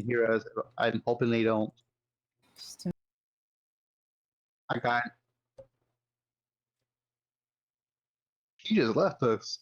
hear us. I'm hoping they don't. Just I got. He just left us.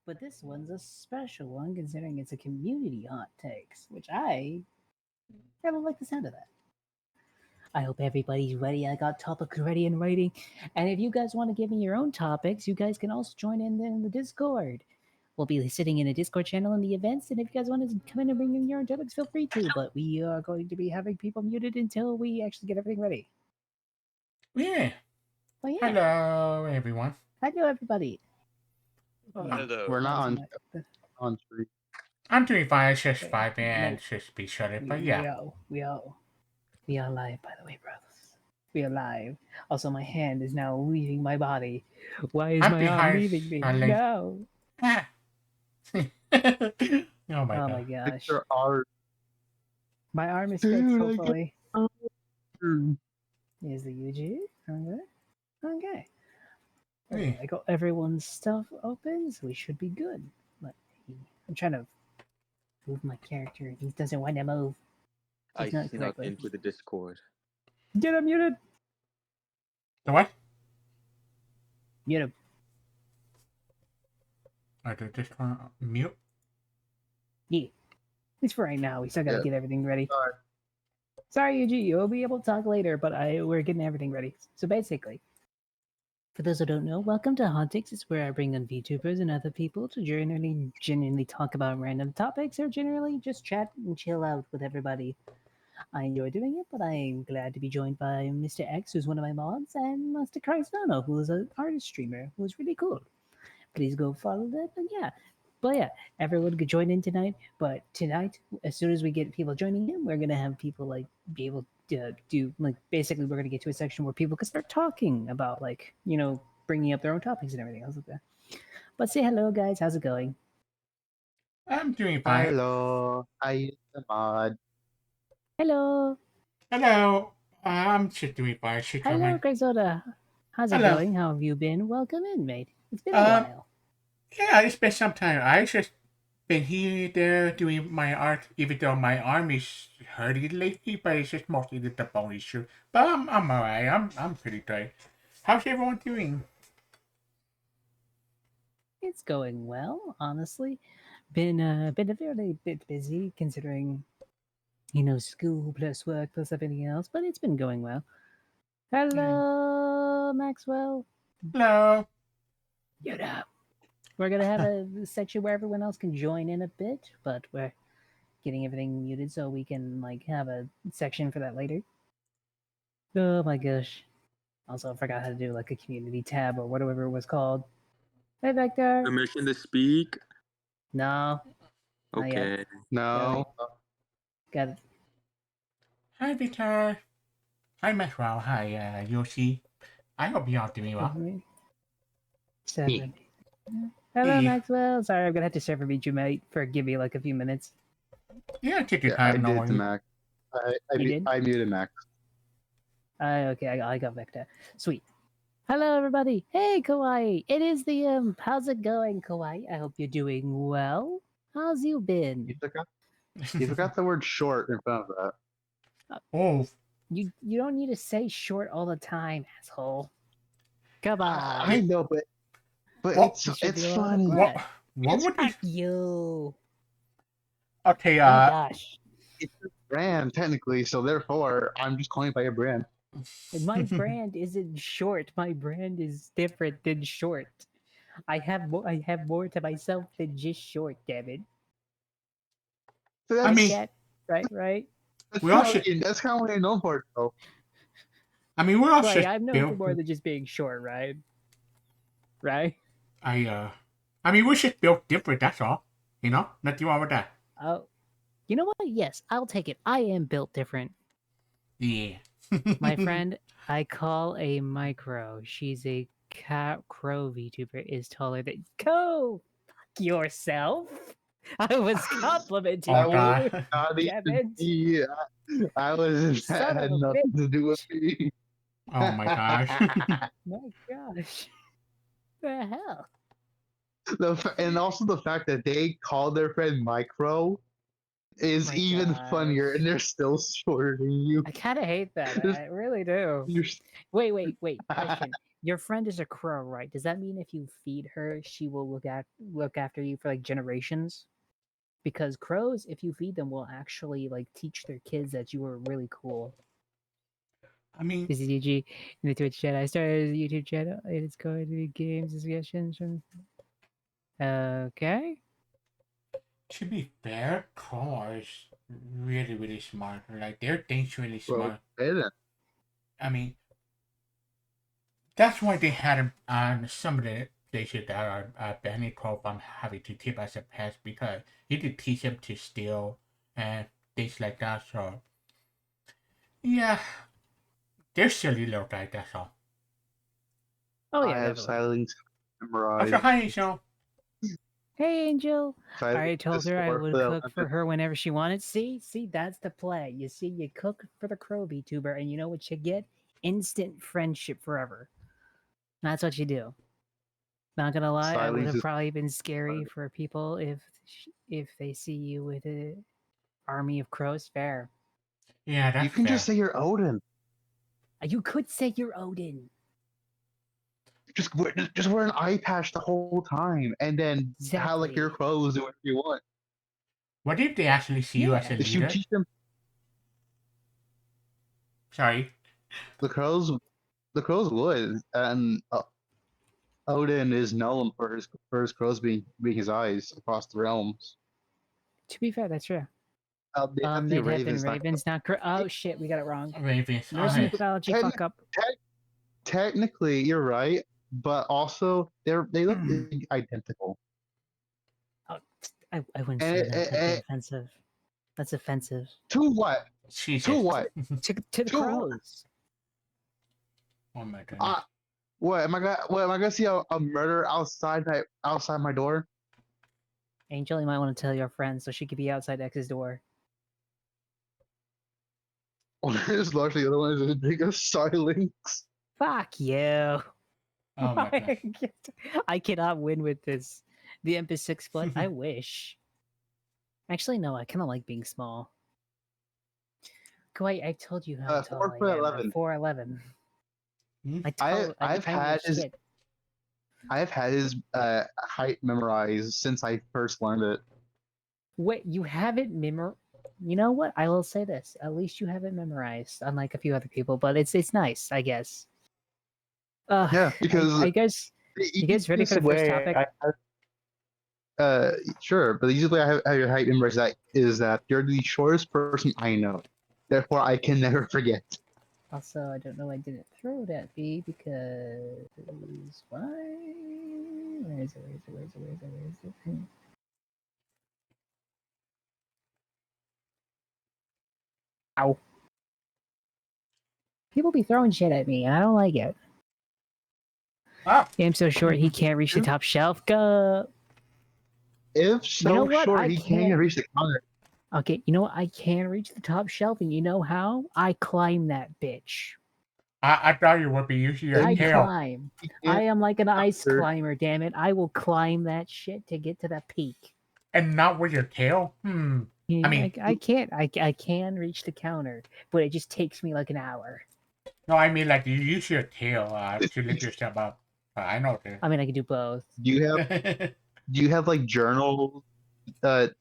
but this one's a special one considering it's a community hot takes, which I really like the sound of that. I hope everybody's ready. I got topics ready and writing. And if you guys want to give me your own topics, you guys can also join in the Discord. We'll be sitting in a Discord channel in the events, and if you guys want to come in and bring in your own topics, feel free to. But we are going to be having people muted until we actually get everything ready. Yeah. Well, yeah. Hello, everyone. Hello, everybody. Hello. We're not on stream. I'm doing fine. It's just Wait, 5 and no. just be shut it, We, but we yeah. are we are live, by the way, brothers. We are live. Also, my hand is now leaving my body. Why is I'm my arm behind leaving me? my leg. No. Ah. Oh my Oh god. my gosh. There are. My arm is Dude, fixed, I hopefully. get- Is the UG? Okay. Okay. Hey. I got everyone's stuff open, so we should be good. I'm trying to move my character. He doesn't want to move. I He's not snuck correctly. into the Discord. Get him muted! The what? Mute him. I did this one mute. Yeah. At least for right now. We still gotta Yeah. get everything ready. Sorry. Sorry, UG. You'll be able to talk later, but we're getting everything ready. So basically, For those who don't know, welcome to Hauntix. It's where I bring on VTubers and other people to genuinely talk about random topics or generally just chat and chill out with everybody. I enjoy doing it, but I'm glad to be joined by Mr. X, who's one of my mods, and Master Cristiano, who is an artist streamer who's really cool. Please go follow them. But yeah, everyone could join in tonight. But tonight, as soon as we get people joining in, we're gonna have people like be able to do like basically we're gonna get to a section where people can start talking about like bringing up their own topics and everything else like that. But say hello, guys. How's it going? I'm doing fine. Hello, I the mod. Hello, Hello. I'm just doing fine. Shit, hello, Grexoda. How's it Hello. going? How have you been? Welcome in, mate. It's been a Um, while. Yeah, it's been some time. I just been here there doing my art, even though my arm is hurting lately, but it's just mostly the bone issue. But I'm alright. I'm pretty tired. How's everyone doing? It's going well, honestly. Been a fairly bit busy considering school plus work plus everything else, but it's been going well. Hello, Maxwell. Hello. Get up. We're gonna have a section where everyone else can join in a bit, but we're getting everything muted so we can like have a section for that later. Oh my gosh. Also, I forgot how to do like a community tab or whatever it was called. Hey, Vector. Permission to speak? No, not yet. Okay. No, Got it. Hi, Victor. Hi, Maxwell. Hi, Yoshi. I hope you're all doing well. 7. Hello, Hey. Maxwell. Sorry, I'm gonna have to server meet you, mate. Forgive me like a few minutes. Yeah, take your yeah, I time, no did to worries. Max. You did? I muted Max. Okay, I got Vector. Sweet. Hello, everybody. Hey, Kawaii. It is the How's it going, Kawaii? I hope you're doing well. How's you been? You forgot the word short in front of that. Oh, You don't need to say short all the time, asshole. Come I on. know, but What? You should it's be allowed to funny. what? What would you? Fuck you. Okay, Oh my gosh. It's a brand technically, so therefore I'm just calling it by your brand. My brand isn't short. My brand is different than short. I have more to myself than just short, damn it. So I Right, mean, chat? Right? we all should. That's kind of what you're known for, though. I mean, we're all Like, just I'm known for built. more than just being short, right? Right? I mean, we're just built different. That's all. You know, nothing wrong with that. Oh, you know what? Yes, I'll take it. I am built different. Yeah. My friend, I call a micro. She's a cat crow VTuber. Is taller than fuck yourself. I was complimenting Oh I was you. God. not Damn even it! me. I was Son that of had a nothing bitch! to do with me. Oh my gosh. My gosh, the hell! And also the fact that they called their friend Micro is My even funnier, gosh. and they're still shorter than you. I kind of hate that. I really do. You're, Wait. Question: Your friend is a crow, right? Does that mean if you feed her, she will look after you for like generations? Because crows, if you feed them, will actually like teach their kids that you are really cool. I mean, This is UG in the Twitch chat. I started a YouTube channel. It's going to be games discussions. Okay. to be fair, Crawler is really, really smart. Like, their thing's really well, smart. didn't. I mean, that's why they had him on some of the places that are banning Crow from having to keep as a pet, because you could teach him to steal and things like that. So, yeah, they're silly little guys, that's all. Oh I yeah, have definitely. silence memorized. Also, hi, Angel. Hey, Angel. Silence I told her I for would the cook for her whenever she wanted. See, that's the play. You see, you cook for the crow VTuber, and you know what you get? Instant friendship forever. That's what you do. Not gonna lie, I would silence have is probably been scary for people if they see you with a army of crows. Fair. Yeah, that's you can fair. just say you're Odin. You could say you're Odin. Just wear an eye patch the whole time, and then have like your Exactly. clothes do whatever you want. What if they actually see you as a Yeah. If you leader? teach them Sorry. the crows would, and Odin is known for his crows being his eyes across the realms. To be fair, that's true. They have the They'd have been ravens. ravens, not oh shit, we got it wrong. Ravens. Norse Okay. mythology Techni- fuck up. Technically, you're right, but also they look identical. Oh, I wouldn't And say that. That'd be offensive. That's offensive. to what? Jesus. To what? To the To what? crows. Oh my goodness. What am I gonna see a murder outside my door? Angel, you might want to tell your friend so she could be outside X's door. Or is largely the other one is a big silence. Fuck you. Oh my gosh. I cannot win with this. The imp is 6 foot. I wish. Actually, no. I kind of like being small. Kawhi, I told you how tall 4 I foot am. 11. 4'11". Hmm? I've had his height memorized since I first learned it. Wait, you haven't You know what? I will say this. At least you have it memorized, unlike a few other people. But it's nice, I guess. Yeah, because I guess you guys ready for the first topic? Sure, but the easiest way I have your height memorized is that you're the shortest person I know. Therefore, I can never forget. Also, I don't know. I didn't throw it at B because why? Where is it? Where is it? Where is it? Where is it? Where is it? Ow! People be throwing shit at me, and I don't like it. Ah. Game's so short he can't reach the top shelf. Go. If so You know what? short, I he can't even can't- reach the counter. Okay, you know what? I can reach the top shelf, and you know how? I climb that bitch. I thought you would be using your I tail. climb. He I can't am like an ice counter. climber, damn it. I will climb that shit to get to the peak. And not with your tail? Hmm. I mean, I can't. I can reach the counter, but it just takes me like an hour. no, I mean like you use your tail to lift yourself up. I know I mean, I can do both. Do you have this. do you have like journals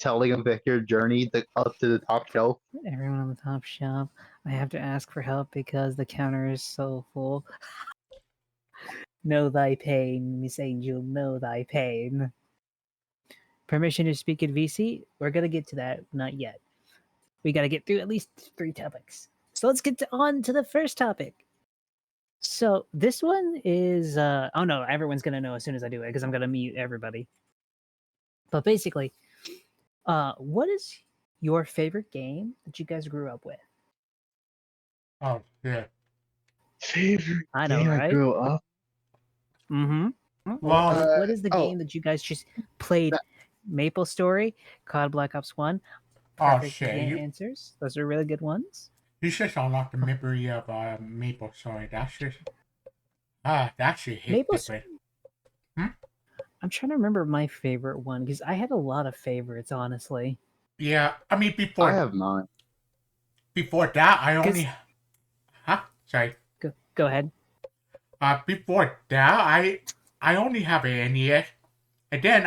telling of like your journey up to the top shelf? Everyone on the top shelf. I have to ask for help because the counter is so full. Know thy pain, Miss Angel. Know thy pain. Permission to speak in VC? We're gonna get to that. Not yet. We gotta get through at least 3 topics. So let's get on to the first topic. So this one is oh no, everyone's gonna know as soon as I do it because I'm gonna mute everybody. But basically, what is your favorite game that you guys grew up with? Oh yeah. Favorite I know, game I right? grew up. Mm-hmm. Well, What is the game that you guys just played? Maple Story, COD Black Ops 1. oh Perfect shit, answers. Those are really good ones. you just unlocked the memory of Maple Story. That's just that shit hit Maple different. I'm trying to remember my favorite one because I had a lot of favorites, honestly. Yeah, I mean I have mine. before that I 'Cause- only sorry. Go ahead. Before that I only have an NES, and then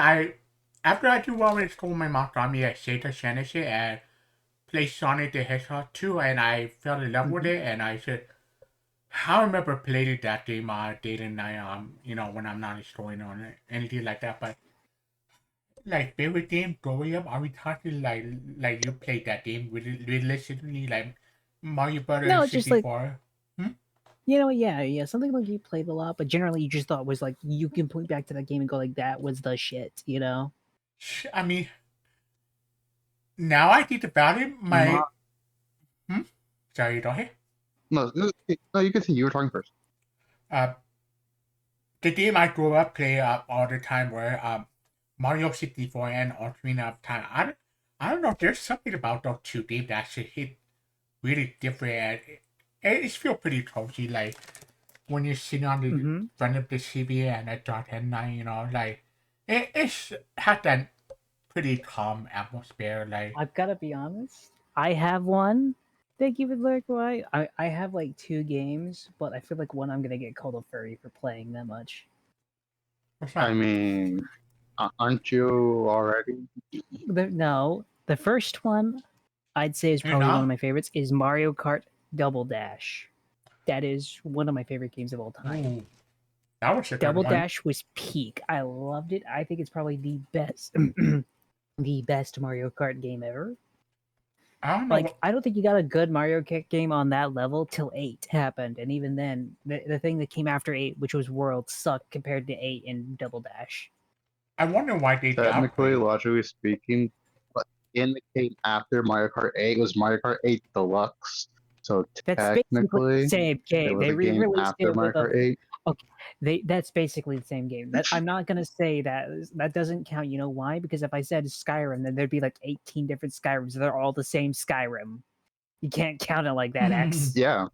after I do well in school, my mom got me a Sega Genesis and played Sonic the Hedgehog 2, and I fell in love with it, and I said, I remember playing that game day and night, when I'm not exploring on it, anything like that, but like favorite game growing up, are we talking like you played that game realistically, like Mario Brothers No, it's just like 64? yeah, something like you played a lot, but generally you just thought was like you can point back to that game and go like that was the shit, you know? I mean, now I think about it, sorry, go ahead. No, you continue. You were talking first. The game I grew up playing all the time were Mario 64 and Ocarina of Time. I don't know. There's something about those two games that should hit really different. And it's feel pretty cozy. Like when you're sitting on the front of the TV and at dark at night, like it's had that pretty calm atmosphere. Like I've got to be honest. I have one. Thank you for the why. I have like 2 games, but I feel like one I'm gonna get called a furry for playing that much. what's I that? mean, aren't you already? No, the first one I'd say is You're probably one not? of my favorites is Mario Kart Double Dash. That is one of my favorite games of all time. Ooh. That was a good Double one. Dash was peak. I loved it. I think it's probably the best, the best Mario Kart game ever. I don't know. Like, I don't think you got a good Mario Kart game on that level till 8 happened, and even then, the thing that came after 8, which was World, sucked compared to 8 in Double Dash. I wonder why they Technically, downplayed. logically speaking, what in the game after Mario Kart 8 was Mario Kart 8 Deluxe. So That's basically the technically, same there game. was They a game re-released after it with Mario a Kart 8. okay. That's basically the same game. That I'm not gonna say that doesn't count. You know why? Because if I said Skyrim, then there'd be like 18 different Skyrims. They're all the same Skyrim. You can't count it like that, X. Yeah,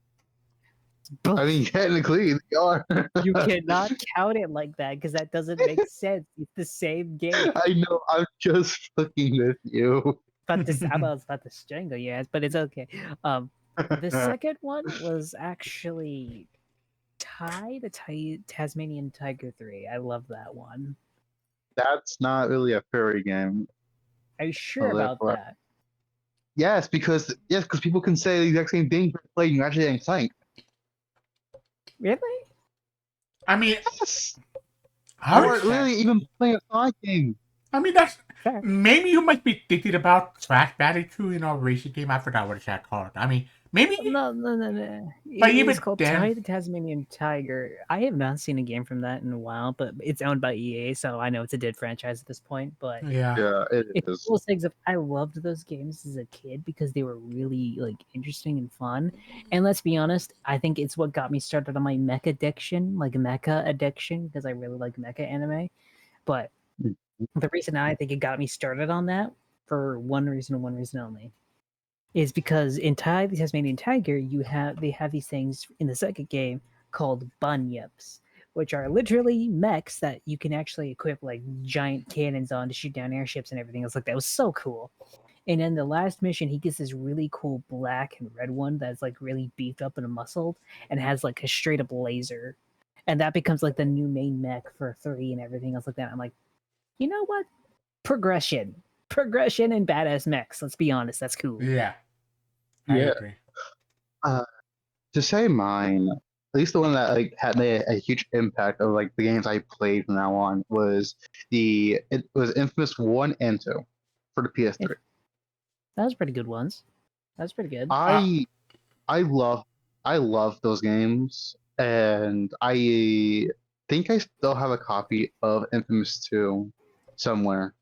But I mean, technically, they are. you cannot count it like that because that doesn't make sense. It's the same game. I know, I'm just fucking with you. I was about to strangle you ass, but it's okay. The second one was actually the Tasmanian Tiger 3. I love that one. That's not really a furry game. Are you sure So about therefore, that? yes, because people can say the exact same thing for playing you actually ain't saying. Really? I mean, Yes. how Or is that? really even playing a Sonic game. I mean, that's Fair. maybe you might be thinking about Crash Bandicoot, racing game. I forgot what it's that called. I mean, maybe, No. but It's even called then, the Tasmanian Tiger. I have not seen a game from that in a while, but it's owned by EA, so I know it's a dead franchise at this point. But yeah. Yeah, it it's is. one of those things of I loved those games as a kid because they were really like interesting and fun. And let's be honest, I think it's what got me started on my mecha addiction, because I really like mecha anime. But the reason I think it got me started on that for one reason and one reason only is because in the Tasmanian Tiger, they have these things in the second game called bunyips, which are literally mechs that you can actually equip like giant cannons on to shoot down airships and everything else like that. It was so cool. And in the last mission, he gets this really cool black and red one that's like really beefed up and muscled and has like a straight up laser. And that becomes like the new main mech for 3 and everything else like that. I'm like, you know what? Progression and badass mechs. Let's be honest, that's cool. Yeah, I Yeah. agree. To say mine, at least the one that like had made a huge impact of like the games I played from now on was it was Infamous 1 and 2 for the PS3. That was pretty good ones. That was pretty good. I I love I love those games, and I think I still have a copy of Infamous 2 somewhere.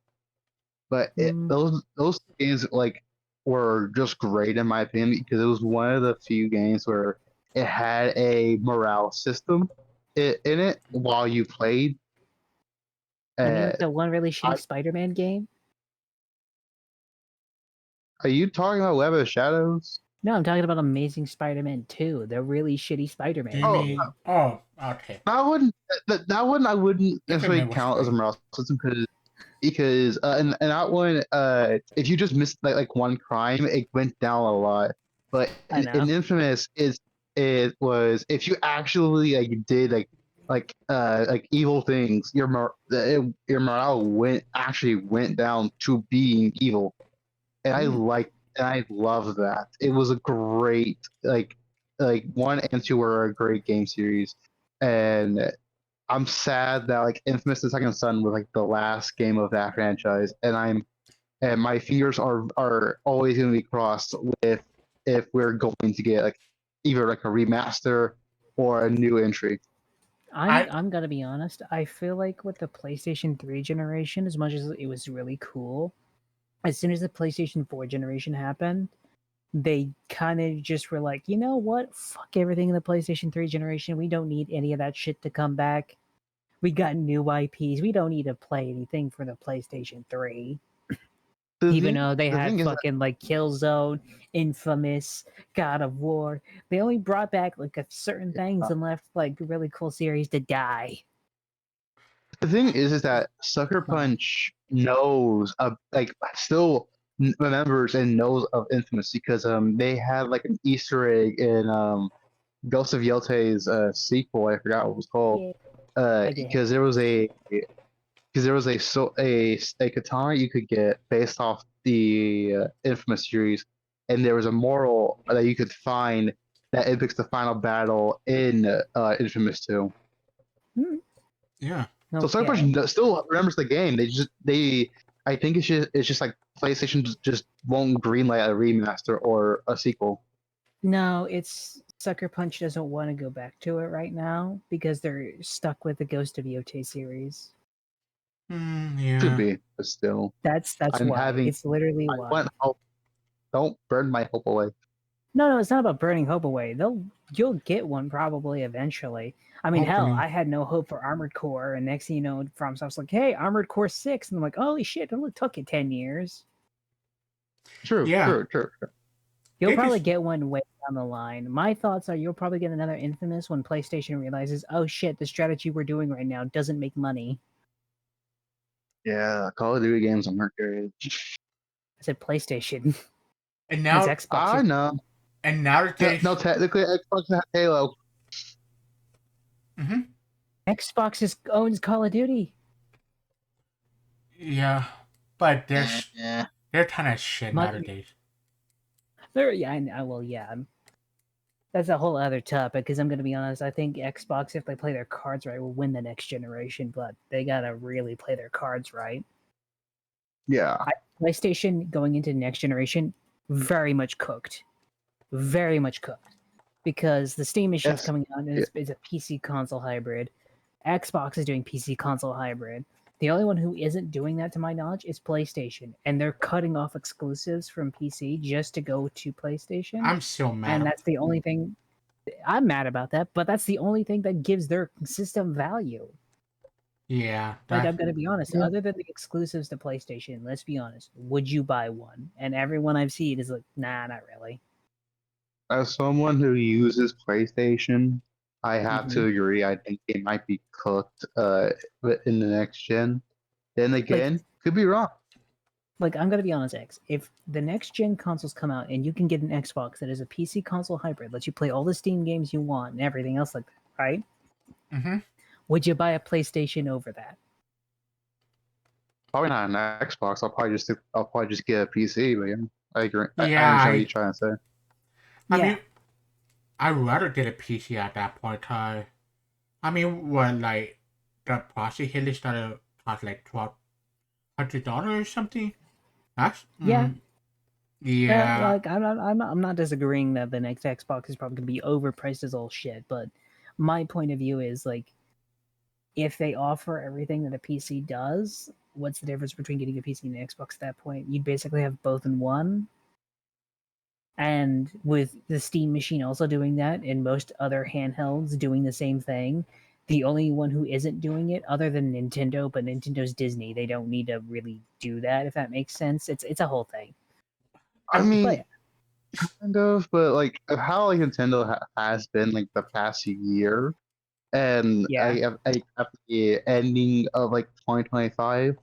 But Mm, those games like were just great in my opinion because it was one of the few games where it had a morale system in it while you played. you mean Uh, like the one really shitty I, Spider-Man game? are you talking about Web of Shadows? No, I'm talking about Amazing Spider-Man 2, the really shitty Do Spider-Man you Oh, game. mean? Oh, okay. that one that one I wouldn't You can necessarily remember count as a straight. morale system because in that one if you just missed like one crime it went down a lot, but I in know. Infamous it was if you actually like did like evil things your morale went down to being evil, and Hmm. I love that. It was a great like 1 and 2 were a great game series, and I'm sad that like Infamous the Second Son was like the last game of that franchise, and my fingers are always going to be crossed with if we're going to get like either like a remaster or a new entry. I I'm gonna be honest. I feel like with the PlayStation 3 generation, as much as it was really cool, as soon as the PlayStation 4 generation happened, they kind of just were like, you know what? Fuck everything in the PlayStation 3 generation. We don't need any of that shit to come back. We got new IPs. We don't need to play anything for the PlayStation 3. Even though they The had thing is that fucking like Killzone, Infamous, God of War, they only brought back like a certain things and left like really cool series to die. the thing is that Sucker Punch knows like still remembers and knows of Infamous because they had like an Easter egg in Ghost of Yelte's sequel. I forgot what it was called. Yeah, Uh, I get it. because there was a because there was a katana you could get based off the Infamous series, and there was a moral that you could find that impacts the final battle in Infamous 2. Yeah. So Okay. Cyberpunch still remembers the game. I think it's just like PlayStation just won't greenlight a remaster or a sequel. No, it's Sucker Punch doesn't want to go back to it right now because they're stuck with the Ghost of Yote series. Could Yeah. be, but still, That's I'm why. having. It's literally I why. want hope. Don't burn my hope away. No, it's not about burning hope away. You'll get one probably eventually. I mean, hell, Hopefully. I had no hope for Armored Core, and next thing you know, FromSoft's like, "Hey, Armored Core 6," and I'm like, "Holy shit! It only took it 10 years." True. Yeah. You'll They probably just- get one way down the line. My thoughts are you'll probably get another Infamous when PlayStation realizes, "Oh shit, the strategy we're doing right now doesn't make money." Yeah, Call of Duty games aren't good. I said PlayStation. And It's now, Xbox. I know. and now that they, No, technically, Xbox has Halo. hmm Xbox owns Call of Duty. yeah, but Yeah. they're kind of shit My- nowadays. That's a whole other topic because I'm going to be honest. I think Xbox, if they play their cards right, will win the next generation, but they got to really play their cards right. Yeah. PlayStation going into next generation, very much cooked. Very much cooked. Because the Steam machine's Yes. coming out and it's a PC console hybrid. Xbox is doing PC console hybrid. The only one who isn't doing that, to my knowledge, is PlayStation. And they're cutting off exclusives from PC just to go to PlayStation. I'm so mad. And that's the only thing. I'm mad about that, but that's the only thing that gives their system value. Yeah. Like, I'm gonna be honest. Yeah. Other than the exclusives to PlayStation, let's be honest. Would you buy one? And everyone I've seen is like, nah, not really. As someone who uses PlayStation, I have Mm-hmm. to agree. I think it might be cooked in the next gen. Then again, could be wrong. Like, I'm gonna be honest, X. If the next gen consoles come out and you can get an Xbox that is a PC console hybrid, lets you play all the Steam games you want and everything else like that, right? Mm-hmm. Would you buy a PlayStation over that? Probably not an Xbox. I'll probably just get a PC. But yeah, I agree. I Yeah, understand what you're trying to say. I Yeah. mean, I'd rather get a PC at that point. I mean, when like the processor here started cost like $1,200 or something. That's Yeah. yeah. Like I'm not disagreeing that the next Xbox is probably gonna be overpriced as all shit, but my point of view is like, if they offer everything that a PC does, what's the difference between getting a PC and an Xbox at that point? You'd basically have both in one. And with the Steam machine also doing that, and most other handhelds doing the same thing, the only one who isn't doing it, other than Nintendo, but Nintendo's Disney, they don't need to really do that. If that makes sense, it's a whole thing. I mean, But kind of, but like how like Nintendo has been like the past year, and yeah, at the ending of like 2025,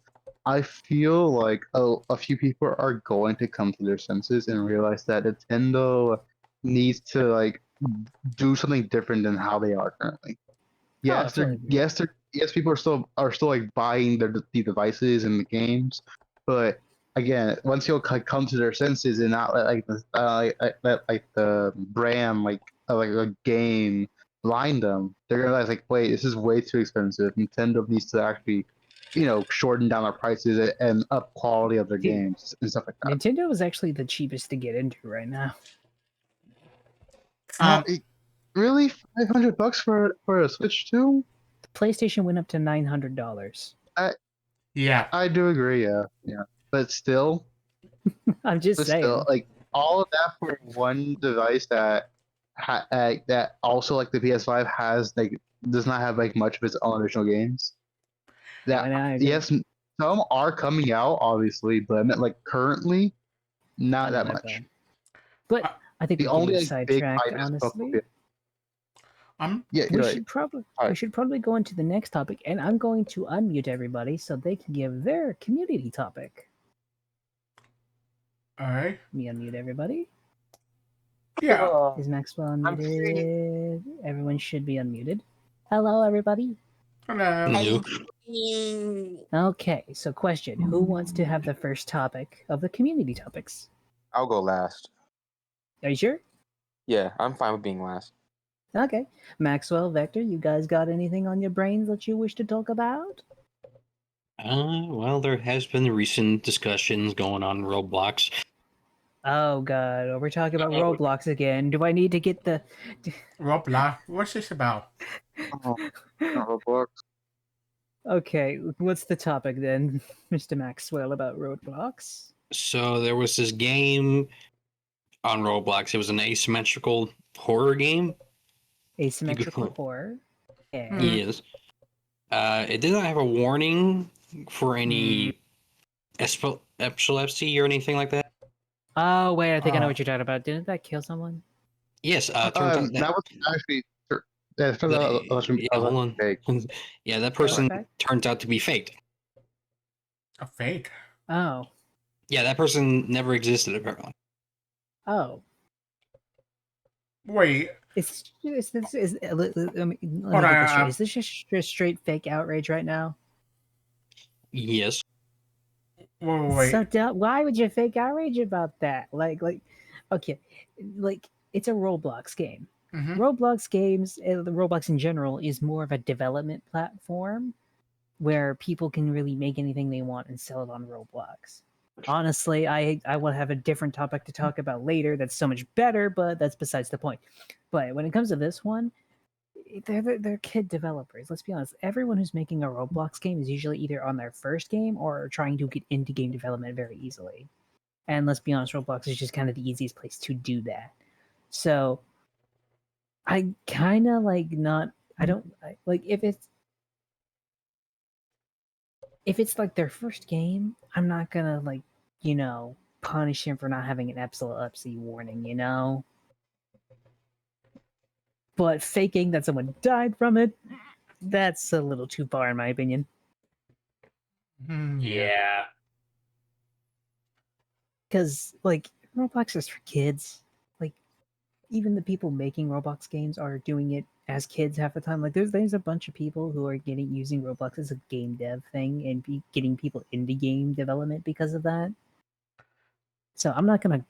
I feel like a few people are going to come to their senses and realize that Nintendo needs to like do something different than how they are currently. Yes, absolutely. yes, people are still like buying the devices and the games, but again, once you'll come to their senses and not let like the brand like a game blind them, they're gonna realize like, wait, this is way too expensive. Nintendo needs to actually, shorten down their prices and up quality of their Dude, games and stuff like that. Nintendo is actually the cheapest to get into right now. Um. Really, $500 for a Switch 2? The PlayStation went up to $900. Yeah. I do agree, yeah, but still. I'm just But saying. still, like all of that for one device that that also like the PS5 has like does not have like much of its own original games. No, and I That agree. yes, some are coming out obviously, but I meant like currently not that much. bad. But I think The we're only getting like big sidetracked. hype is Honestly, yeah, we you're right. should probably Alright. we should probably go into the next topic, and I'm going to unmute everybody so they can give their community topic. All right. Let me unmute everybody. Yeah. Is Maxwell I'm unmuted? Everyone should be unmuted. Hello, everybody. Hello. Okay, so question: who wants to have the first topic of the community topics? I'll go last. Are you sure? Yeah, I'm fine with being last. Okay. Maxwell, Vector, you guys got anything on your brains that you wish to talk about? Well, there has been recent discussions going on in Roblox. Oh god, we're talking about Roblox again. Do I need to get the Roblox, what's this about? Oh, Roblox. Okay, what's the topic then, Mr. Maxwell, about Roblox? So there was this game on Roblox. It was an asymmetrical horror game. Asymmetrical horror. Yeah. Hmm. Yes. It did not have a warning for any epilepsy or anything like that. Oh wait, I think I know Oh. what you're talking about. Didn't that kill someone? Yes. Turns out That was actually. Yeah, it turns out that was yeah, hold on. fake. Yeah, that person Okay. turns out to be faked. A fake. Oh. Yeah, that person never existed apparently. Oh. Wait, Let me Hold get on, this straight. Is this just straight fake outrage right now? Yes. wait. So why would you fake outrage about that? Okay, like it's a Roblox game. Mm-hmm. Roblox games, the Roblox in general, is more of a development platform where people can really make anything they want and sell it on Roblox. Honestly, I will have a different topic to talk about later that's so much better, but that's besides the point. But when it comes to this one, they're kid developers. Let's be honest. Everyone who's making a Roblox game is usually either on their first game or trying to get into game development very easily. And let's be honest, Roblox is just kind of the easiest place to do that. So I kind of like not. I don't like if it's like their first game. I'm not gonna punish him for not having an epilepsy warning. But faking that someone died from it, that's a little too far in my opinion. Yeah. Because Roblox is for kids. Like even the people making Roblox games are doing it as kids half the time. Like there's a bunch of people who are using Roblox as a game dev thing and getting people into game development because of that. So I'm not gonna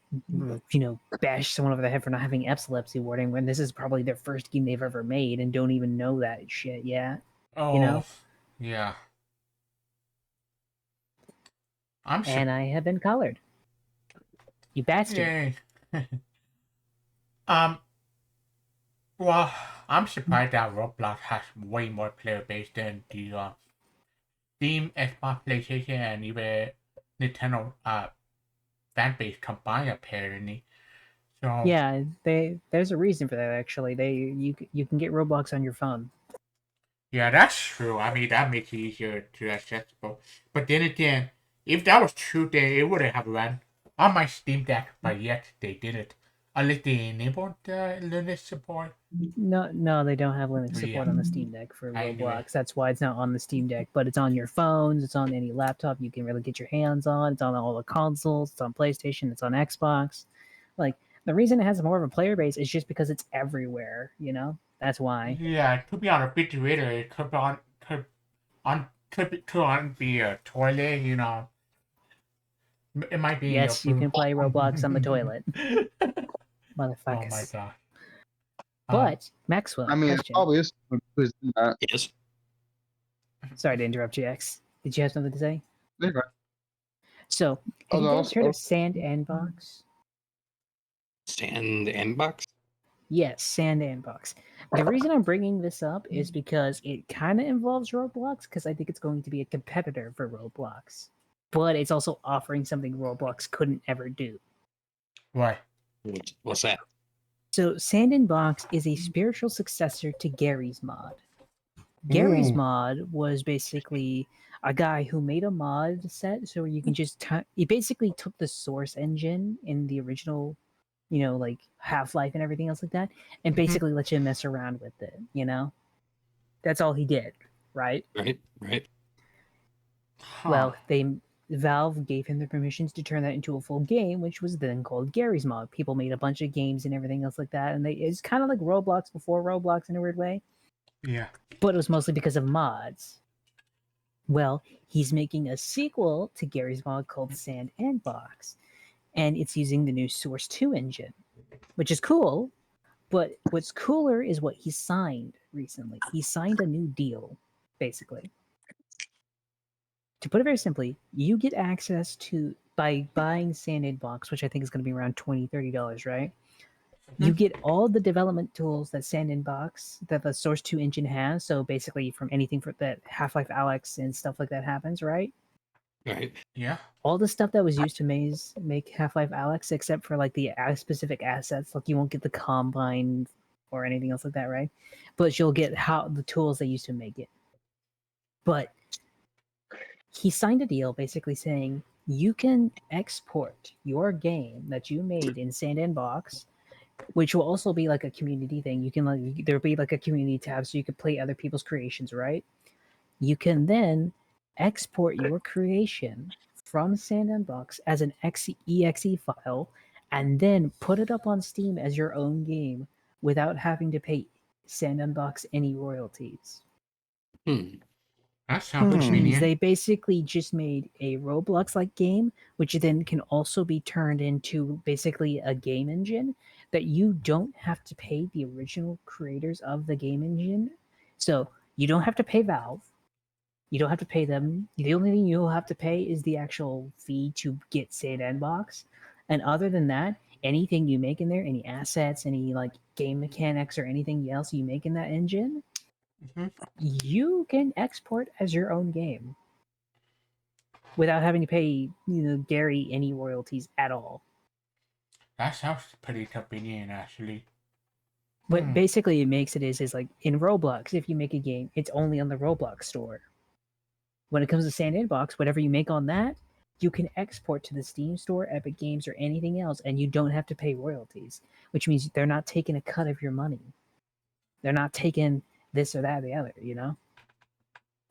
bash someone over the head for not having epilepsy warning when this is probably their first game they've ever made and don't even know that shit yet. Oh. Yeah. And I have been collared. You bastard. Yay. um. Well, I'm surprised that Roblox has way more player base than the Steam, Xbox, PlayStation, and even Nintendo fan base combined apparently. So Yeah, there's a reason for that actually. You can get Roblox on your phone. yeah, that's true. I mean, that makes it easier to accessible. But then again, if that was true, then it wouldn't have run on my Steam Deck. But yet they did it. Unless they enabled Linux support. No, they don't have Linux support Yeah. on the Steam Deck for I knew Roblox. it. That's why it's not on the Steam Deck, but it's on your phones, it's on any laptop you can really get your hands on, it's on all the consoles, it's on PlayStation, it's on Xbox. Like the reason it has more of a player base is just because it's everywhere, That's why. Yeah, it could be on a refrigerator. It could be could be a toilet. It might be in Yes, your you can food. play Roblox on the toilet. Oh Motherfuckers. my god. But Maxwell, I mean, it question. probably is. Who's that? Yes. Sorry to interrupt you, X. Did you have something to say? Okay. So, have you Okay, guys heard of Sandbox? Sandbox? Yes, Sandbox. The reason I'm bringing this up is because it kind of involves Roblox, because I think it's going to be a competitor for Roblox. But it's also offering something Roblox couldn't ever do. Why? What's that? So, Sandbox is a spiritual successor to Gary's Mod. Gary's Ooh. Mod was basically a guy who made a mod set so you can just he basically took the source engine in the original like Half-Life and everything else like that and basically let you mess around with it. That's all he did, right? Right. Huh. Well, Valve gave him the permissions to turn that into a full game, which was then called Gary's Mod. People made a bunch of games and everything else like that, and it's kind of like Roblox before Roblox in a weird way. Yeah. But it was mostly because of mods. Well, he's making a sequel to Gary's Mod called Sandbox, and it's using the new Source 2 engine, which is cool, But what's cooler is what he signed recently. He signed a new deal, basically. To put it very simply, you get access to, by buying Sandbox, which I think is going to be around $20-$30, right? You get all the development tools that Sandbox, that the Source 2 engine has. So basically, from anything for that Half-Life Alyx and stuff like that happens, right? Right. Yeah. All the stuff that was used to make Half-Life Alyx, except for like the specific assets, like you won't get the Combine or anything else like that, right? But you'll get how the tools they used to make it. But he signed a deal basically saying you can export your game that you made in Sandbox, which will also be like a community thing. You can like there'll be like a community tab so you can play other people's creations, right? You can then export your creation from Sandbox as an exe file and then put it up on Steam as your own game without having to pay Sandbox any royalties. That sounds Which means convenient. they basically just made a Roblox-like game, which then can also be turned into basically a game engine that you don't have to pay the original creators of the game engine. So you don't have to pay Valve. You don't have to pay them. The only thing you'll have to pay is the actual fee to get Sandbox. And other than that, anything you make in there, any assets, any like game mechanics or anything else you make in that engine, you can export as your own game without having to pay Gary any royalties at all. That sounds pretty convenient, actually. What basically it makes it is like in Roblox, if you make a game, it's only on the Roblox store. When it comes to Sandbox, whatever you make on that, you can export to the Steam store, Epic Games, or anything else, and you don't have to pay royalties, which means they're not taking a cut of your money. They're not taking this or that or the other, you know?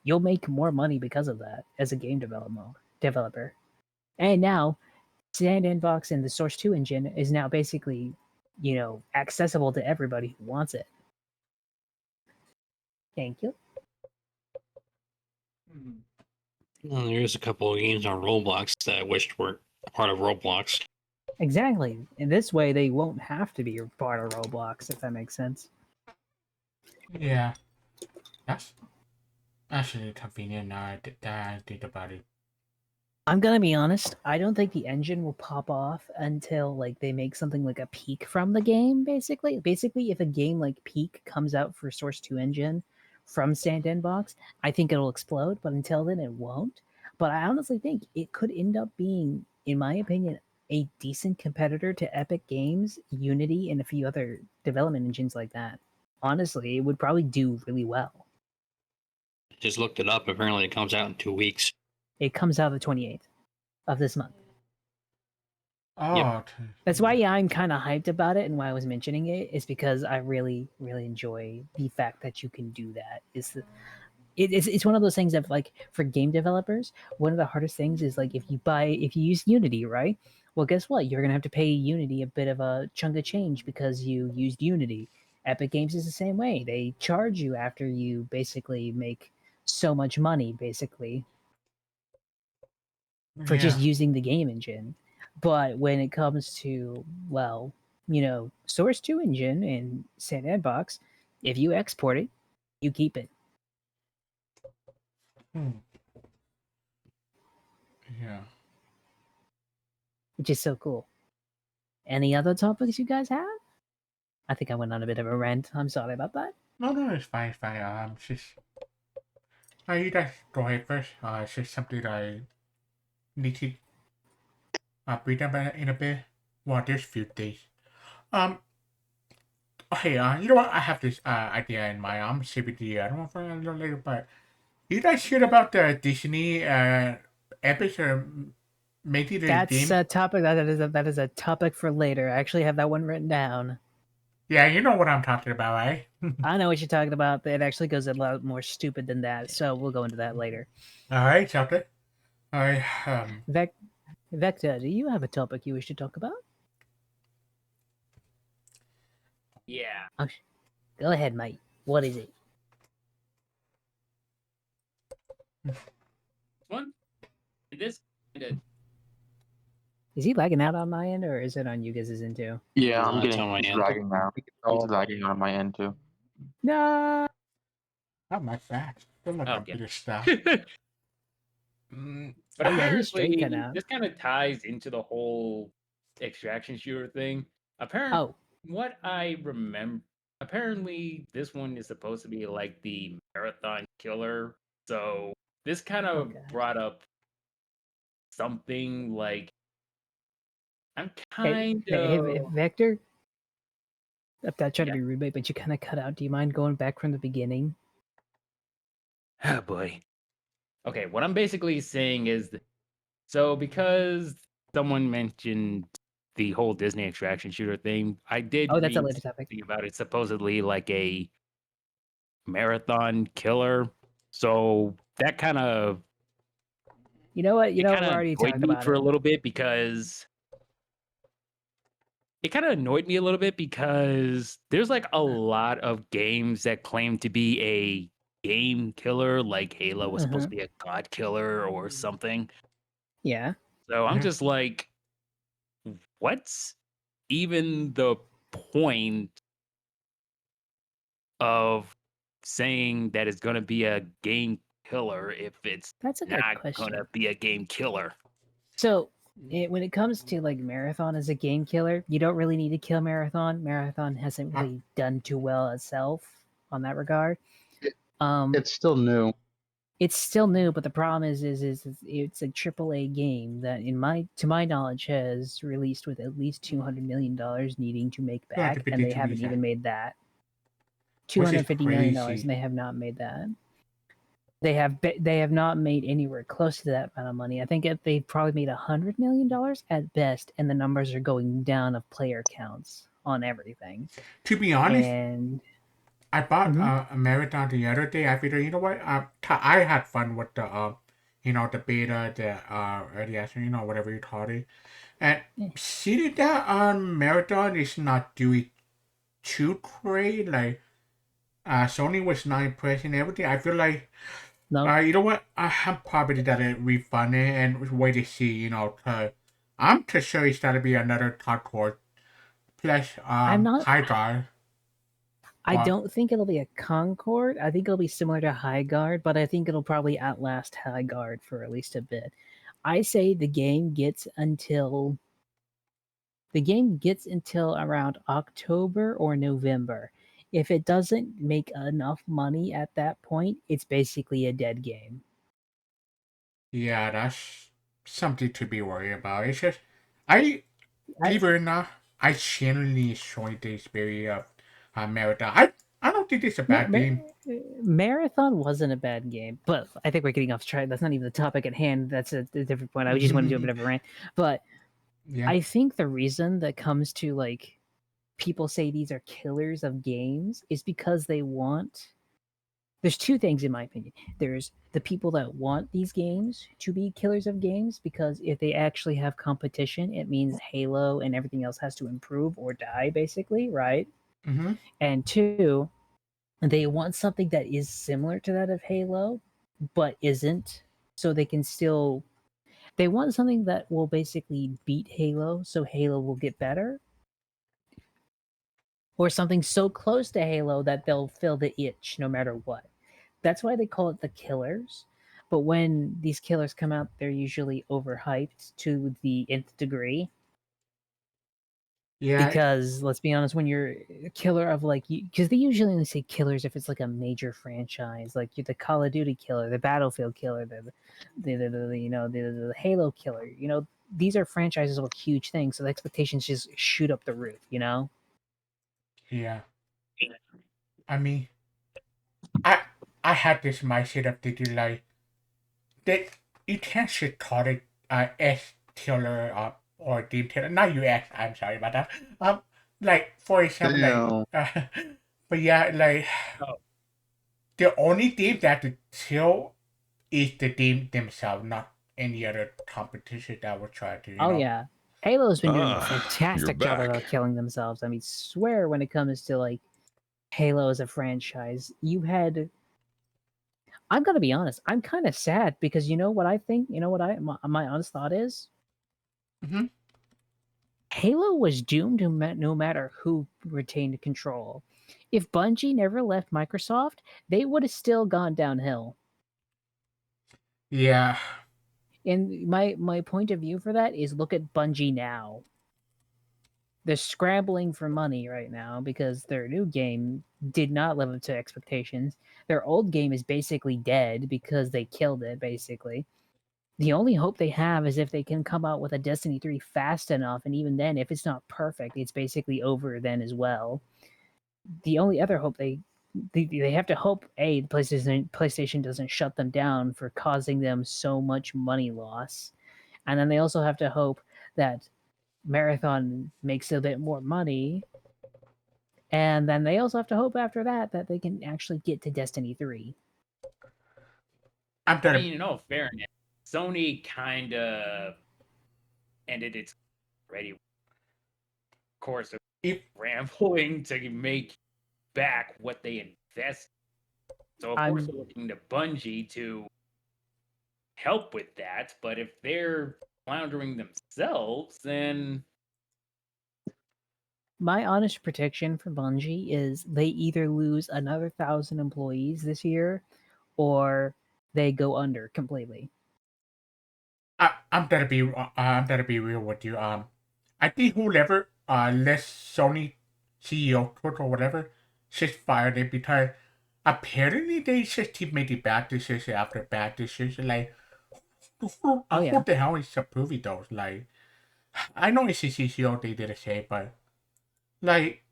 You'll make more money because of that as a game developer. And now, Sandbox and the Source 2 engine is now basically, accessible to everybody who wants it. Thank you. Well, there's a couple of games on Roblox that I wished were part of Roblox. Exactly. In this way, they won't have to be a part of Roblox, if that makes sense. Yeah. That's actually convenient now that I think about it. I'm gonna be honest, I don't think the engine will pop off until like they make something like a Peak from the game, basically. Basically, if a game like Peak comes out for Source 2 engine from Sandbox, I think it'll explode, but until then it won't. But I honestly think it could end up being, in my opinion, a decent competitor to Epic Games, Unity, and a few other development engines like that. Honestly, it would probably do really well. Just looked it up. Apparently, it comes out in 2 weeks. It comes out the 28th of this month. Oh, Yep. That's why I'm kind of hyped about it, and why I was mentioning it is because I really, really enjoy the fact that you can do that. It's one of those things that, like, for game developers, one of the hardest things is like if you use Unity, right? Well, guess what? You're gonna have to pay Unity a bit of a chunk of change because you used Unity. Epic Games is the same way. They charge you after you basically make so much money, basically, for just using the game engine. But when it comes to, well, Source 2 engine and Sandbox, if you export it, you keep it. Yeah. Which is so cool. Any other topics you guys have? I think I went on a bit of a rant. I'm sorry about that. No, it's fine, just... you guys go ahead first. It's just something that I need to breathe about in a bit. Well, there's a few days. Hey, you know what? I have this idea in mind. I'm gonna save it to you. I don't want for a little later, but you guys heard about the Disney Epic or maybe the That's game? a topic that is a topic for later. I actually have that one written down. Yeah, you know what I'm talking about, right? I know what you're talking about, but it actually goes a lot more stupid than that, so we'll go into that later. All right, something. All right. Vector, do you have a topic you wish to talk about? Yeah. Oh, go ahead, mate. What is it? One. This. Is he lagging out on my end, or is it on you guys' end too? Yeah, No, I'm it's getting on my he's end. lagging now. It's He's all- lagging on my end too. No. Not my fact. Still not Okay. computer stuff. But Oh, yeah, he's straight apparently, cut out. this kind of ties into the whole extraction shooter thing. Apparently, Oh, what I remember, apparently, this one is supposed to be like the marathon killer. So this kind of God. brought up something like I'm hey, kind hey, of Vector. I'm not trying Yeah. to be rude, mate, but you kind of cut out. Do you mind going back from the beginning? oh boy. Okay, what I'm basically saying is, so because someone mentioned the whole Disney extraction shooter thing, I did Oh, that's a read later topic. something about it. Supposedly, like a marathon killer. So that kind of You know what? You know, kind we're of already annoyed talking me about for it. a little bit because there's like a lot of games that claim to be a game killer, like Halo was supposed to be a god killer or something. Yeah. So I'm Yeah. just like, what's even the point of saying that it's going to be a game killer if it's That's a good not going question. to be a game killer? So, when it comes to like Marathon as a game killer, you don't really need to kill Marathon. Marathon hasn't really done too well itself on that regard. It's still new. It's still new, but the problem is it's a AAA game that, to my knowledge, has released with at least $200 million needing to make back, and they haven't even made that. $250 million, and they have not made that. They have not made anywhere close to that amount of money. I think they've probably made $100 million at best, and the numbers are going down of player counts on everything. To be honest, And I bought Mhm. a marathon the other day. I figured, you know what? I had fun with the the beta, the early access, whatever you call it. And Yeah. seeing that on marathon is not doing too great. Like, Sony was not impressing everything. I feel like, no, you know what? I'm probably gonna refund it and wait to see. Cause I'm just sure it's gonna be another hardcore plus I'm not. high guard. I But don't think it'll be a Concord. I think it'll be similar to High Guard, but I think it'll probably outlast High Guard for at least a bit. I say the game gets until around October or November. If it doesn't make enough money at that point, it's basically a dead game. yeah, that's something to be worried about. It's just believe it or not, I genuinely enjoyed the experience of Marathon. I don't think it's a No, bad game. Marathon wasn't a bad game, but I think we're getting off track. That's not even the topic at hand. That's a different point. I just want to do a bit of a rant. But Yeah. I think the reason that comes to like people say these are killers of games is because they want. There's two things in my opinion. There's the people that want these games to be killers of games because if they actually have competition, it means Halo and everything else has to improve or die, basically, right? Mm-hmm. And two, they want something that is similar to that of Halo, but isn't, so they can still. They want something that will basically beat Halo, so Halo will get better, or something so close to Halo that they'll fill the itch no matter what. That's why they call it the killers. But when these killers come out, they're usually overhyped to the nth degree. Yeah. Because let's be honest, when you're a killer of like, because they usually only say killers if it's like a major franchise, like you're the Call of Duty killer, the Battlefield killer, the Halo killer. These are franchises with huge things, so the expectations just shoot up the roof. Yeah. I mean, I I had this mindset of thinking like that you can't just call it S killer or D killer. Not UX. I'm sorry about that. Like for example, Damn. but yeah, like Oh. the only team that to kill is the team themselves, not any other competition that will try to. Oh yeah, Halo's been doing a You're fantastic job about back. killing themselves. I mean, swear when it comes to like Halo as a franchise, I'm gonna be honest. I'm kind of sad because you know what I think. You know what my honest thought is. Mhm. Halo was doomed no matter who retained control. If Bungie never left Microsoft, they would have still gone downhill. Yeah. And my point of view for that is look at Bungie now. They're scrambling for money right now because their new game did not live up to expectations. Their old game is basically dead because they killed it, basically. The only hope they have is if they can come out with a Destiny 3 fast enough, and even then, if it's not perfect, it's basically over then as well. The only other hope they have to hope the PlayStation doesn't shut them down for causing them so much money loss, and then they also have to hope that Marathon makes a bit more money, and then they also have to hope after that that they can actually get to Destiny 3. I'm I gonna mean, in all fairness, Sony kind of ended its already course of if rambling to make back what they invested. So of course I'm we're looking to Bungie to help with that, but if they're floundering themselves, then My honest prediction for Bungie is they either lose another 1,000 employees this year, or they go under completely. I'm gonna be real with you. I think whoever left Sony CEO or whatever just fired it because apparently they just keep making bad decision after bad decision. Like Oh yeah. who the hell is approving those? Like I know it's the CCO they did a say, but like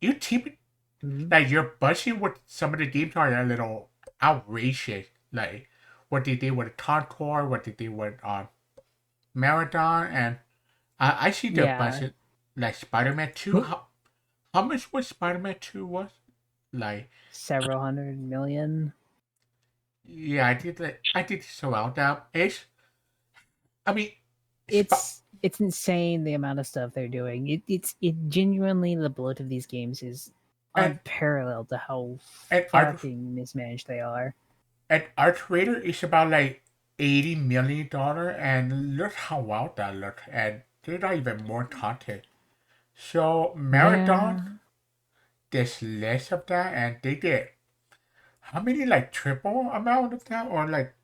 you keep Mhm. like your budget with some of the games are a little outrageous. Like what they did with Contour, what they did with Marathon, and I see their Yeah. budget like Spider-Man 2. Who- How much was Spider-Man 2 was? Like Several hundred million. yeah, I did so out that it's I mean It's insane the amount of stuff they're doing. It genuinely, the bloat of these games is and unparalleled to how and art fucking mismanaged they are. and Art Raider is about like $80 million, and look how well that look, and there's not even more content. So Marathon, Yeah. there's less of that, and they did how many like triple amount of that, or like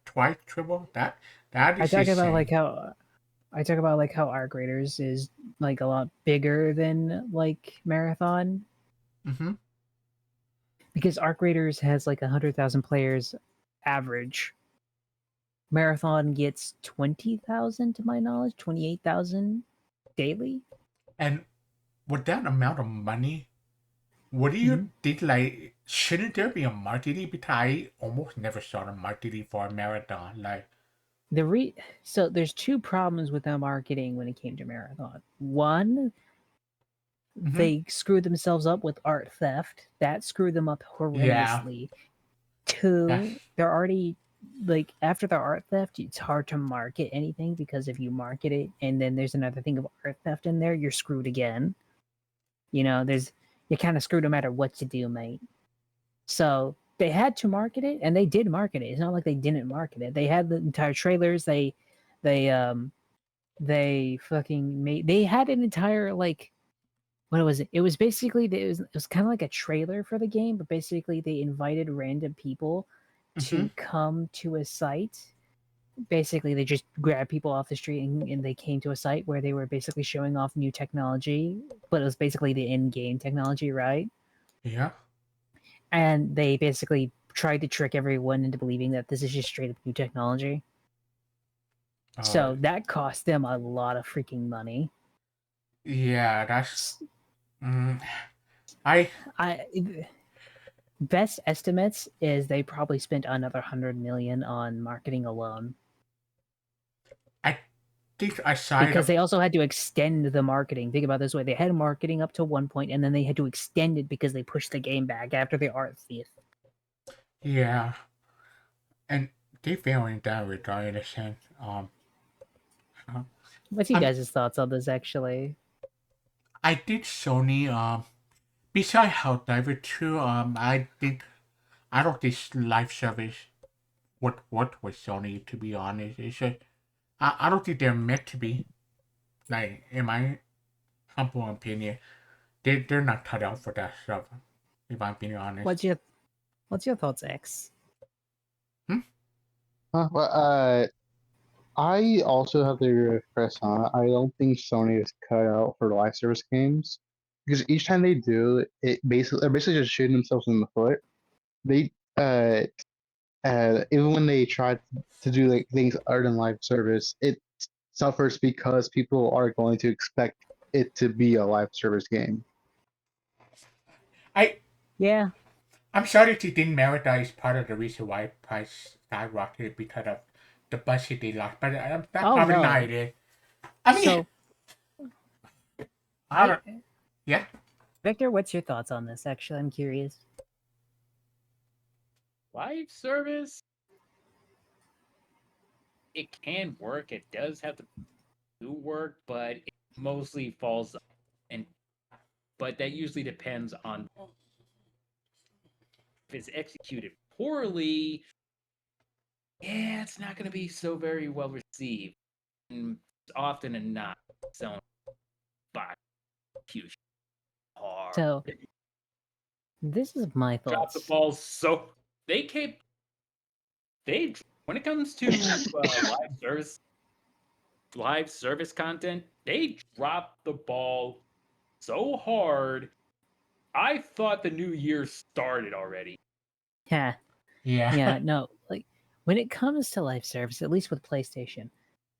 twice triple that? That I is talk about insane. like how Arc Raiders is like a lot bigger than like Marathon, Mm-hmm. because Arc Raiders has like 100,000 players average. Marathon gets 20,000 to my knowledge, 28,000 daily. And with that amount of money, what do you Mhm. think? Like, shouldn't there be a marketing? Because I almost never saw the marketing for a marathon. Like, So there's two problems with their marketing when it came to Marathon. One, mm-hmm. they screwed themselves up with art theft. That screwed them up Yeah, horrendously. that's Two, they're already like after the art theft, it's hard to market anything because if you market it and then there's another thing of art theft in there, you're screwed again. You're kind of screwed no matter what you do, mate. So they had to market it, and they did market it. It's not like they didn't market it. They had the entire trailers. They they fucking made. They had an entire like what was it? It was basically it was kind of like a trailer for the game, but basically they invited random people mm-hmm. to come to a site. Basically, they just grabbed people off the street and they came to a site where they were basically showing off new technology, but it was basically the in-game technology, right? Yeah. And they basically tried to trick everyone into believing that this is just straight up new technology. Uh, So that cost them a lot of freaking money. yeah. That's. Mm, I I best estimates is they probably spent another 100 million on marketing alone, I think aside because of they also had to extend the marketing. Think about it this way: they had marketing up to one point, and then they had to extend it because they pushed the game back after the art thief. yeah, and they fail in that regard in a sense. What's you I'm. guys' thoughts on this, actually? I think Sony. Besides how diver too. I don't think live service would work with Sony. To be honest, it's just I don't think they're meant to be. like in my humble opinion, they're not cut out for that stuff. If I'm being honest. What's your thoughts, X? Well, I also have to agree with Chris on it. I don't think Sony is cut out for live service games because each time they do, they're basically just shooting themselves in the foot. They even when they try to do like things other than live service, it suffers because people are going to expect it to be a live service game. Yeah. I'm sorry they didn't merit that is part of the reason why price skyrocketed because of the budget they lost, but that's probably not it. I mean, So, I don't. Yeah. Victor, what's your thoughts on this? Actually, I'm curious. Live service, it can work. It does have to do work, but it mostly falls and but that usually depends on if it's executed poorly. Yeah, it's not going to be so very well received. And often than not, selling by huge hard. So, this is my Drop the thoughts. ball so they keep they when it comes to live service content, they drop the ball so hard. I thought the new year started already. Yeah. Yeah. Yeah, no, like when it comes to live service, at least with PlayStation,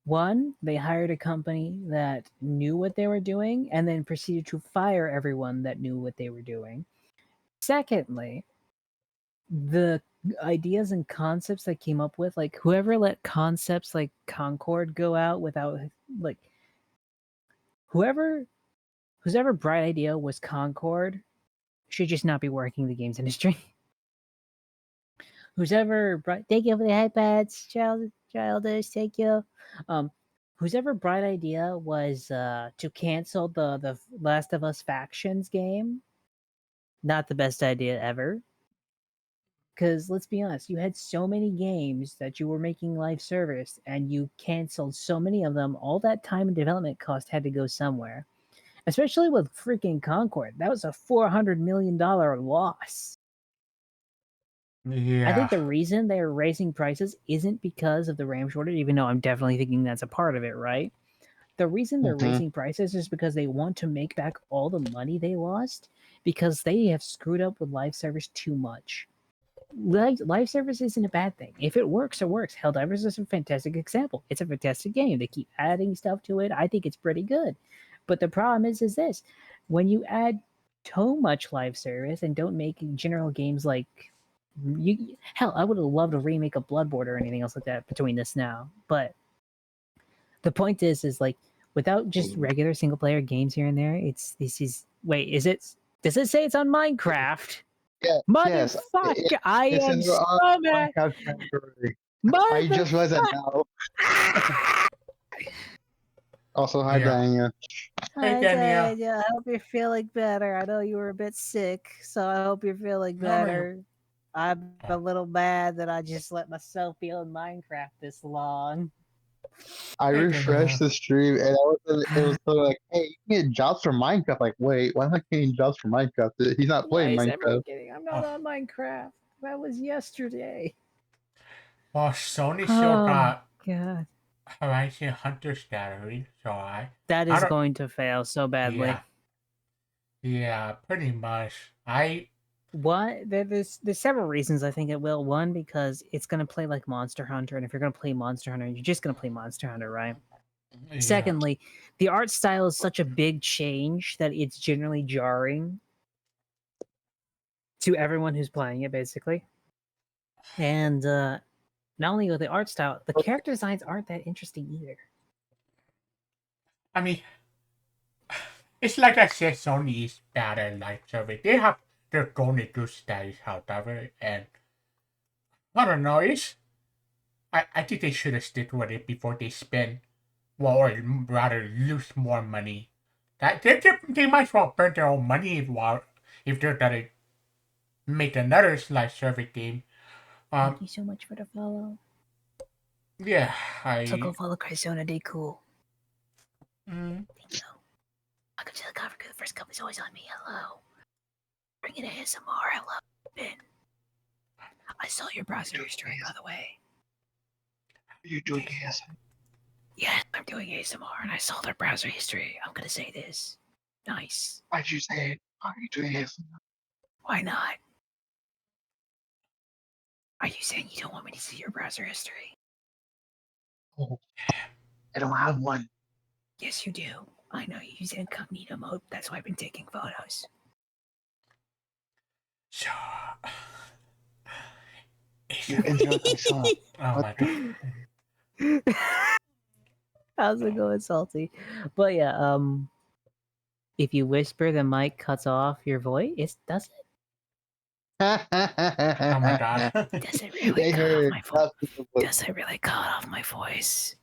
one, they hired a company that knew what they were doing and then proceeded to fire everyone that knew what they were doing. Secondly, the ideas and concepts that came up with, like whoever let concepts like Concord go out without like whoever whose ever bright idea was Concord should just not be working the games industry. Who's ever bright, thank you for the iPads, childish, thank you. Whose ever bright idea was to cancel the Last of Us Factions game, not the best idea ever. Because let's be honest, you had so many games that you were making live service, and you canceled so many of them. All that time and development cost had to go somewhere. Especially with freaking Concord, that was a $400 million loss. Yeah. I think the reason they're raising prices isn't because of the RAM shortage, even though I'm definitely thinking that's a part of it, right? The reason they're raising prices is because they want to make back all the money they lost because they have screwed up with live service too much. Live service isn't a bad thing. If it works, it works. Helldivers is a fantastic example. It's a fantastic game. They keep adding stuff to it. I think it's pretty good. But the problem is this. When you add too much live service and don't make general games like hell, I would have loved a remake of Bloodborne or anything else like that between this now. But the point is like without just regular single player games here and there, this is wait, is it? Does it say it's on Minecraft? Yeah, yes, Motherfucker! I it's am in the so mad. Minecraft category. Motherfucker! I just realized that now. Also, hi, Yeah. Daniel. Hey, Hi, Danielle. Daniel. I hope you're feeling better. I know you were a bit sick, so I hope you're feeling No, no. better. I'm a little mad that I just let myself be on Minecraft this long. I Hey, refreshed Danielle. the stream and it was sort of like, hey, you can get jobs from Minecraft. Like, wait, why am I getting jobs from Minecraft? He's not Why playing is Minecraft. everyone kidding? I'm not Oh. on Minecraft. That was yesterday. Well, Sony still got God. Horizon Hunter's Gallery, so That I is don't. going to fail so badly. Yeah. Yeah, pretty much. What? There's several reasons I think it will. One, because it's going to play like Monster Hunter, and if you're going to play Monster Hunter, you're just going to play Monster Hunter, right? Yeah. Secondly, the art style is such a big change that it's generally jarring to everyone who's playing it, basically. And not only with the art style, the character designs aren't that interesting either. I mean, it's like I said, Sony is bad at live service. They have their golden goose status, however, and I don't know. I think they should have stick with it before they spend, well, or rather lose more money. That they might as well burn their own money if they're gonna make another live service game. Thank you so much for the follow. Yeah, So go follow Chrysona, they cool. Mm. Thank you. Welcome to the cover crew. The first cup is always on me. Hello. Bring it ASMR. Hello, Ben. I saw your browser history, by the way. Are you doing ASMR? Yes, I'm doing ASMR, and I saw their browser history. I'm gonna say this. Nice. Why'd you say it? Why are you doing ASMR? Why not? Are you saying you don't want me to see your browser history? Oh, I don't have one. Yes, you do. I know you use incognito mode. That's why I've been taking photos. So, You interrupt my son. oh my god. How's it going, Salty? But yeah, if you whisper, the mic cuts off your voice. Does it? Oh my god. Does it really They cut off heard my voice? nothing. Does it really cut off my voice?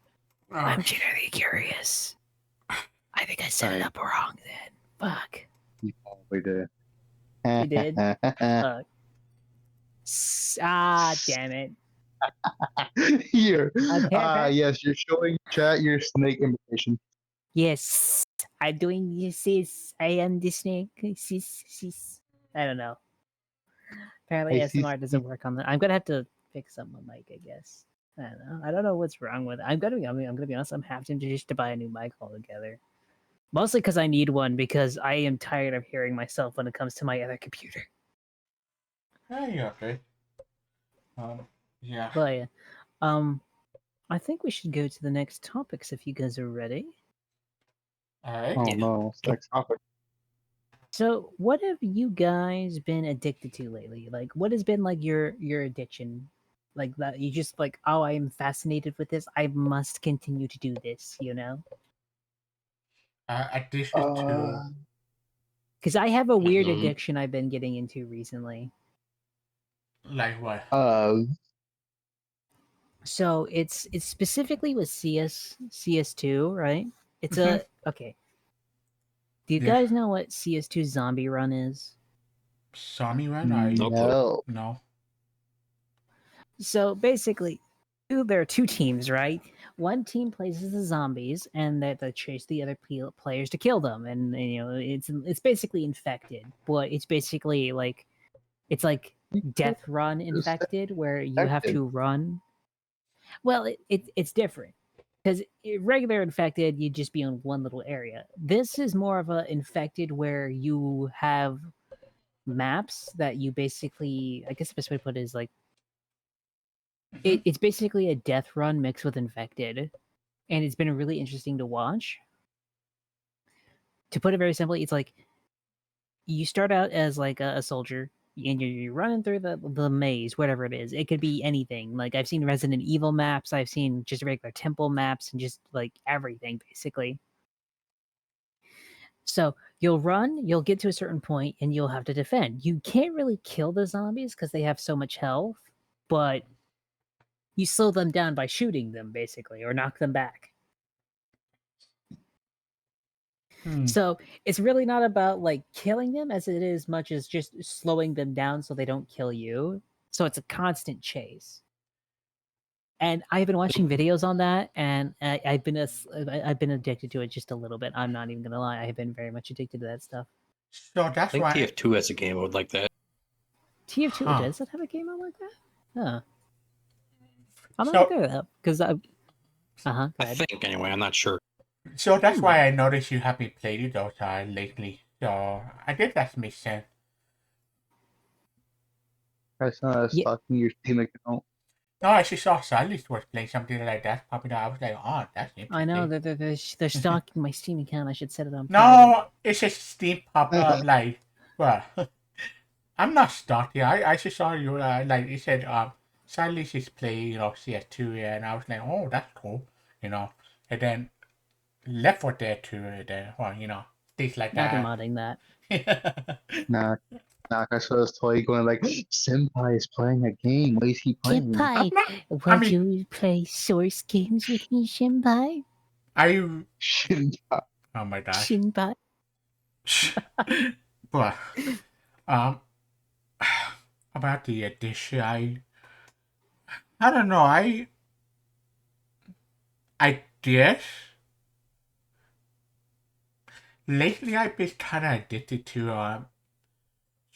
Oh, I'm genuinely curious. I think I set it Sorry. up wrong then. Fuck. You probably did. You did? Fuck. Damn it. Here. Apparently- Yes, you're showing chat your snake imitation. Yes. I'm doing this. I am the snake. I don't know. Apparently I see. ASMR doesn't work on that. I'm gonna have to fix up my mic, I guess. I don't know. I don't know what's wrong with it. I'm gonna be honest. I'm having to buy a new mic altogether. Mostly because I need one because I am tired of hearing myself when it comes to my other computer. yeah, you're okay. Yeah. But yeah, I think we should go to the next topics if you guys are ready. Alright. Oh Yeah. no, it's next topic. So, what have you guys been addicted to lately? Like, what has been like your addiction? Like that you just like, oh, I am fascinated with this. I must continue to do this. You know, Addicted to because I have a weird Mhm. addiction I've been getting into recently. like what? So it's specifically with CS2, right? It's a okay. Do you Yeah. guys know what CS2 Zombie Run is? Zombie Run? I No clue. No. no. So basically, there are two teams, right? One team plays as the zombies, and they chase the other players to kill them, and you know it's basically infected, but it's basically like it's like Death Run infected, where you have Infected. to run. Well, it's different because regular infected, you'd just be on one little area. This is more of a infected where you have maps that you basically, I guess the best way to put it is like it's basically a death run mixed with infected, and it's been really interesting to watch. To put it very simply, it's like you start out as like a soldier and you're running through the maze, whatever it is. It could be anything. Like I've seen Resident Evil maps, I've seen just regular temple maps, and just like everything basically. So you'll run, you'll get to a certain point, and you'll have to defend. You can't really kill the zombies because they have so much health, but you slow them down by shooting them basically, or knock them back. So it's really not about like killing them as it is much as just slowing them down so they don't kill you. So it's a constant chase. And I've been watching videos on that, and I've been addicted to it just a little bit. I'm not even gonna lie, I've been very much addicted to that stuff. So I that's think why. TF2 has a game mode like that. TF2 Huh. does it have a game mode like that? Huh. I'm So- gonna look it up because I. Go I ahead. think anyway. I'm not sure. So that's why I noticed you haven't played it those lately. So I guess that makes sense. That's not Yeah. stalking your Steam account. No, I just saw Silas was playing something like that popping up. I was like, oh, that's interesting. I know they're stalking my Steam account. I should set it on private. No, it's just Steam pop up like, well, I'm not stalking. I just saw you like it said Silas is playing CS2, and I was like, oh, that's cool, and then Left 4 Dead 2, or things like Now they're that. modding that. Nah, I saw this toy going like, Senpai is playing a game. What is he playing? Senpai, I mean- you play Source games with me, Senpai? Oh my gosh. Senpai. But about the addition, I don't know. I guess lately I've been kind of addicted to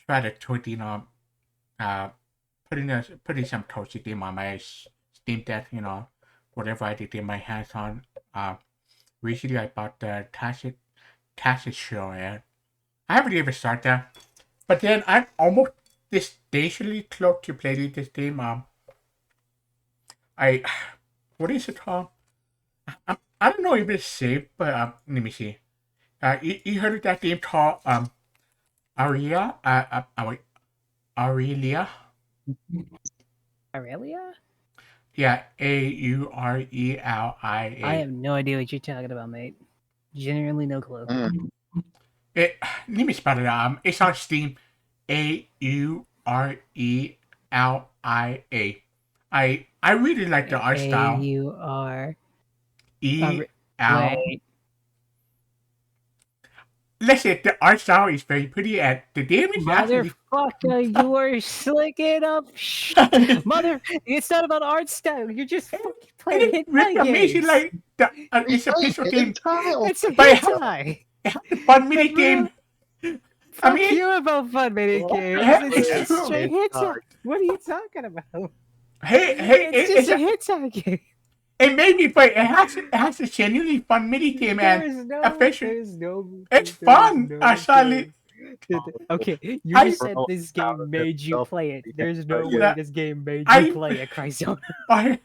try to tweeting putting some Toshi game on my Steam Deck, whatever I did get my hands on. Recently I bought the Tacit Show, and I haven't even started that. But then I'm almost dangerously close to playing this game. What is it called? I don't know if it's safe, but let me see. You heard of that game called Aurelia? Aurelia? Aurelia? Yeah, Aurelia. I have no idea what you're talking about, mate. Genuinely no clue. Let me spell it out. It's on Steam. Aurelia. I really like the art style. AUR. Wait. Wait. Listen, the art style is very pretty, and the game is actually. Motherfucker, you are slicking up. Mother, it's not about art style. You're just fucking playing It's hentai amazing, games. like it's a pixel game. It's a But hentai. It has a fun mini game. Fuck you about fun mini games. It's it's just true. straight hentai. What are you talking about? Hey, It's just a hentai game. it may be, but it has a genuinely fun mini game, and it's fun. Actually, Okay, you I- just said this game made you play it. There's no Yeah. way this game made I- you play it, Cryzone. I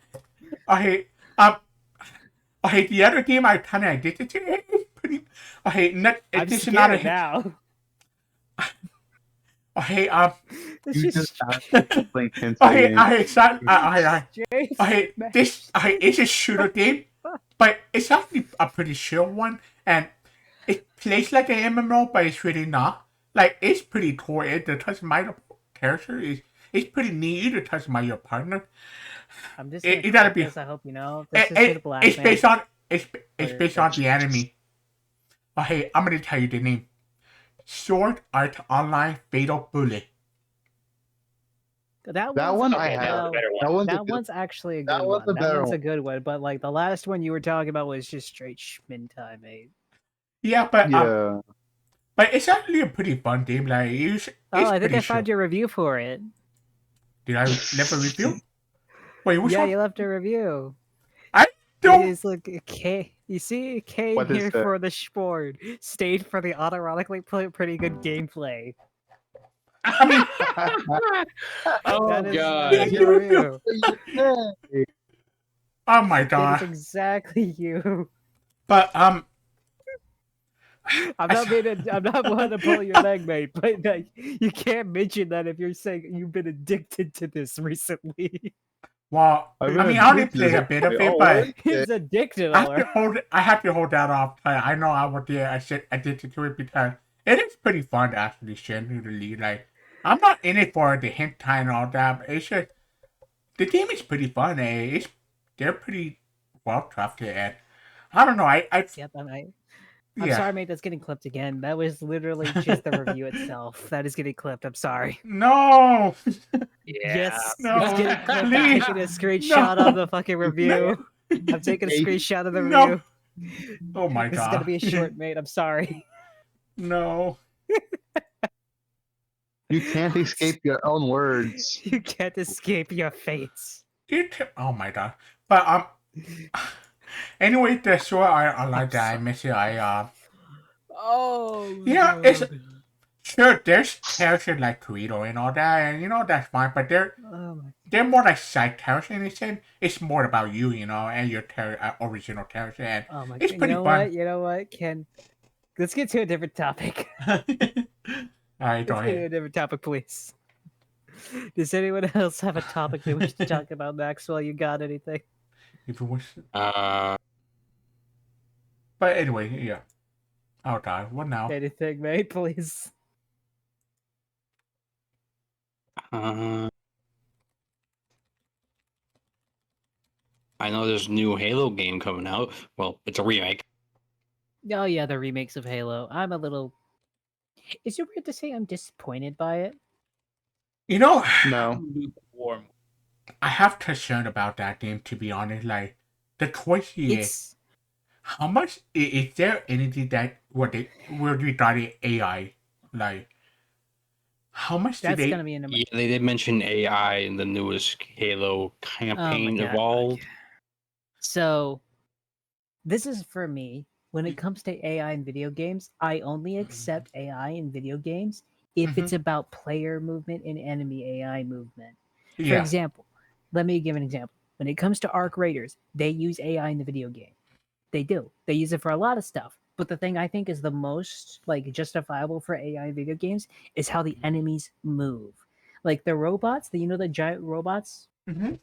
the other game I kind of addicted to. It's pretty. I'm This is not a scared now. It's You just just actually playing hentai games. This it's a shooter game, but it's actually a pretty chill one, and it plays like an MMO, but it's really not. Like, it's pretty cool. The customizer character is pretty neat. You to customize your partner. I'm just It gonna gotta click be- this, I hope you know. This is the black It's man. based on the anime. Oh, hey, I'm gonna tell you the name. Sword Art Online Fatal Bullet. That That one's one a- I Okay, have. that's a better one. That one's a That good- one's actually a that good was one. a That better one's a one. good one. But like the last one you were talking about was just straight Schmintai, mate. Yeah, but Yeah. but it's actually a pretty fun game. Like, it's Oh, I think pretty I found chill. your review for it. Did I leave a review? Wait, which Yeah, one? you left a review. Don't. It is like a K. You see, came What is here that? for the sport. Stayed for the unironically pretty good gameplay. I mean, Oh That is god. your review. oh my It is god. exactly you. But I'm not wanting to pull your leg, mate, but like, you can't mention that if you're saying you've been addicted to this recently. well, I've I been mean, I only addicted played to a bit of it. it, Oh, but wait. He's addicted, I have to alright. hold. I have to hold that off. I know I would. Yeah, I said addicted to it because it is pretty fun, actually. Genuinely, like, I'm not in it for the hentai and all that. But it's just the game is pretty fun. They're pretty well crafted, and I don't know. I Yep, I'm yeah. sorry, mate, that's getting clipped again. That was literally just the review itself. That is getting clipped. I'm sorry. No. Yes, No, it's getting clipped. I'm please. taking a screenshot of the fucking review. I'm taking a screenshot of the No. review. Oh my This god. is gonna be a short, mate. I'm sorry. No. You can't escape your own words. You can't escape your fates. Oh my god. But anyway, the Sword Art Online that I miss it. Oh. Yeah, it's sure there's characters like Kirito and all that, and that's fine. But Oh my. they're more like side characters in a sense. It's more about you, and your original character, and Oh my. it's You pretty know fun. what? You know what? Ken, let's get to a different topic. Alright, go Let's get to ahead. a different topic, please. Does anyone else have a topic they wish to talk about, Maxwell? You got anything? If you wish. Uh, But anyway, yeah. Oh god, what now? Anything, mate? Please. uh, I know there's a new Halo game coming out. Well, it's a remake. Oh yeah, the remakes of Halo. I'm a little. Is it weird to say I'm disappointed by it? You know, No. Lukewarm. I have concern about that game, to be honest. Like, the choice he is. How much is there anything that what they were regarding AI? Like, how much did That's they? gonna be in Yeah, they did mention AI in the newest Halo campaign God, Evolved. So this is for me. When it comes to AI in video games, I only accept AI in video games if Mhm. it's about player movement and enemy AI movement. For Yeah, example, let me give an example. When it comes to Arc Raiders, they use AI in the video game. They do. They use it for a lot of stuff. But the thing I think is the most like justifiable for AI in video games is how the enemies move. Like the robots, the giant robots, mm-hmm.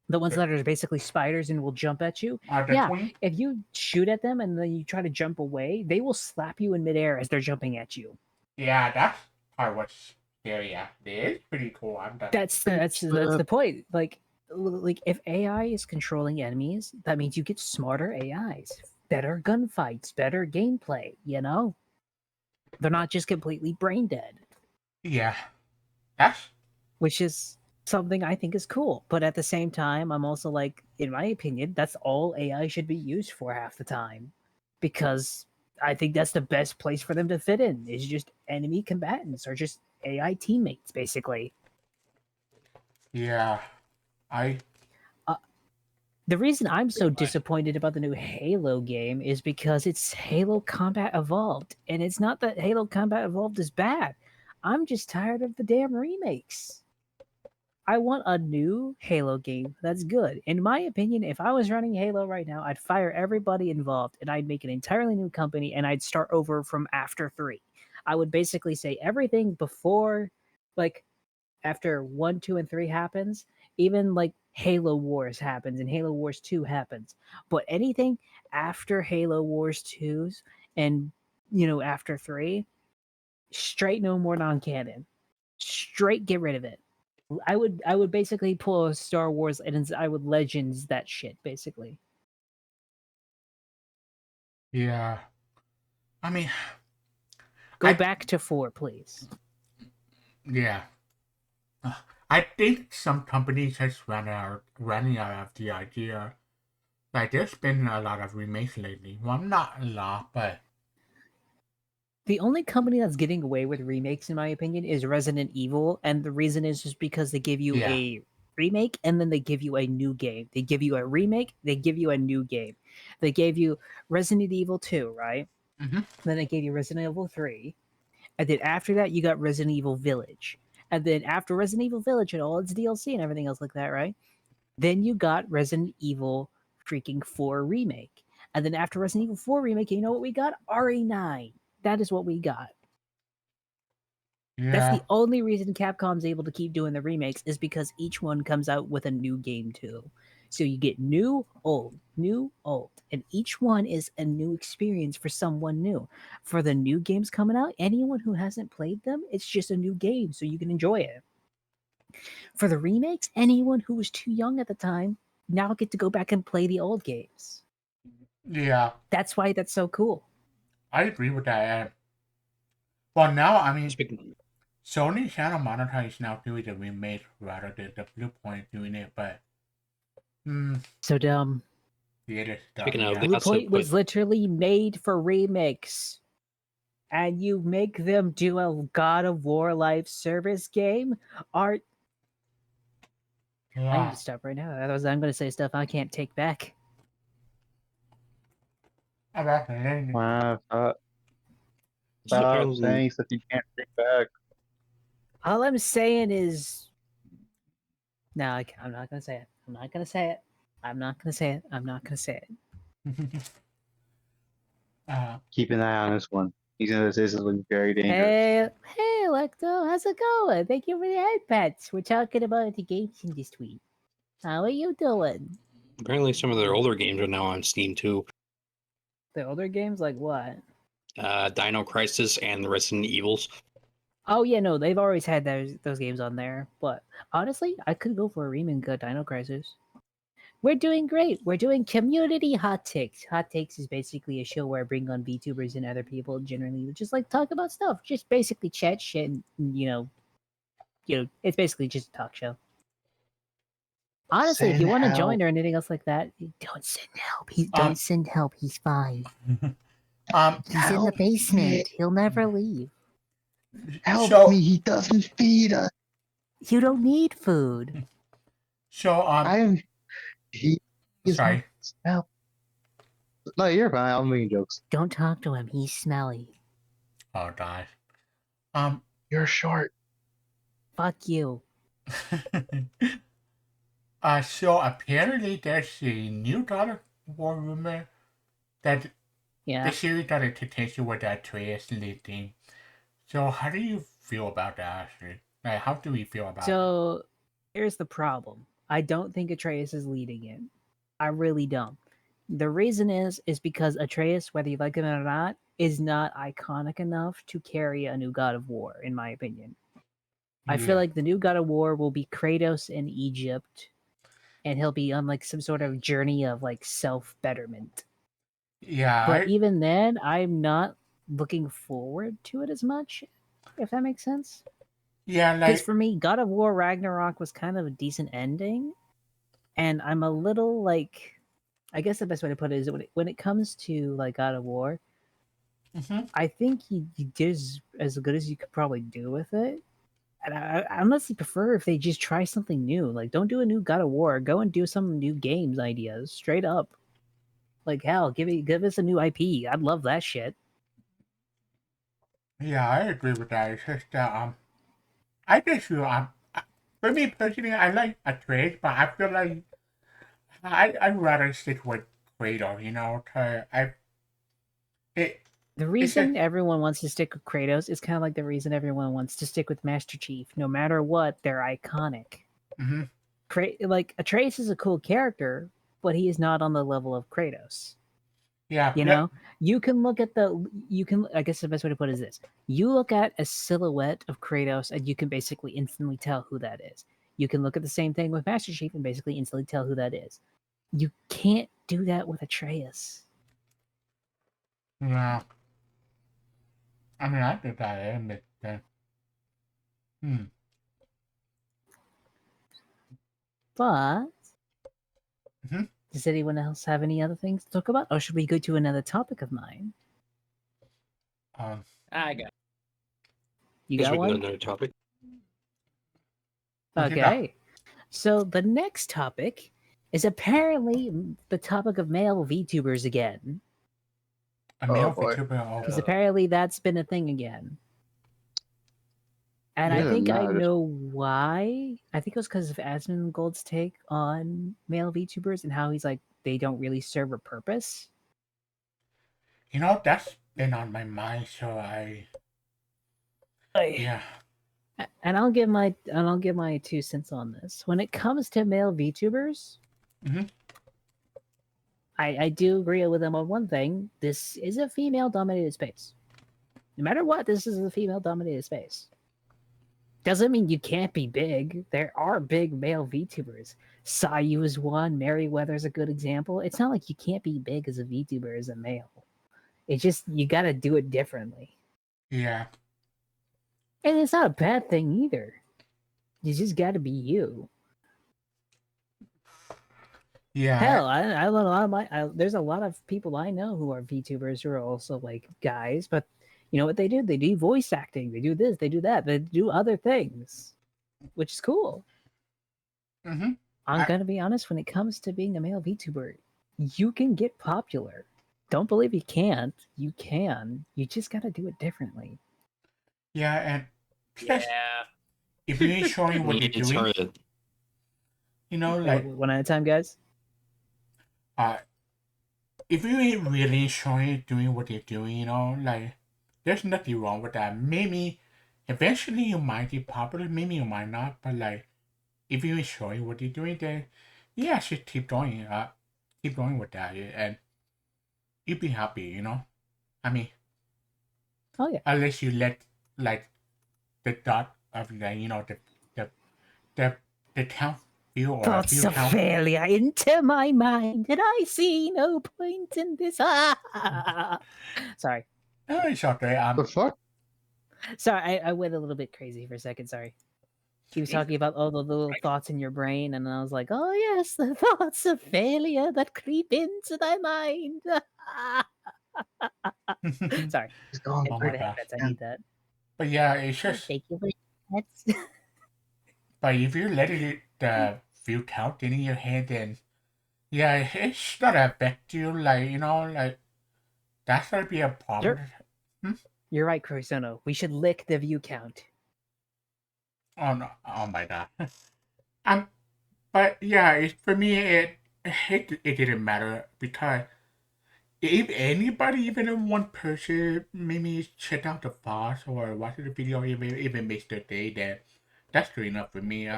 the ones that are basically spiders and will jump at you. The Yeah, 20. if you shoot at them and then you try to jump away, they will slap you in midair as they're jumping at you. Yeah, that's part what's scary. Yeah, it is pretty cool. I'm done. That's the point. Like if AI is controlling enemies, that means you get smarter AIs, better gunfights, better gameplay. They're not just completely brain dead, Yeah, that's which is something I think is cool. But at the same time, I'm also like, in my opinion, that's all AI should be used for half the time, because I think that's the best place for them to fit in is just enemy combatants or just AI teammates, basically. yeah. I The reason I'm so disappointed about the new Halo game is because it's Halo Combat Evolved, and it's not that Halo Combat Evolved is bad. I'm just tired of the damn remakes. I want a new Halo game that's good. In my opinion, if I was running Halo right now, I'd fire everybody involved and I'd make an entirely new company and I'd start over from after 3. I would basically say everything before, like, after 1, 2, and 3 happens, even like Halo Wars happens and Halo Wars 2 happens. But anything after Halo Wars 2's and, after 3, straight no more non-canon. Straight get rid of it. I would basically pull a Star Wars and I would Legends that shit basically. yeah. I mean, Go I back to 4, please. yeah. I think some companies just running out of the idea. Like there's been a lot of remakes lately. Well, not a lot, but The only company that's getting away with remakes, in my opinion, is Resident Evil, and the reason is just because they give you yeah. a remake and then they give you a new game. They give you a remake, they give you a new game. They gave you Resident Evil 2, right? Mhm. Then they gave you Resident Evil 3, and then after that, you got Resident Evil Village. And then after Resident Evil Village and all its DLC and everything else like that, right? Then you got Resident Evil freaking 4 remake. And then after Resident Evil 4 remake, you know what we got? RE9. That is what we got. That's Yeah. the only reason Capcom's able to keep doing the remakes is because each one comes out with a new game too. So you get new, old, and each one is a new experience for someone new. For the new games coming out, anyone who hasn't played them, it's just a new game, so you can enjoy it. For the remakes, anyone who was too young at the time now get to go back and play the old games. Yeah. That's why that's so cool. I agree with that. Well, now I mean, Speaking, Sony Santa Monica is now doing the remake rather than the Blue Point doing it, but So dumb. the other stuff. speaking of, Yeah. they Blue also Point put was literally made for remakes. And you make them do a God of War live service game? I need Yeah. to stop right now. Otherwise, I'm going to say stuff I can't take back. Wow, so stop apparently saying stuff you can't take back. All I'm saying is, no, I'm not going to say it. I'm not going to say it. I'm not going to say it. I'm not going to say it. Keep an eye on this one. This is looking very dangerous. Hey, Lecto, how's it going? Thank you for the head pats. We're talking about the games industry. How are you doing? apparently some of their older games are now on Steam too. The older games, like what? Dino Crisis and the Resident Evils. Oh yeah, no, they've always had those games on there. But honestly, I could go for a remake of Dino Crisis. We're doing great. We're doing community hot takes. Hot takes is basically a show where I bring on VTubers and other people generally just like talk about stuff. Just basically chat shit and it's basically just a talk show. Honestly, if Send you want to help. join or anything else like that, don't send help. Don't send help. He's fine. He's in the Help me. basement. He'll never leave. Help So- me! He doesn't feed us. You don't need food. So I'm. He's sorry. help. No, you're fine. I'm making jokes. Don't talk to him. He's smelly. Oh gosh. You're short. Fuck you. So apparently there's a new God of War rumor that Yeah. the series got a potential with Atreus leading. So how do you feel about that, actually? Like, how do we feel about it? So here's the problem. I don't think Atreus is leading it. I really don't. The reason is because Atreus, whether you like him or not, is not iconic enough to carry a new God of War, in my opinion. I feel Yeah. like the new God of War will be Kratos in Egypt, and he'll be on like some sort of journey of like self-betterment. Yeah, But even then, I'm not looking forward to it as much, if that makes sense. yeah, Because like, for me, God of War Ragnarok was kind of a decent ending, and I'm a little like, I guess the best way to put it is when it comes to like God of War, mhm. I think he did as good as you could probably do with it. And I honestly prefer if they just try something new. Like, don't do a new God of War. Go and do some new games ideas, straight up. Like, hell, give us a new IP. I'd love that shit. Yeah, I agree with that. It's just that I just feel for me personally, I like Atreus, but I feel like I'd rather stick with Kratos. You know, 'cause it The it's reason just everyone wants to stick with Kratos is kind of like the reason everyone wants to stick with Master Chief. No matter what, they're iconic. mhm. Like Atreus is a cool character, but he is not on the level of Kratos. Yeah, You know, you can look at I guess the best way to put it is this: you look at a silhouette of Kratos, and you can basically instantly tell who that is. You can look at the same thing with Master Chief and basically instantly tell who that is. You can't do that with Atreus. yeah. I mean, I think I admit that. Hmm. But Mhm. does anyone else have any other things to talk about, or should we go to another topic of mine? I got. You Guess got we can go to one? another topic. What you got? Okay. So the next topic is apparently the topic of male VTubers again, A male boy. VTuber. because Okay. apparently that's been a thing again. And I Yeah, think I no, just- know why. I think it was because of Asmongold's take on male VTubers and how he's like they don't really serve a purpose. You know, that's been on my mind, so yeah. And I'll give my 2 cents on this. When it comes to male VTubers, Mhm. I do agree with them on one thing. This is a female dominated space. No matter what, this is a female dominated space. Doesn't mean you can't be big. There are big male VTubers. Sayu is one. Merryweather's a good example. It's not like you can't be big as a VTuber as a male. It's just you got to do it differently. Yeah. And it's not a bad thing either. You just got to be you. Yeah. Hell, I learn a lot of there's a lot of people I know who are VTubers who are also like guys, but you know what they do? They do voice acting. They do this. They do that. They do other things, which is cool. Mhm. I'm gonna be honest. When it comes to being a male VTuber, you can get popular. Don't believe you can't. You can. You just gotta do it differently. Yeah, and plus, Yeah. if you ain't showing what you're It's doing, hard. you know, like One at a time, guys. if you ain't really showing doing what you're doing, you know, like there's nothing wrong with that. Maybe eventually you might be popular, maybe you might not, but like if you ain't showing what you're doing, then yeah, just keep going. Keep going with that, and you'd be happy, you know. I mean, Oh yeah. unless you let like the dot of the the the the count view or a Thoughts view of count. failure enter my mind, and I see no point in this. Sorry. Oh, it's okay. The fuck? Sorry, I went a little bit crazy for a second. Sorry. He was talking about all the little thoughts in your brain, and I was like, "Oh yes, the thoughts of failure that creep into thy mind." Sorry, He's gone. Oh for my the gosh. headphones, I need that. But yeah, it's Oh, just. thank you for that. But if you let it the view count in your head, then yeah, it's gonna affect you. Like that's gonna be a problem. You're right, Crosono. We should lick the view count. Oh no! Oh my god. But yeah, for me, it didn't matter because if anybody, even one person, maybe check out the files or watch the video, even makes their day, then that's good enough for me.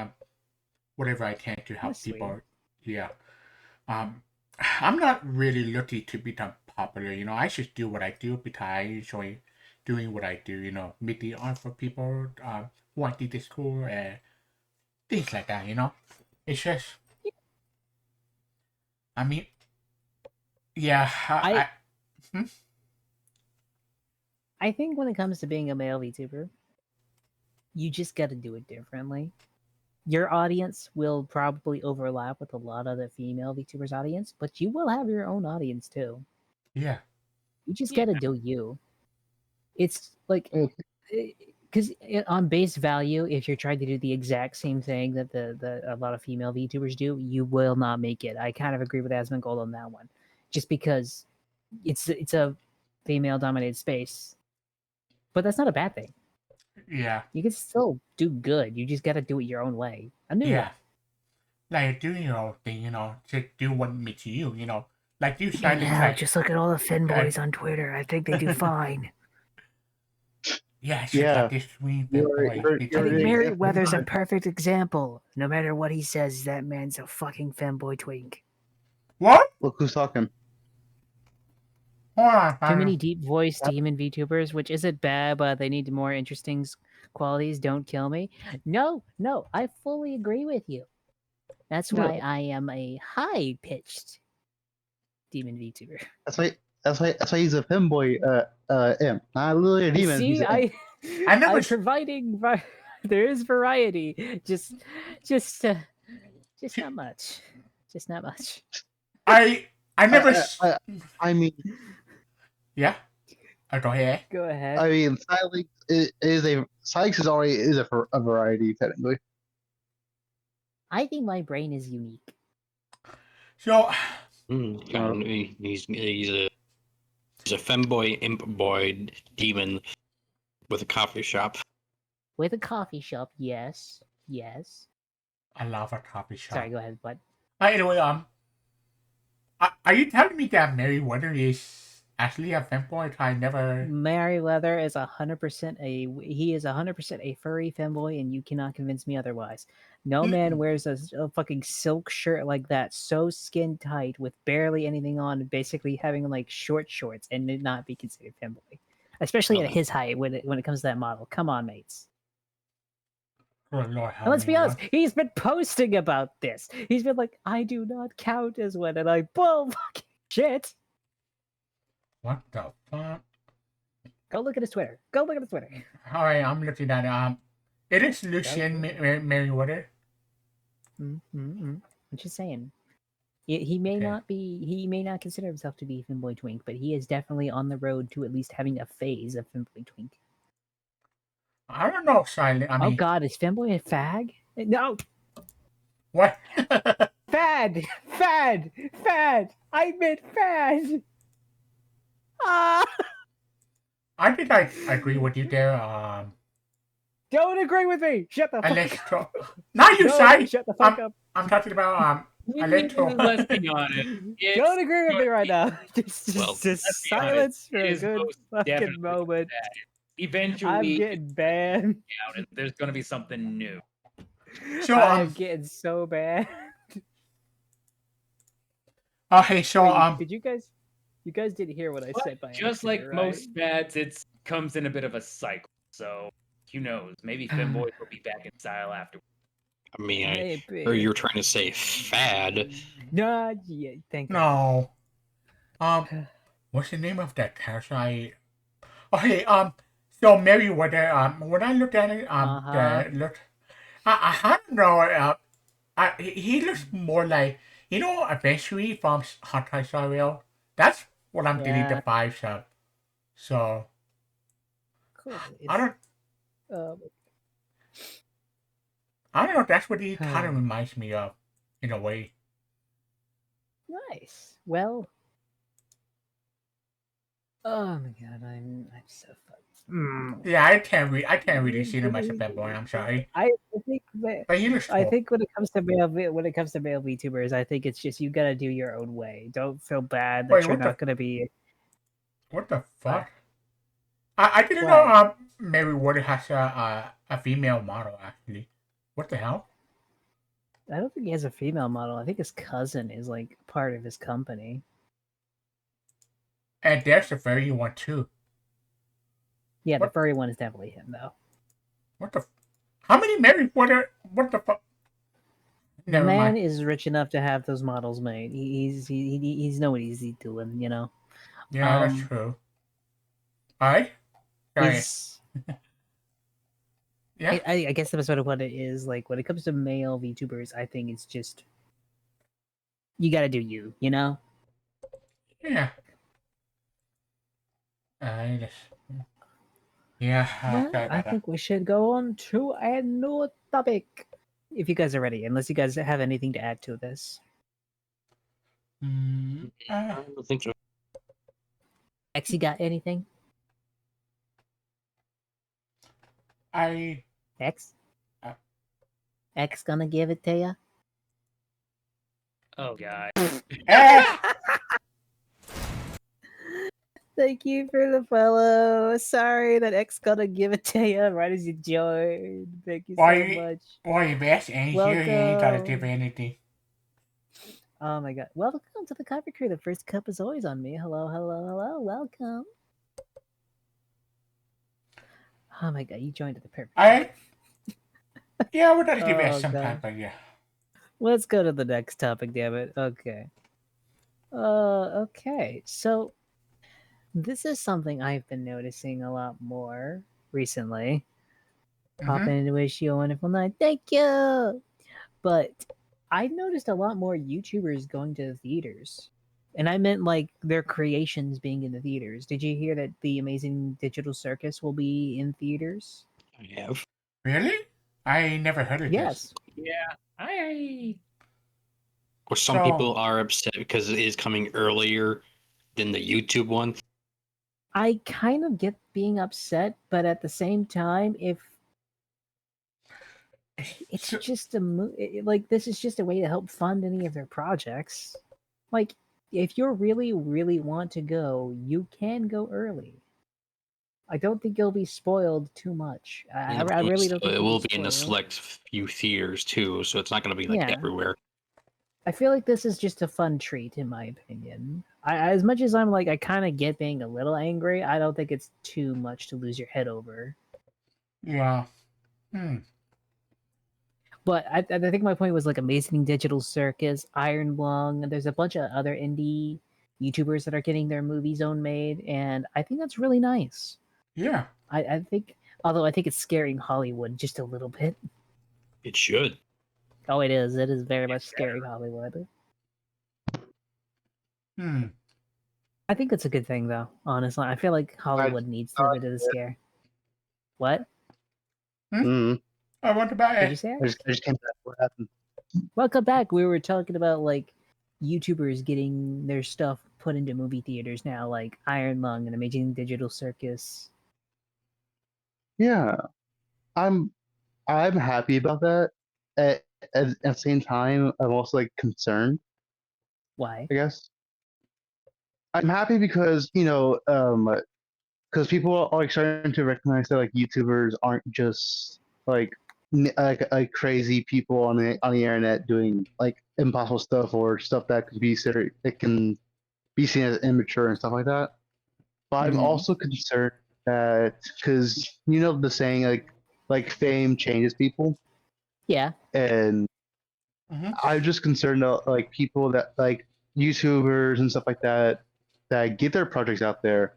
Whatever I can to help That's sweet. people. Yeah. I'm not really looking to become popular. I just do what I do because I enjoy doing what I do. Meet the art for people who I think is cool and things like that. It's just. I mean, yeah. I think when it comes to being a male VTuber, you just got to do it differently. Your audience will probably overlap with a lot of the female VTubers' audience, but you will have your own audience too. Yeah. You just Yeah. got to do you. It's like, Okay. because on base value, if you're trying to do the exact same thing that the a lot of female VTubers do, you will not make it. I kind of agree with Asmongold on that one, just because it's a female dominated space, but that's not a bad thing. Yeah. You can still do good. You just got to do it your own way. A new Yeah. way. Like doing your own thing, to do what makes you, like you silence Yeah, like just look at all the fanboys on Twitter. I think they do fine. yeah, she Yeah. got this swing You're- boy. you're- I you're think the Merriweather's a example. perfect example. No matter what he says, that man's a fucking fanboy twink. What? Look who's talking. Hold on. Too many deep voice demon VTubers, which isn't bad, but they need more interesting qualities. Don't kill me. No, I fully agree with you. That's why I am a high pitched demon VTuber. That's why he's a femboy imp. Not literally a demon. See, He's an imp. I never. I'm providing. There is variety. Just not much. Just not much. I never. I mean, Yeah. Go ahead. Go ahead. I mean, Silix is already a variety technically. I think my brain is unique. So He's a femboy imp boy demon with a coffee shop. With a coffee shop, yes. I love a coffee shop. Sorry, go ahead. What? Anyway, are you telling me that Merriweather is actually a femboy? I never. Merriweather is 100% he is 100% a furry femboy, and you cannot convince me otherwise. No man wears a fucking silk shirt like that, so skin tight with barely anything on, basically having like short shorts, and it not be considered femboy, especially at his height when it comes to that model. Come on, mates. Oh, Lord, And let's be honest, he's been posting about this. He's been like, I do not count as one, and I bull fucking shit. What the fuck? Go look at his Twitter. All right, I'm looking at it is Lucian Merriweather. I'm just saying. He may not be. He may not consider himself to be femboy twink, but he is definitely on the road to at least having a phase of femboy twink. I don't know, Silent. I mean, Oh God, is femboy a fag? No, what? fad. I meant fad. Ah, I think I agree with you there. don't agree with me. Shut the fuck up. Electro. Not you, No, Silent. shut the fuck up. I'm talking about Electro. Let's be honest. Don't agree with me right now. Just Well, silence for it a is good most fucking definitely moment. Eventually, I'm getting banned. and there's going to be something new. So, I'm getting so bad. okay, so Wait, did you guys didn't hear what I said by Just accident, like right? most fads, it comes in a bit of a cycle. So who knows? Maybe femboys will be back in style after. I mean, Maybe. or you're trying to say fad. Not yet. Thank God. no. What's the name of that character? Okay, so Merriweather, when I look at it, I don't know. He looks more like eventually from Hot Toy Real. That's what I'm getting the Yeah, vibes of. So cool. I don't Uh, I don't know. That's what he kind of reminds me of, in a way. nice. Well, oh my god, I'm so fucked. Yeah, I can't really see him as a fanboy. I'm sorry, I think but he looks I cool. think when it comes to male VTubers, I think it's just you gotta do your own way. Don't feel bad that Wait, you're not gonna be what the what? fuck? I didn't know. What? Mary Ward has a female model actually. What the hell? I don't think he has a female model. I think his cousin is like part of his company. And there's a furry one too. Yeah, the What? furry one is definitely him though. What the? How many Mary Ward? What the fuck? The Never man mind. is rich enough to have those models made. He's know what he's doing, you know. Yeah, that's true. All right. Sorry. Is Yeah. I guess that's sort of what it is. Like when it comes to male VTubers, I think it's just you got to do you, you know. Yeah. I just. Yeah. Well, Sorry I about that. think we should go on to a new topic. If you guys are ready, unless you guys have anything to add to this. I don't think so. X, you got anything? I. X? Uh. X gonna give it to ya? Oh god. Eh! Thank you for the follow. Sorry that X gonna give it to you right as you join. Thank you so much. Why best ain't here? You ain't gotta give Welcome. anything. Oh my god. Welcome to the coffee crew. The first cup is always on me. Hello, hello, hello. Welcome. Oh my god, you joined at the perfect time. Yeah, we're gonna give it Oh, some time, God. but yeah. Let's go to the next topic, damn it. Okay. Okay. So this is something I've been noticing a lot more recently. Pop in to wish you a wonderful night. Thank you. But I noticed a lot more YouTubers going to the theaters. And I meant like their creations being in the theaters. Did you hear that the Amazing Digital Circus will be in theaters? I have. Really? I never heard of this. Yes. Yeah. I Or some So- people are upset because it is coming earlier than the YouTube one. I kind of get being upset, but at the same time, if it's So- just like this is just a way to help fund any of their projects. Like, if you really want to go, you can go early. I don't think you'll be spoiled too much. I really don't think it you'll will be in a spoiled. select few theaters too, so it's not going to be like Yeah. everywhere. I feel like this is just a fun treat, in my opinion. As much as I'm like, I kind of get being a little angry. I don't think it's too much to lose your head over. Yeah. But I think my point was like Amazing Digital Circus, Iron Lung. There's a bunch of other indie YouTubers that are getting their movie zone made, and I think that's really nice. Yeah. I think, although I think it's scaring Hollywood just a little bit. It should. Oh, it is. It is very much scaring Hollywood. I think it's a good thing, though. Honestly, I feel like Hollywood needs a bit of the scare. What I want to buy did you it. say? I just came back. What happened? Welcome back. We were talking about like YouTubers getting their stuff put into movie theaters now, like Iron Lung and Amazing Digital Circus. Yeah, I'm happy about that. At the same time, I'm also like concerned. Why? I guess I'm happy because because people are like starting to recognize that like YouTubers aren't just like like crazy people on the internet doing like impossible stuff or stuff that could be considered it can be seen as immature and stuff like that. But I'm Mhm. also concerned that because the saying like fame changes people, Yeah. and I'm just concerned that like people that like YouTubers and stuff like that get their projects out there.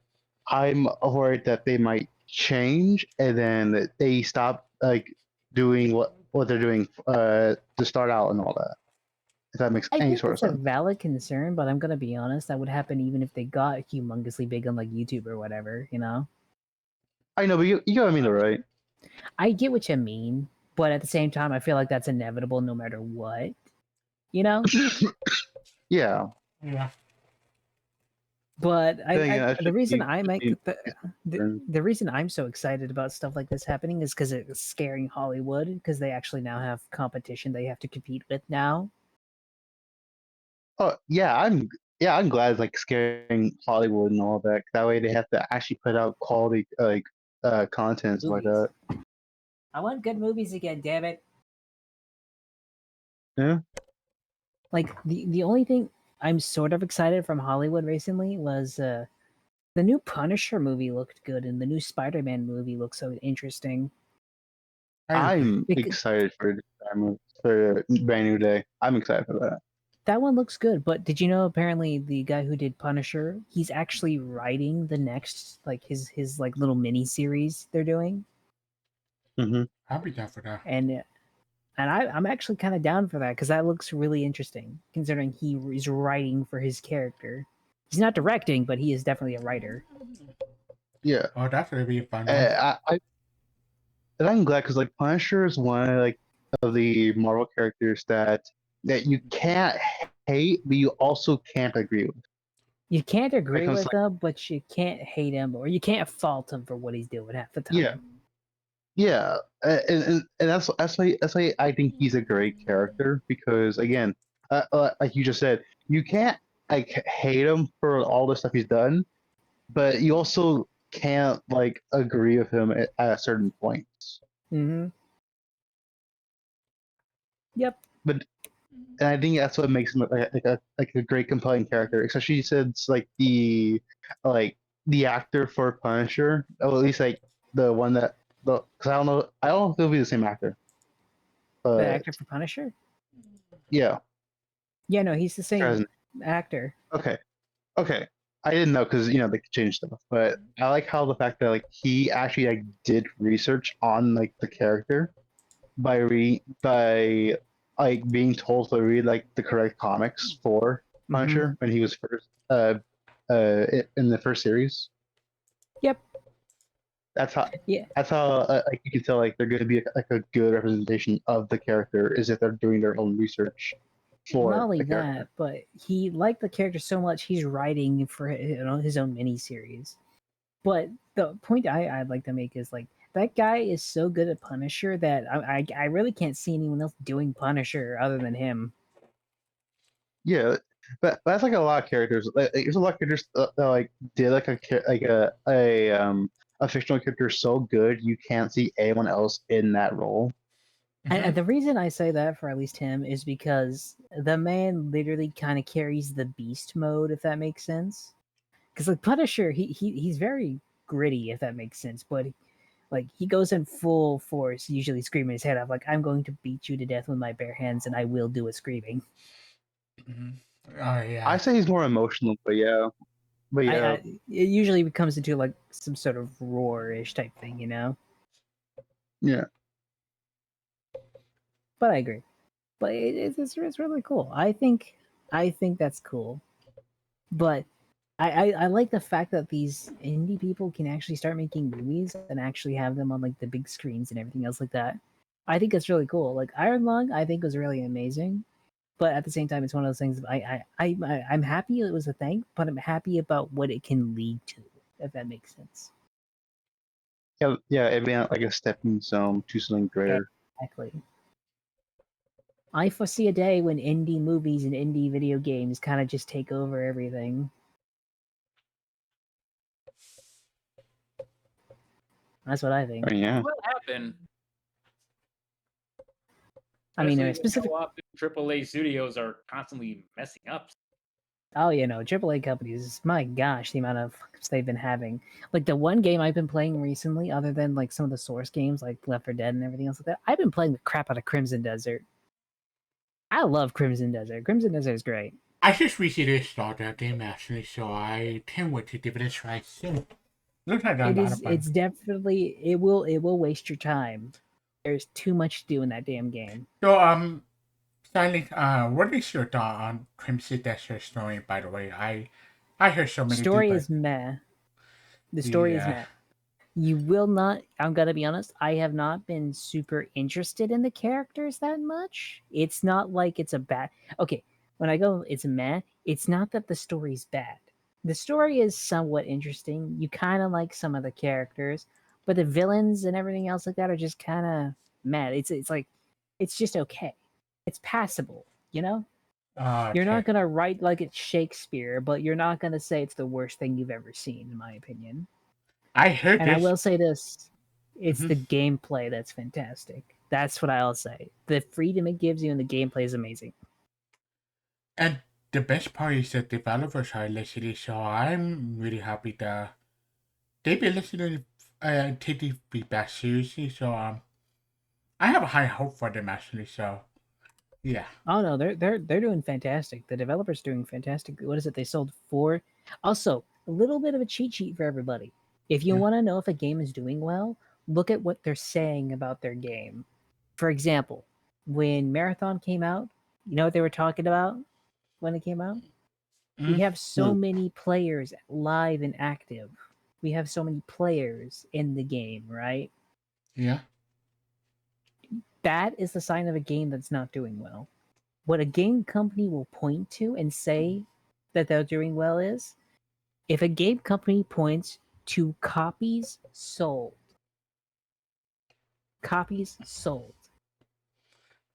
I'm worried that they might change and then they stop like doing what they're doing to start out and all that. If that makes I any think sort of that's a sense. valid concern, but I'm gonna be honest, that would happen even if they got humongously big on like YouTube or whatever, you know? I know, but you got what I mean, right? I get what you mean, but at the same time, I feel like that's inevitable no matter what, you know? Yeah. Yeah. But Then again, I that the should reason be- I should make be- the reason I'm so excited about stuff like this happening is because it's scaring Hollywood because they actually now have competition they have to compete with now. Oh I'm glad it's like scaring Hollywood and all that. That way they have to actually put out quality content and stuff like Movies. that. I want good movies again, damn it. Yeah. Like the only thing I'm sort of excited from Hollywood recently was the new Punisher movie looked good and the new Spider-Man movie looks so interesting. I'm Bec- excited for Brand New Day. I'm excited for that. That one looks good, but did you know apparently the guy who did Punisher, he's actually writing the next like his like little mini series they're doing, Hmm. I'll be down for that. and I'm actually kind of down for that because that looks really interesting considering he is writing for his character. He's not directing, but he is definitely a writer. Yeah. Oh, that's gonna be a fun one. And I'm glad because like Punisher is one of the Marvel characters that you can't hate, but you also can't agree with. You can't agree comes with him, but you can't hate him or you can't fault him for what he's doing half the time. Yeah. Yeah, and that's why I think he's a great character because again, like you just said, you can't like hate him for all the stuff he's done, but you also can't like agree with him at certain points. Mm-hmm. Yep. But and I think that's what makes him like a great compelling character, especially since like the actor for Punisher, or at least like the one that the because I don't know if it'll be the same actor, The but actor for Punisher? yeah. Yeah, no, he's the same Present. actor. Okay. Okay. I didn't know because they could change stuff, but I like how the fact that like he actually like did research on like the character by like being told to read like the correct comics for Punisher when he was first in the first series. Yep. That's how Yeah. like you can tell like they're going to be like a good representation of the character is if they're doing their own research for Not only the character. that, but he liked the character so much he's writing for his own miniseries. But the point I'd like to make is like that guy is so good at Punisher that I really can't see anyone else doing Punisher other than him. Yeah, but that's like a lot of characters. Like, there's a lot of characters that like did like a fictional character so good you can't see anyone else in that role. And the reason I say that for at least him is because the man literally kind of carries the beast mode, if that makes sense. Because like Punisher, he's very gritty, if that makes sense. But like he goes in full force, usually screaming his head off, like I'm going to beat you to death with my bare hands, and I will do it screaming. Oh yeah. I say he's more emotional, but yeah, It usually comes into like some sort of roar-ish type thing, you know. yeah. But I agree. But it's really cool. I think that's cool. But I like the fact that these indie people can actually start making movies and actually have them on like the big screens and everything else like that. I think it's really cool. Like Iron Lung, I think was really amazing. But at the same time, it's one of those things. I'm happy it was a thing, but I'm happy about what it can lead to, if that makes sense. Yeah, it'd be like a stepping stone to something greater. Exactly. I foresee a day when indie movies and indie video games kind of just take over everything. That's what I think. I mean, yeah. What happened? I mean, Especially specific. how often AAA studios are constantly messing up. Oh, AAA companies. My gosh, the amount of fucks they've been having. Like the one game I've been playing recently, other than like some of the Source games like Left 4 Dead and everything else like that, I've been playing the crap out of Crimson Desert. I love Crimson Desert. Crimson Desert is great. I just recently installed that game actually, so I can't wait to give it a try soon. Looks like It's definitely it will waste your time. There's too much to do in that damn game. So, Stanley, what is your thought on Crimson Desert story? By the way, I heard so many Story people. is meh. The story is meh. You will not. I'm gonna be honest. I have not been super interested in the characters that much. It's not like it's a bad. Okay, when I go, it's meh. It's not that the story's bad. The story is somewhat interesting. You kind of like some of the characters, but the villains and everything else like that are just kind of meh. It's like it's just okay. It's passable. You know. You're Okay. not gonna write like it's Shakespeare, but you're not gonna say it's the worst thing you've ever seen, in my opinion. I heard And I this. will say this: it's Mhm. the gameplay that's fantastic. That's what I'll say. The freedom it gives you and the gameplay is amazing. And the best part is that developers are listening, so I'm really happy that they've been listening and taking feedback seriously. So I have a high hope for them actually. So yeah. Oh no, they're doing fantastic. The developers doing fantastic. What is it? They sold 4. Also, a little bit of a cheat sheet for everybody. If you Yeah. want to know if a game is doing well, look at what they're saying about their game. For example, when Marathon came out, you know what they were talking about when it came out? We Mm, have so many players live and active. We have so many players in the game, right? yeah. That is the sign of a game that's not doing well. What a game company will point to and say that they're doing well is if a game company points to copies sold,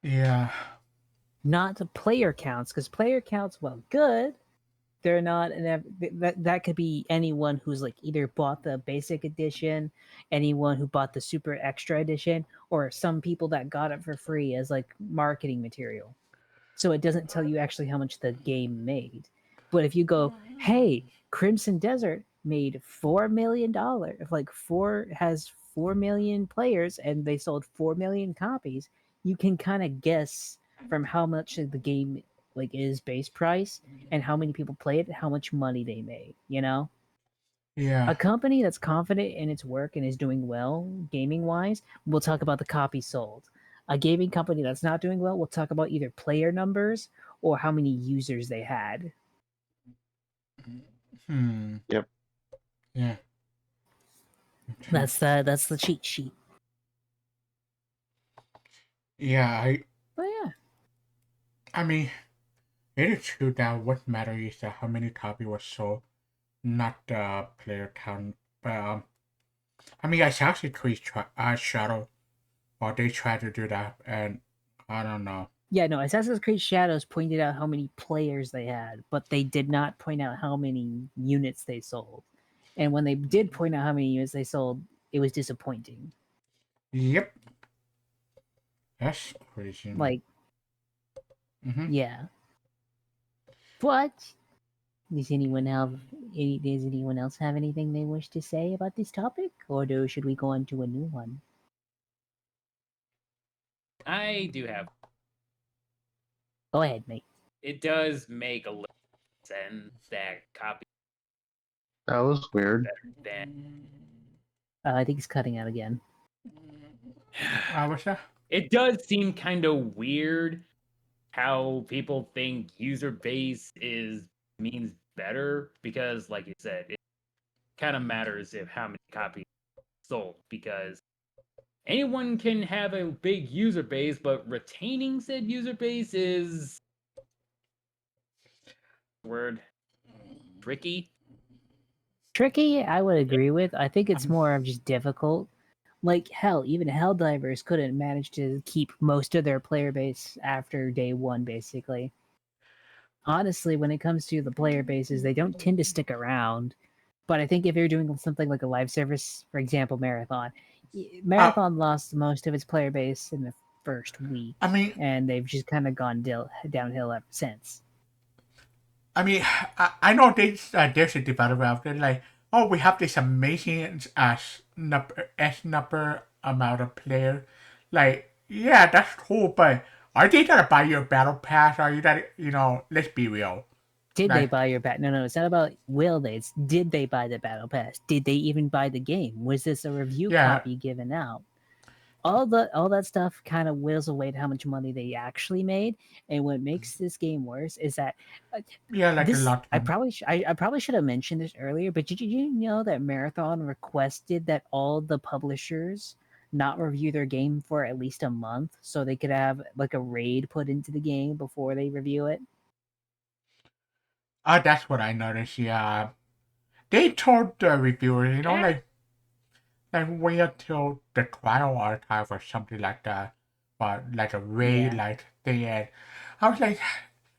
Yeah. not to player counts, because player counts, well, good. They're not that could be anyone who's like either bought the basic edition, anyone who bought the super extra edition, or some people that got it for free as like marketing material. So it doesn't tell you actually how much the game made. But if you go, hey, Crimson Desert made $4 million, if like four has 4 million players and they sold 4 million copies, you can kind of guess from how much of the game like is base price and how many people play it, how much money they made, you know? Yeah. A company that's confident in its work and is doing well gaming wise will talk about the copies sold. A gaming company that's not doing well will talk about either player numbers or how many users they had. Hmm. Yep. Yeah. That's the cheat sheet. Yeah. But yeah. I mean, it is true that what matters is that how many copies were sold, not the player count. But I mean, Assassin's Creed Shadow, or they tried to do that, and I don't know. Yeah, no, Assassin's Creed Shadows pointed out how many players they had, but they did not point out how many units they sold. And when they did point out how many units they sold, it was disappointing. Yep. That's crazy. Like, Mm-hmm. yeah. But does anyone else have anything they wish to say about this topic, or should we go on to a new one? I do have. Go ahead, mate. It does make a little sense that copy That was weird. than I think he's cutting out again. What's that? it does seem kind of weird how people think user base is means better because, like you said, it kind of matters if how many copies sold because anyone can have a big user base, but retaining said user base is word tricky. Tricky, I would agree with. I think it's more of just difficult. Like hell, even Helldivers couldn't manage to keep most of their player base after day one, basically. Honestly, when it comes to the player bases, they don't tend to stick around. But I think if you're doing something like a live service, for example, Marathon lost most of its player base in the first week. I mean, and they've just kind of gone downhill ever since. I know there's a developer out there like, oh, we have this amazing number amount of player. Like, yeah, that's cool, but are they gonna buy your battle pass? Are you that let's be real. Did they Like, buy your No, it's not about will they. It's did they buy the battle pass? Did they even buy the game? Was this a review Yeah. copy given out? all that stuff kind of whittles away to how much money they actually made. And what makes this game worse is that Yeah, like a this lot. I probably should have mentioned this earlier, but did you know that Marathon requested that all the publishers not review their game for at least a month so they could have like a raid put into the game before they review it? That's what I noticed. Yeah, they told the reviewers, like wait until the trial archive or something like that, but like a raid, Yeah. like they had. I was like,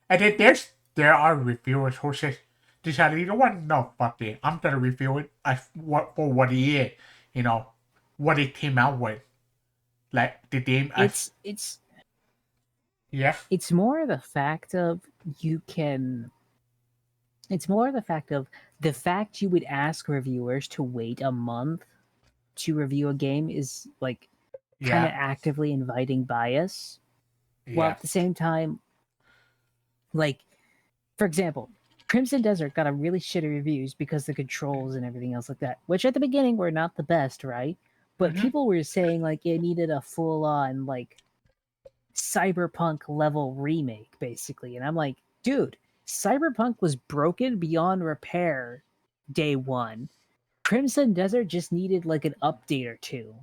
and then there are reviewers who says, decided, you know what? No, fuck it. I'm gonna review it as for what it is. You know, what it came out with, like the game as yeah, It's more the fact of you can it's more the fact you would ask reviewers to wait a month to review a game is like kind of yeah, actively inviting bias, while yeah, at the same time, like, for example, Crimson Desert got a really shitty reviews because the controls and everything else like that, which at the beginning were not the best, right? But hmm, people were saying like it needed a full on like cyberpunk level remake basically, and I'm like, dude, cyberpunk was broken beyond repair day one. Crimson Desert just needed like an update or two.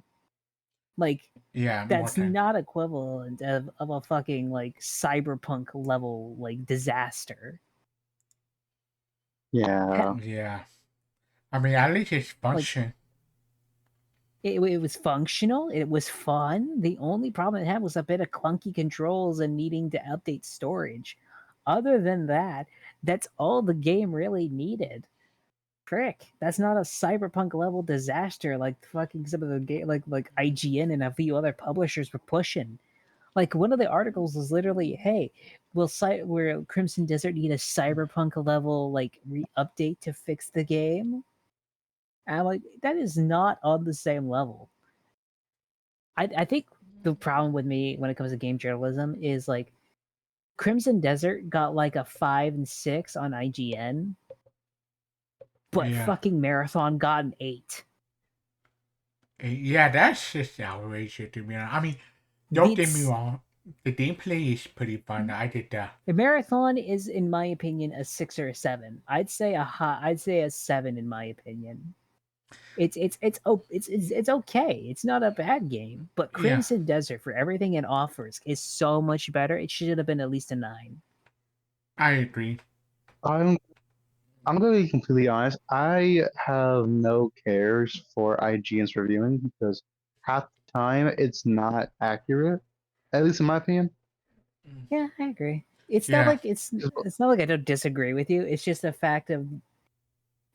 Like, yeah, more that's time. not equivalent of a fucking like cyberpunk level like disaster. Yeah. Yeah, I mean, at least it's Like, function. it was functional, it was fun. The only problem it had was a bit of clunky controls and needing to update storage. Other than that, that's all the game really needed. Frick, that's not a cyberpunk level disaster like fucking some of the game like IGN and a few other publishers were pushing. Like one of the articles was literally, "Hey, will Crimson Desert need a cyberpunk level like update to fix the game?" And I'm like, that is not on the same level. I think the problem with me when it comes to game journalism is like Crimson Desert got like a 5 and 6 on IGN, but Yeah, fucking Marathon got an 8. yeah, that's just outrageous to me. I mean, don't get me It's wrong, the gameplay is pretty fun. I did that. The Marathon is, in my opinion, a 6 or a 7. I'd say a 7 in my opinion. It's okay. It's not a bad game, but Yeah, Crimson Desert for everything it offers is so much better. It should have been at least a 9. I agree. I'm I'm gonna be completely honest. I have no cares for IGN's reviewing because half the time it's not accurate, at least in my opinion. Yeah, I agree. It's not Yeah, like it's not like I don't disagree with you. It's just a fact of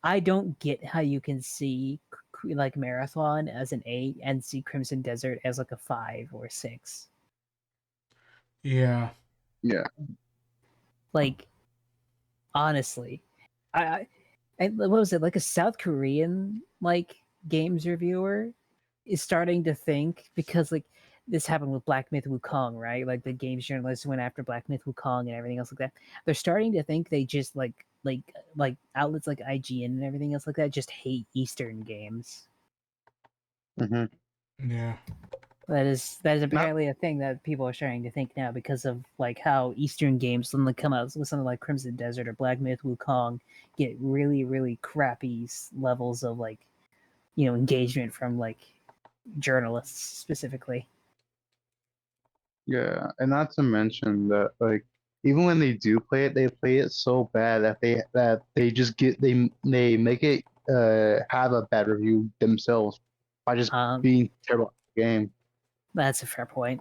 I don't get how you can see like Marathon as an 8 and see Crimson Desert as like a 5 or 6. yeah, Yeah, Like honestly, what was it, like a South Korean like games reviewer is starting to think, because like this happened with Black Myth Wukong, right? Like the games journalists went after Black Myth Wukong and everything else like that. They're starting to think they just like outlets like IGN and everything else like that just hate Eastern games. hmm yeah, That is not apparently a thing that people are starting to think now because of like how Eastern games suddenly come out with something like Crimson Desert or Black Myth Wukong get really really crappy levels of like engagement from like journalists specifically. yeah, and not to mention that like even when they do play it, they play it so bad that they just they make it have a bad review themselves by just Um, being terrible at the game. that's a fair point.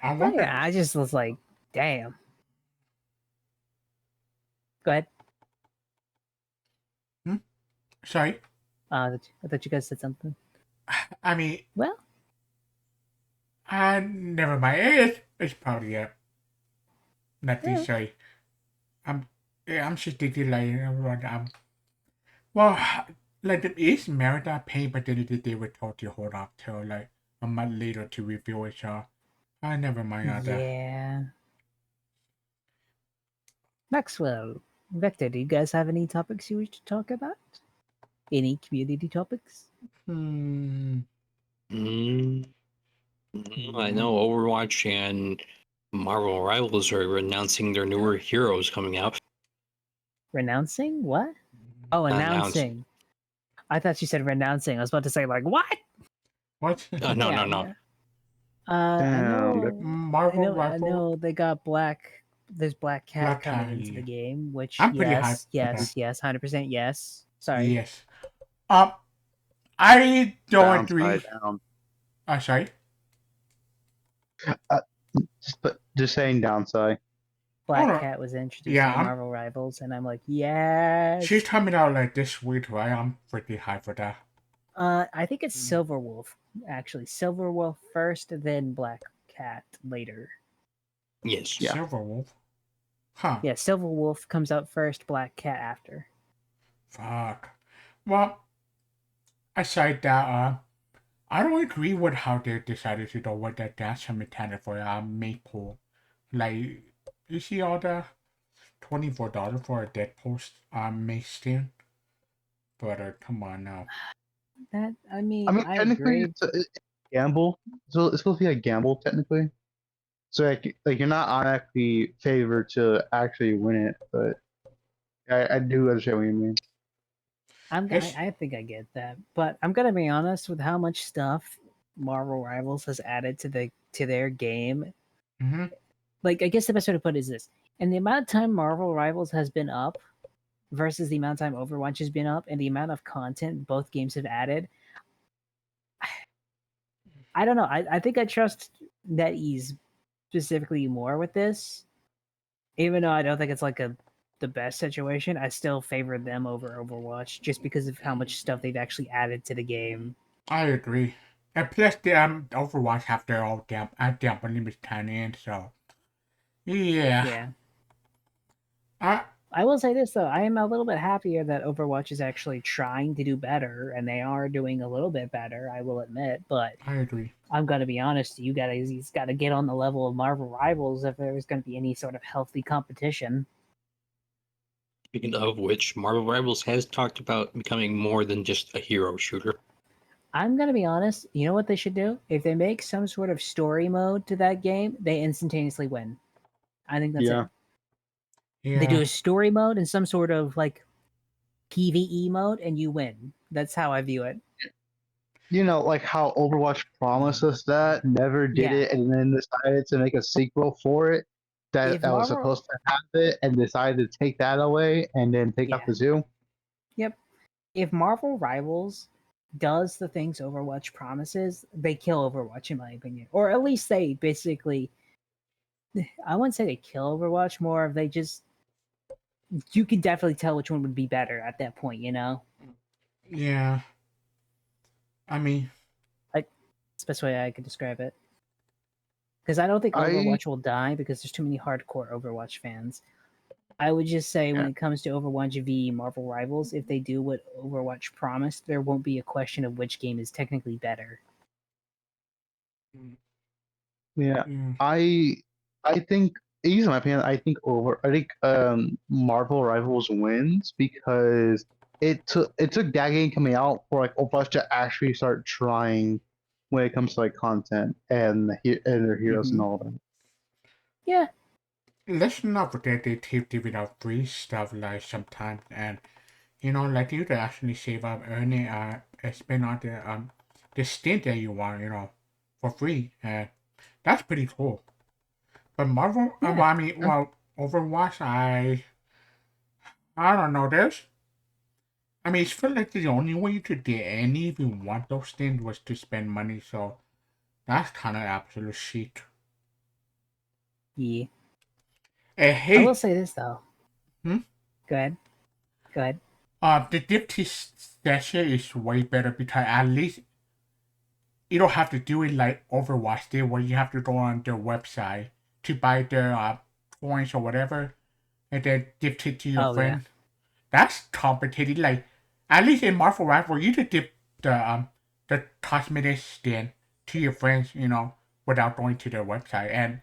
I But wonder. yeah, I just was like, damn. Go ahead. Sorry. I thought you guys said something. I mean, Well, never mind. It's probably nothing. yeah. Sorry. I'm yeah, I'm just thinking like well, like it is Merida paying, but then they were told to hold off till like a month later to review it. So I never mind that. Yeah. Maxwell, Vector, do you guys have any topics you wish to talk about? Any community topics? Hmm. Mm, I know Overwatch and Marvel Rivals are announcing their newer heroes coming out. Renouncing? What? Oh, Announced. announcing. I thought you said renouncing. I was about to say, like, what? What? No, Yeah, no. I Damn, know. Marvel I Rifle. know they got Black. There's Black Cat Black coming Cat, into the yeah. game, which I'm pretty hyped for that. yes, 100% yes. Sorry. Yes. I don't agree. downside down. Sorry. Just saying downside. Black no. Cat was introduced Yeah, into Marvel Rivals, and I'm like, yes. She's coming out like this week, right? I'm pretty hyped for that. I think it's Silver Wolf, actually. Silver Wolf first, then Black Cat later. Yes. Yeah. Silver Wolf. Huh. Yeah, Silver Wolf comes out first, Black Cat after. Fuck. Well, aside that, I don't agree with how they decided to do with that dance mechanic for Maple. Like, you see all the $24 for a Deadpool Mace stand? But come on now. That I mean, I technically, agree. it's a gamble. So it's supposed to be a gamble, technically. So like you're not automatically favored to actually win it, but I do understand what you mean. I think I get that, but I'm gonna be honest with how much stuff Marvel Rivals has added to their game. Mm-hmm. Like, I guess the best way to put it is this: and the amount of time Marvel Rivals has been up versus the amount of time Overwatch has been up, and the amount of content both games have added. I don't know. I think I trust NetEase specifically more with this, even though I don't think it's like the best situation. I still favor them over Overwatch just because of how much stuff they've actually added to the game. I agree. And plus, the Overwatch have their own damp limit 10 in, so. Yeah. Yeah. I I will say this though, I am a little bit happier that Overwatch is actually trying to do better, and they are doing a little bit better, I will admit, but agree. I'm gonna be honest, you guys he's gotta get on the level of Marvel Rivals if there's gonna be any sort of healthy competition. Speaking of which, Marvel Rivals has talked about becoming more than just a hero shooter. I'm gonna be honest, you know what they should do? If they make some sort of story mode to that game, they instantaneously win. I think that's it. Yeah. They do a story mode and some sort of like PvE mode, and you win. That's how I view it. You know, like how Overwatch promised us that, never did Yeah. it, and then decided to make a sequel for it If that was Marvel, supposed to have it, and decided to take that away and then take out yeah, the zoo. yep. If Marvel Rivals does the things Overwatch promises, they kill Overwatch, in my opinion, or at least they basically. I wouldn't say they kill Overwatch, more of they just. You can definitely tell which one would be better at that point, you know. Yeah. I mean, Like, it's the best way I could describe it. Because I don't think I Overwatch will die because there's too many hardcore Overwatch fans. I would just say when Yeah. it comes to Overwatch v Marvel Rivals, if they do what Overwatch promised, there won't be a question of which game is technically better. yeah, mm, I think, in my opinion, I think Marvel Rivals wins because it took that game coming out for like Overwatch to actually start trying when it comes to like content and and their heroes and all that. Yeah, let's not forget they keep giving out free stuff like sometimes, and like you to actually save up earning spend on the stint that you want, for free, and that's pretty cool. But Marvel, Yeah. I mean, well, Overwatch, I don't know. I mean, it's feel like the only way you could get any if you want those things was to spend money. So that's kind of absolute shit. yeah. I I will hate. say this though. Hmm? Go ahead. Go ahead. The Dipty session is way better because at least you don't have to do it like Overwatch did, where you have to go on their website to buy their points or whatever, and then gift it to your Oh, friend. That's complicated. Like at least in Marvel Rivals, you could give the cosmetic skin to your friends, without going to their website, and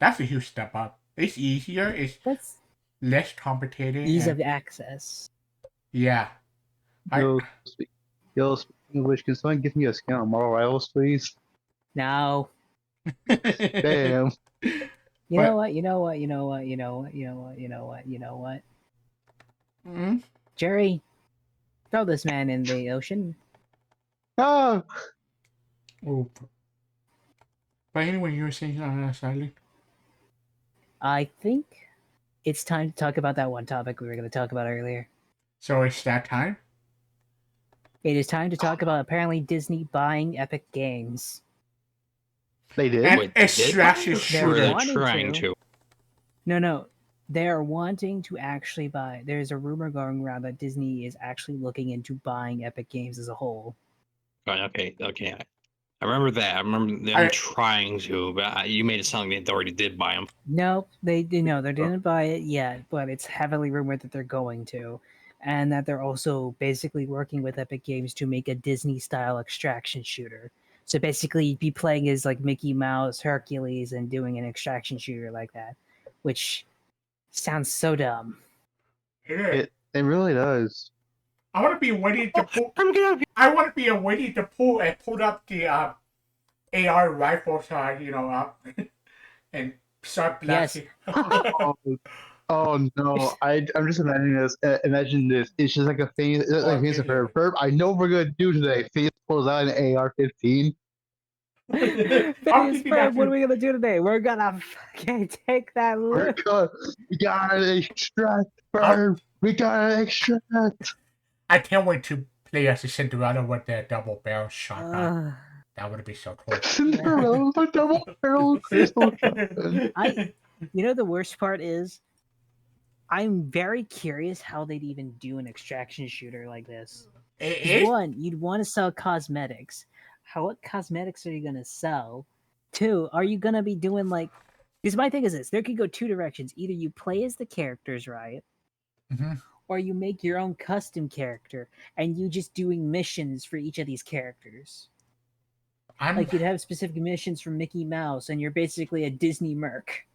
that's a huge step up. It's easier. It's That's less complicated. ease And, of access. yeah, I You'll, you'll Which can someone give me a skin on Marvel Rivals, please? No. Damn. You know what? You know what? You know what? You know what? You know what? You know what? You know what? Mm? Jerry, throw this man in the ocean. Ah! Oh. But anyway, you were saying Sally? I think it's time to talk about that one topic we were going to talk about earlier. So it's that time? It is time to talk about apparently Disney buying Epic Games. They did? And Wait, a they did strategy buy it? Or shooter. they're wanting trying to. to. No. They are wanting to actually buy. There's a rumor going around that Disney is actually looking into buying Epic Games as a whole. Okay. I remember that. I remember them trying to, but you made it sound like they already did buy them. No, they didn't buy it yet, but it's heavily rumored that they're going to, and that they're also basically working with Epic Games to make a Disney-style extraction shooter. So basically, you'd be playing as like Mickey Mouse, Hercules, and doing an extraction shooter like that, which sounds so dumb. It really does. I want to be waiting to pull. I want to be waiting to pull up the AR rifles, and start blasting. Oh no! I'm just imagining this. Imagine this. It's just like a thing. Like Phineas and Ferb. I know what we're gonna do today. Phineas pulls out an AR-15. Phineas Ferb, what are we gonna do today? We're gonna fucking take that loot. We gotta extract, Ferb. We gotta extract. I can't wait to play as a Cinderella with the double barrel shotgun. That would be so cool. Cinderella with a double barrel crystal shotgun. You know the worst part is, I'm very curious how they'd even do an extraction shooter like this. One, you'd want to sell cosmetics. What cosmetics are you gonna sell? Two, are you gonna be doing like? Because my thing is this: there could go two directions. Either you play as the characters, right? Mm-hmm. Or you make your own custom character and you just doing missions for each of these characters. Like you'd have specific missions for Mickey Mouse, and you're basically a Disney merc.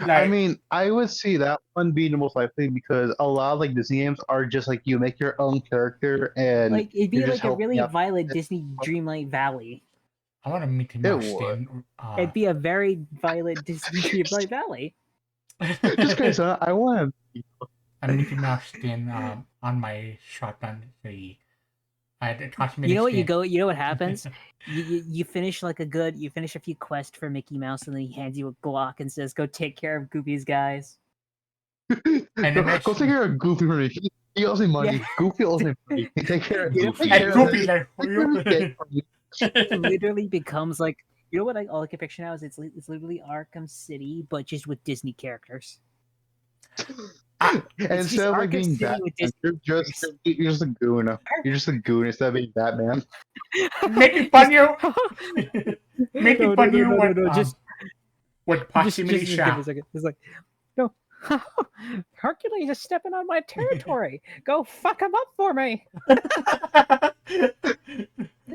I mean, I would see that one being the most likely because a lot of like Disney games are just like you make your own character and like it'd be you're like just a really helping out. Violent Disney Dreamlight Valley. I want a Mickey It Mouse would. skin. It'd be a very violent Disney Dreamlight Valley. Just crazy. I want a Mickey Mouse skin on my shotgun. I had a cosmetic You know what skin. you know what happens? you finish you finish a few quests for Mickey Mouse, and then he hands you a Glock and says, "Go take care of Goopy's guys." And go take care of Goofy for me. He owes me money. Yeah. Goofy owes me money. Take care of Goofy. take care And of Goofy this. like, It literally becomes like, you know what all I can picture now is it's literally Arkham City, but just with Disney characters. And instead of like Arkham being City Batman, with you're just a goon. You're just a goon instead of being Batman. making fun you. Making fun you with proximity just shot. give me a second. It's like, no, Hercules is stepping on my territory. Go fuck him up for me.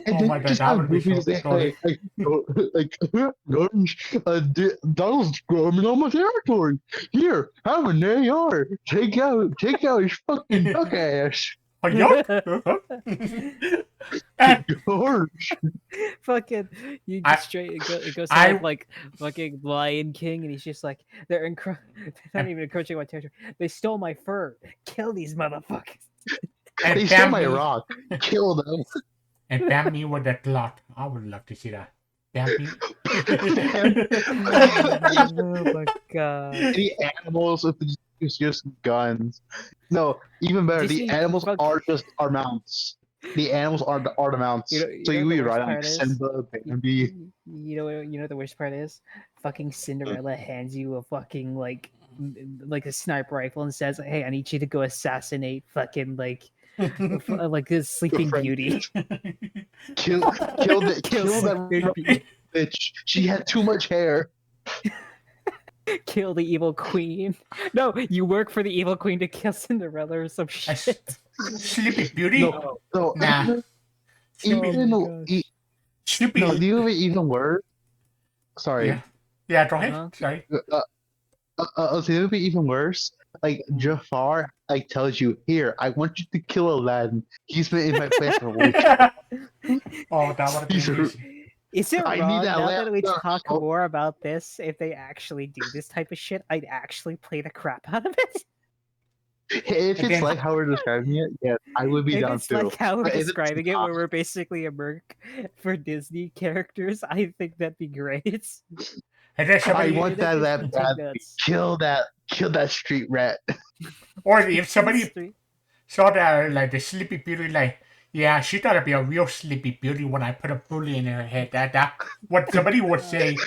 And Oh then my you god, just that have would be Goofy so say, funny. Donald's coming on my territory. Here, have an AR. Take out his fucking duck ass. George. Fucking, you just straight. It goes to like fucking Lion King, and he's just like, they're not even encroaching on my territory. They stole my fur. Kill these motherfuckers. They stole my rock. Kill them. And bam me with that Glock. I would love to see that. Bam me. Oh my god. The animals with just guns. No, even better. Disney, the animals are mounts. The animals are the mounts. So you would ride like Simba, Bambi. You know what the worst part is? Fucking Cinderella hands you a fucking like a sniper rifle and says, "Hey, I need you to go assassinate fucking like this Sleeping Beauty." Kill that bitch. She had too much hair. Kill the evil queen. No, you work for the evil queen to kill Cinderella or some shit. Sleeping Beauty? No, nah. Even worse. Sorry. Yeah, go ahead. Sorry. It would be even worse like Jafar like tells you, "Here, I want you to kill Aladdin. He's been in my place for weeks. Oh, that would have He's been a- amazing. Is it I need wrong that now lamp that we done. talk Oh. more about this? If they actually do this type of shit, I'd actually play the crap out of it. If And it's then- like how we're describing it, yes, I would be If down it's too. like how we're But if it's describing it, not, where we're basically a merc for Disney characters, I think that'd be great. And then I somebody, want that That'd lamp be badly. nuts. Kill that street rat. or if somebody Street- saw that, like the Sleepy Beauty, like, yeah, she thought I'd be a real Sleepy Beauty when I put a bully in her head. That what somebody would say.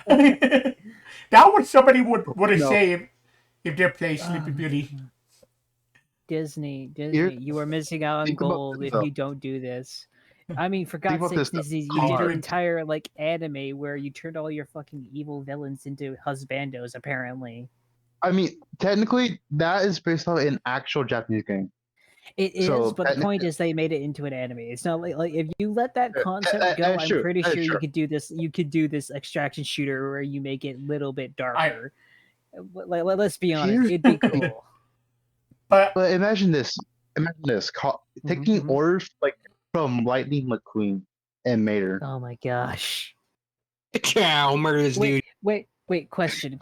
That what somebody would No. say if they play Sleepy Oh, Beauty. Disney, Here- you are missing out on think about gold this, if though. you don't do this. I mean, for Think God's about sakes, this, Disney, though. you did an Cards. entire like anime where you turned all your fucking evil villains into husbandos. Apparently, I mean, technically, that is based on an actual Japanese game. it is. So, But the point is, they made it into an anime. It's not like if you let that concept go, that's I'm true, pretty that's sure you true. could do this. You could do this extraction shooter where you make it a little bit darker. Let's be honest, Here's it'd be the thing. cool. But But imagine this. Imagine this. Taking mhm. orders like from Lightning McQueen and Mater. Oh my gosh! Cow, murder this dude. Wait! Question.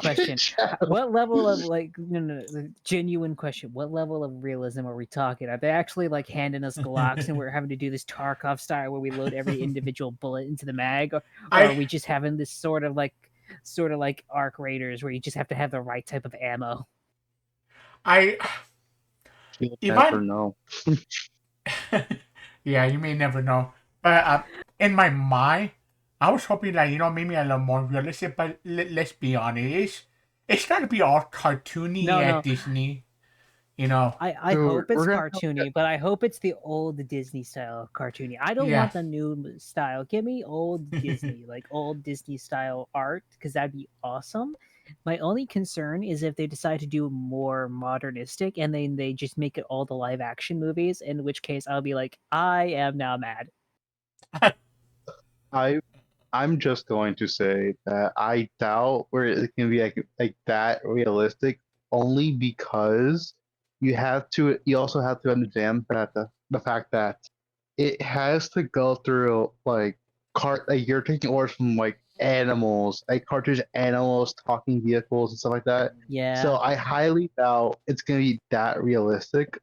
What level of like no, genuine question? What level of realism are we talking? Are they actually like handing us Glocks and we're having to do this Tarkov style where we load every individual bullet into the mag, or are we just having this sort of like Arc Raiders where you just have to have the right type of ammo? I You'll If never I'm- know. yeah, you may never know. But in my mind, I was hoping that maybe a little more realistic. But let's be honest, it's got to be all cartoony No, at no. Disney. I Dude, hope it's we're gonna- cartoony, but I hope it's the old Disney style of cartoony. I don't Yeah. want the new style. Give me old Disney, like old Disney style art, because that'd be awesome. My only concern is if they decide to do more modernistic and then they just make it all the live action movies, in which case I'll be like, I am now mad. I'm just going to say that I doubt where it can be like that realistic, only because you also have to understand that the fact that it has to go through like you're taking orders from like animals, like cartoon animals, talking vehicles and stuff like that. Yeah. So I highly doubt it's gonna be that realistic.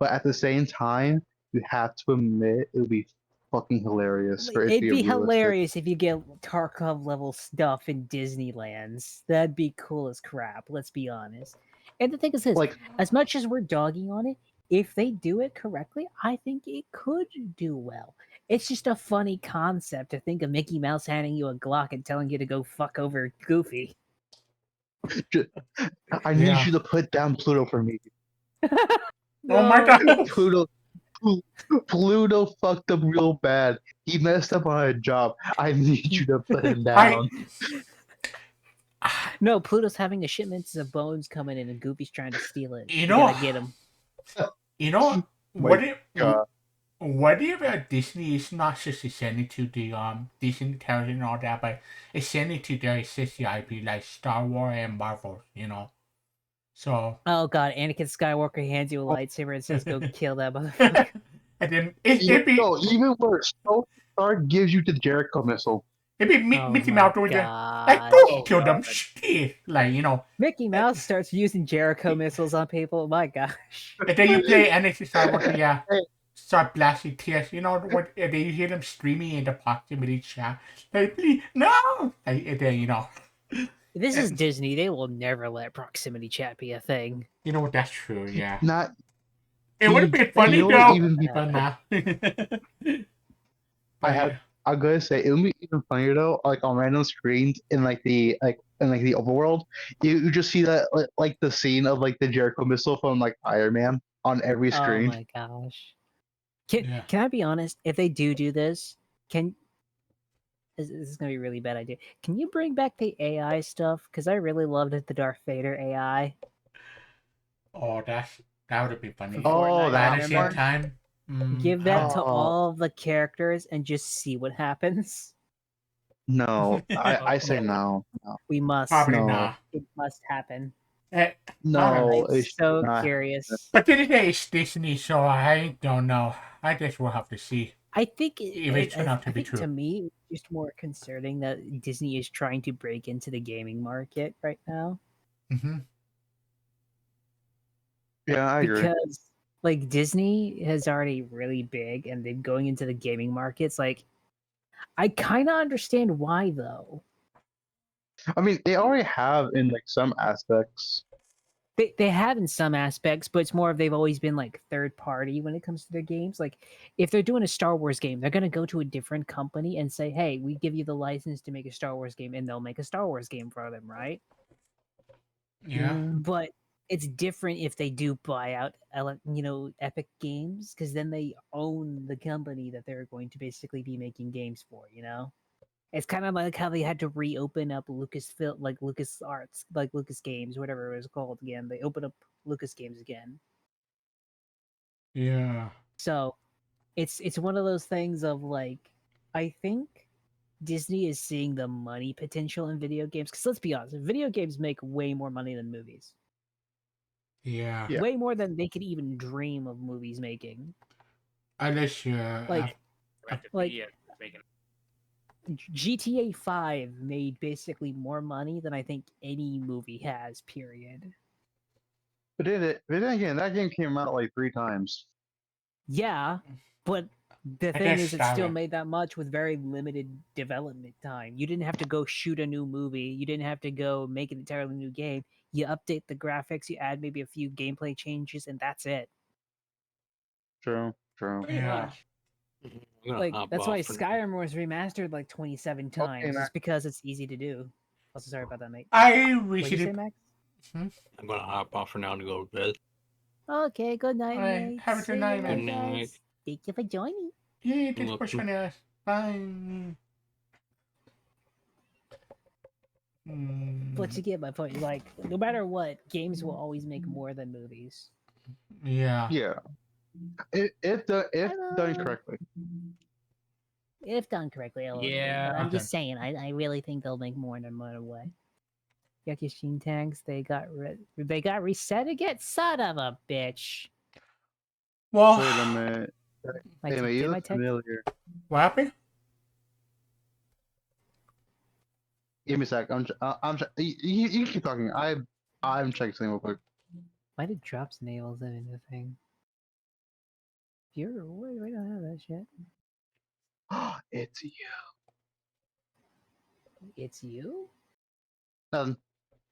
But at the same time, you have to admit it would be fucking hilarious for it to It'd be be realistic. hilarious if you get Tarkov level stuff in Disneylands. That'd be cool as crap, let's be honest. And the thing is this, Like as much as we're dogging on it, if they do it correctly, I think it could do well. It's just a funny concept to think of Mickey Mouse handing you a Glock and telling you to go fuck over Goofy. I need Yeah. you to put down Pluto for me. Oh my God. Pluto fucked up real bad. He messed up on a job. I need you to put him I- down. No, Pluto's having a shipment of bones coming in and Goofy's trying to steal it. You We know- gotta get him. What if God. what if Disney is not just sending to the Disney character and all that, but it's sending to their existing IP like Star Wars and Marvel, So Oh god, Anakin Skywalker hands you a lightsaber and says, "Go kill that motherfucker." and then it'd be Even worse, Tony Stark gives you the Jericho missile. Mickey my Mouse with the like gosh. don't kill them, shit. Mickey Mouse starts using Jericho missiles on people. My gosh. And then you play Anakin Skywalker, yeah. Hey. Start blasting tears, what? And then you hear them screaming in the proximity chat, like, please, no! And then This is Disney. They will never let proximity chat be a thing. you know what? That's true, yeah. Not It would have been funny you know what though. even But nah. I'm gonna say it would be even funnier though, like on random screens in the overworld, you just see that like the scene of like the Jericho missile from like Iron Man on every Oh screen. my gosh. Can Yeah. can I be honest? If they do this, this is gonna be a really bad idea. Can you bring back the AI stuff? Because I really loved it, the Darth Vader AI. Oh, that would have been funny. For Fortnite But at and the same Ember. time, Give that to Oh. all the characters and just see what happens. No, I say no. We must. probably No. not. It must happen. Eh, No, I'm it should so not. curious. but then again, it's Disney, so I don't know. I guess we'll have to see I think if it turned out to I be think true. to me, it's just more concerning that Disney is trying to break into the gaming market right now Hmm. Yeah, I agree. because like Disney is already really big and they're going into the gaming markets. Like, I kind of understand why though. I mean, they already have in like some aspects. They have in some aspects, but it's more of they've always been like third party when it comes to their games. Like if they're doing a Star Wars game, they're gonna go to a different company and say, "Hey, we give you the license to make a Star Wars game," and they'll make a Star Wars game for them, right? Yeah. But it's different if they do buy out, Epic Games, because then they own the company that they're going to basically be making games for. It's kind of like how they had to reopen up Lucasfilm, like Lucas Arts, like Lucas Games, whatever it was called again. They opened up Lucas Games again. Yeah. So it's one of those things of like, I think Disney is seeing the money potential in video games. Because let's be honest, video games make way more money than movies. Yeah. Yeah. Way more than they could even dream of movies making. Unless you Like, like Yeah, making GTA 5 made basically more money than I think any movie has, period. But then again, that game came out like 3 times. Yeah, but the I thing guess is, it still Skyrim. made that much with very limited development time. You didn't have to go shoot a new movie. You didn't have to go make an entirely new game. You update the graphics, you add maybe a few gameplay changes, and that's it. True. Yeah. I'm gonna Like, hop that's off why for Skyrim was remastered like 27 Okay, times, Max. just because it's easy to do. Also, sorry about that, mate. I What'd you say, recently. Max? I'm gonna hop off for now to go to bed. Okay, good night, Alright, mate. have a good See night, you man. Good night. guys. Thank you for joining. Yeah, thanks Look, for joining us. Bye. But you get my point. Like, no matter what, games will always make more than movies. Yeah. Yeah. If done Hello. correctly. If done correctly, I will agree. Yeah. But I'm Okay. just saying, I really think they'll make more no matter what. Yakushин tags, they got reset again? Son of a bitch. Well, Wait a minute. Hey, man, you Did my look tech? familiar. what happened? Give me a sec. You keep talking. I'm checking something real quick. Why did drops nails in the thing? We don't have that shit. It's you. It's you? Nothing.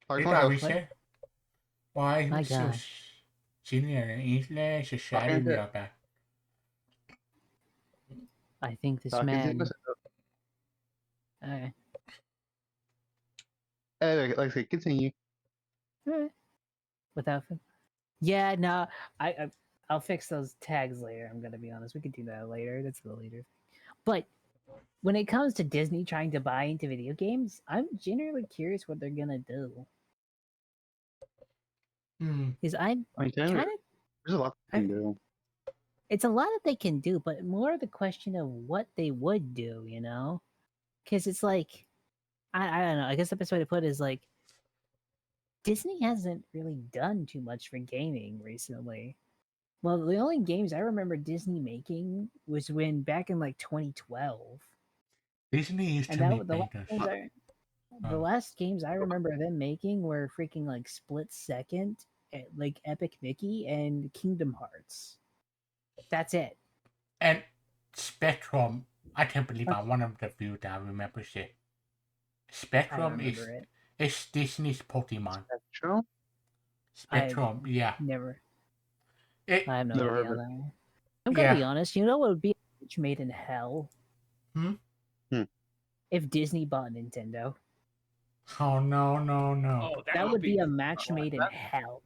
Talk It to got myself. reset. Why? My Who's so God. senior and English is Talking shouting me to, up at? I think this talking to man. myself. Uh, Hey, like I said, continue. without. Yeah, no. I'll fix those tags later. I'm gonna be honest. We could do that later. That's the later. But when it comes to Disney trying to buy into video games, I'm genuinely curious what they're gonna do. Hmm. Because I'm I mean, kind of. there's a lot they can do. It's a lot that they can do, but more the question of what they would do. Because it's like, I don't know. I guess the best way to put it is like, Disney hasn't really done too much for gaming recently. Well, the only games I remember Disney making was when back in like 2012, Disney used and to make the last bangers. games the last games I remember them making were freaking like Split Second, like Epic Mickey and Kingdom Hearts. That's it. And Spectrum, I can't believe I'm one of the few that remembers it. I Spectrum remember it. is Disney's Pokemon. True. Spectrum, yeah. Never. It, I have no Never idea heard on of it. that one. I'm gonna be yeah. honest. You know what would be a match made in hell? Hmm? If Disney bought Nintendo. Oh no. Oh, That would be a match oh, made in hell.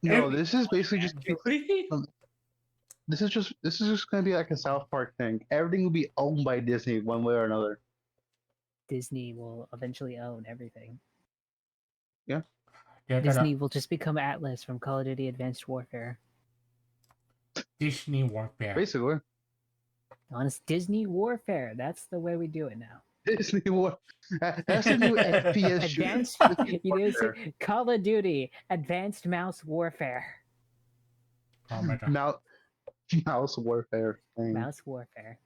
No, Every- this is basically just. This is just gonna be like a South Park thing. Everything will be owned by Disney one way or another. Disney will eventually own everything. Yeah. They're Disney gonna will just become Atlas from Call of Duty Advanced Warfare. Disney Warfare. Basically. Honest, Disney Warfare. That's the way we do it now. Disney War. That's a new FPS shooter. Advanced, Disney you know, Warfare. Call of Duty, Advanced Mouse Warfare. Oh my god. Mouse Warfare. Thing. Mouse Warfare.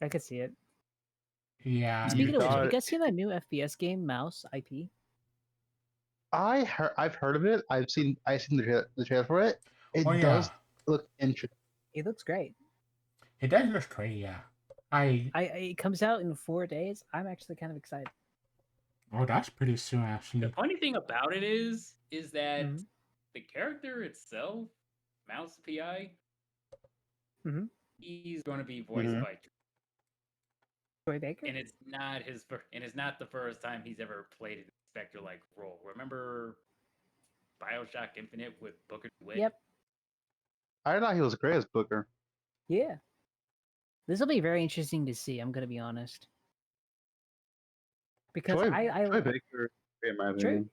I could see it. Yeah. Speaking of which, have got you it. guys seen that new FPS game, Mouse IP? I've heard of it. I've seen the trailer for it. It Oh, yeah. does look interesting. It looks great. It does look great, yeah. It comes out in 4 days. I'm actually kind of excited. Oh, that's pretty soon, The actually. funny thing about it is that Mhm. the character itself, Mouse PI, Mhm. he's going to be voiced Mhm. by, Troy Baker? and it's not the first time he's ever played an inspector-like role. Remember BioShock Infinite with Booker DeWitt? Yep. I thought he was great as Booker. Yeah. This will be very interesting to see, I'm going to be honest. Because Troy Baker, in my opinion.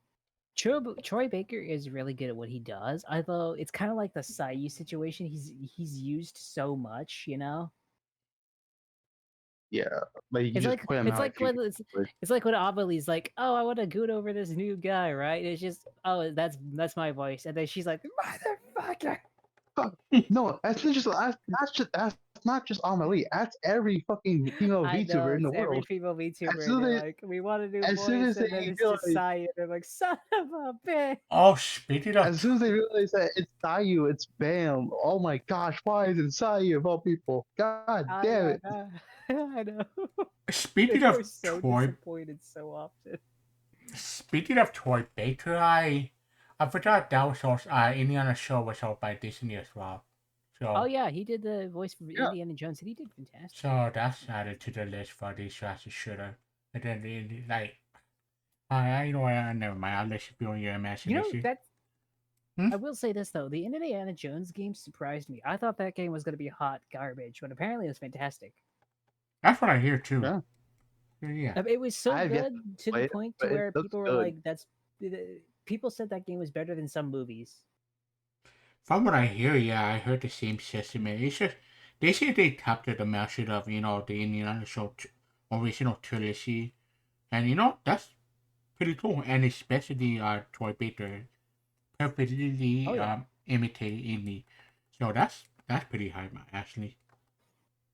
Troy Baker is really good at what he does. Although it's kind of like the Sayu situation. He's used so much, you know. Yeah, but you It's just like put him it's out. like when it's like when Amelie's like, "Oh, I want to goot over this new guy," right? It's just, "Oh, that's my voice," and then she's like, "Motherfucker!" No, that's not just Amelie. That's every fucking female I know VTuber in the it's every world. female VTuber. soon They're as like, "We want a new as soon voice," as and then they it's just realize, Sayu, and they're like, "Son of a bitch!" Oh, speaking of as soon as they realize that it's Sayu, it's Bam. Oh my gosh, why is it Sayu of all people? God damn it! I know. speaking They of are so Troy disappointed so often. Speaking of Troy Baker, I forgot that was also Indiana show was held by Disney as well. So Oh yeah, he did the voice for Yeah. Indiana Jones, and he did fantastic. so that's added to the list for this as a shooter. And then like you know what, never mind, I'll let you be on your You know imagination. that. Hmm? I will say this though, the Indiana Jones game surprised me. I thought that game was going to be hot garbage, but apparently it was fantastic. That's what I hear too. Yeah. Yeah. It was so I've yet good to play the it, point but to it where looks people were good. like, people said that game was better than some movies. From what I hear, yeah, I heard the same sentiment. It's just they say they captured the message of the Indiana show original trilogy, and that's pretty cool. And especially Troy Baker perfectly Oh, yeah. imitated Indy, so that's pretty high, actually.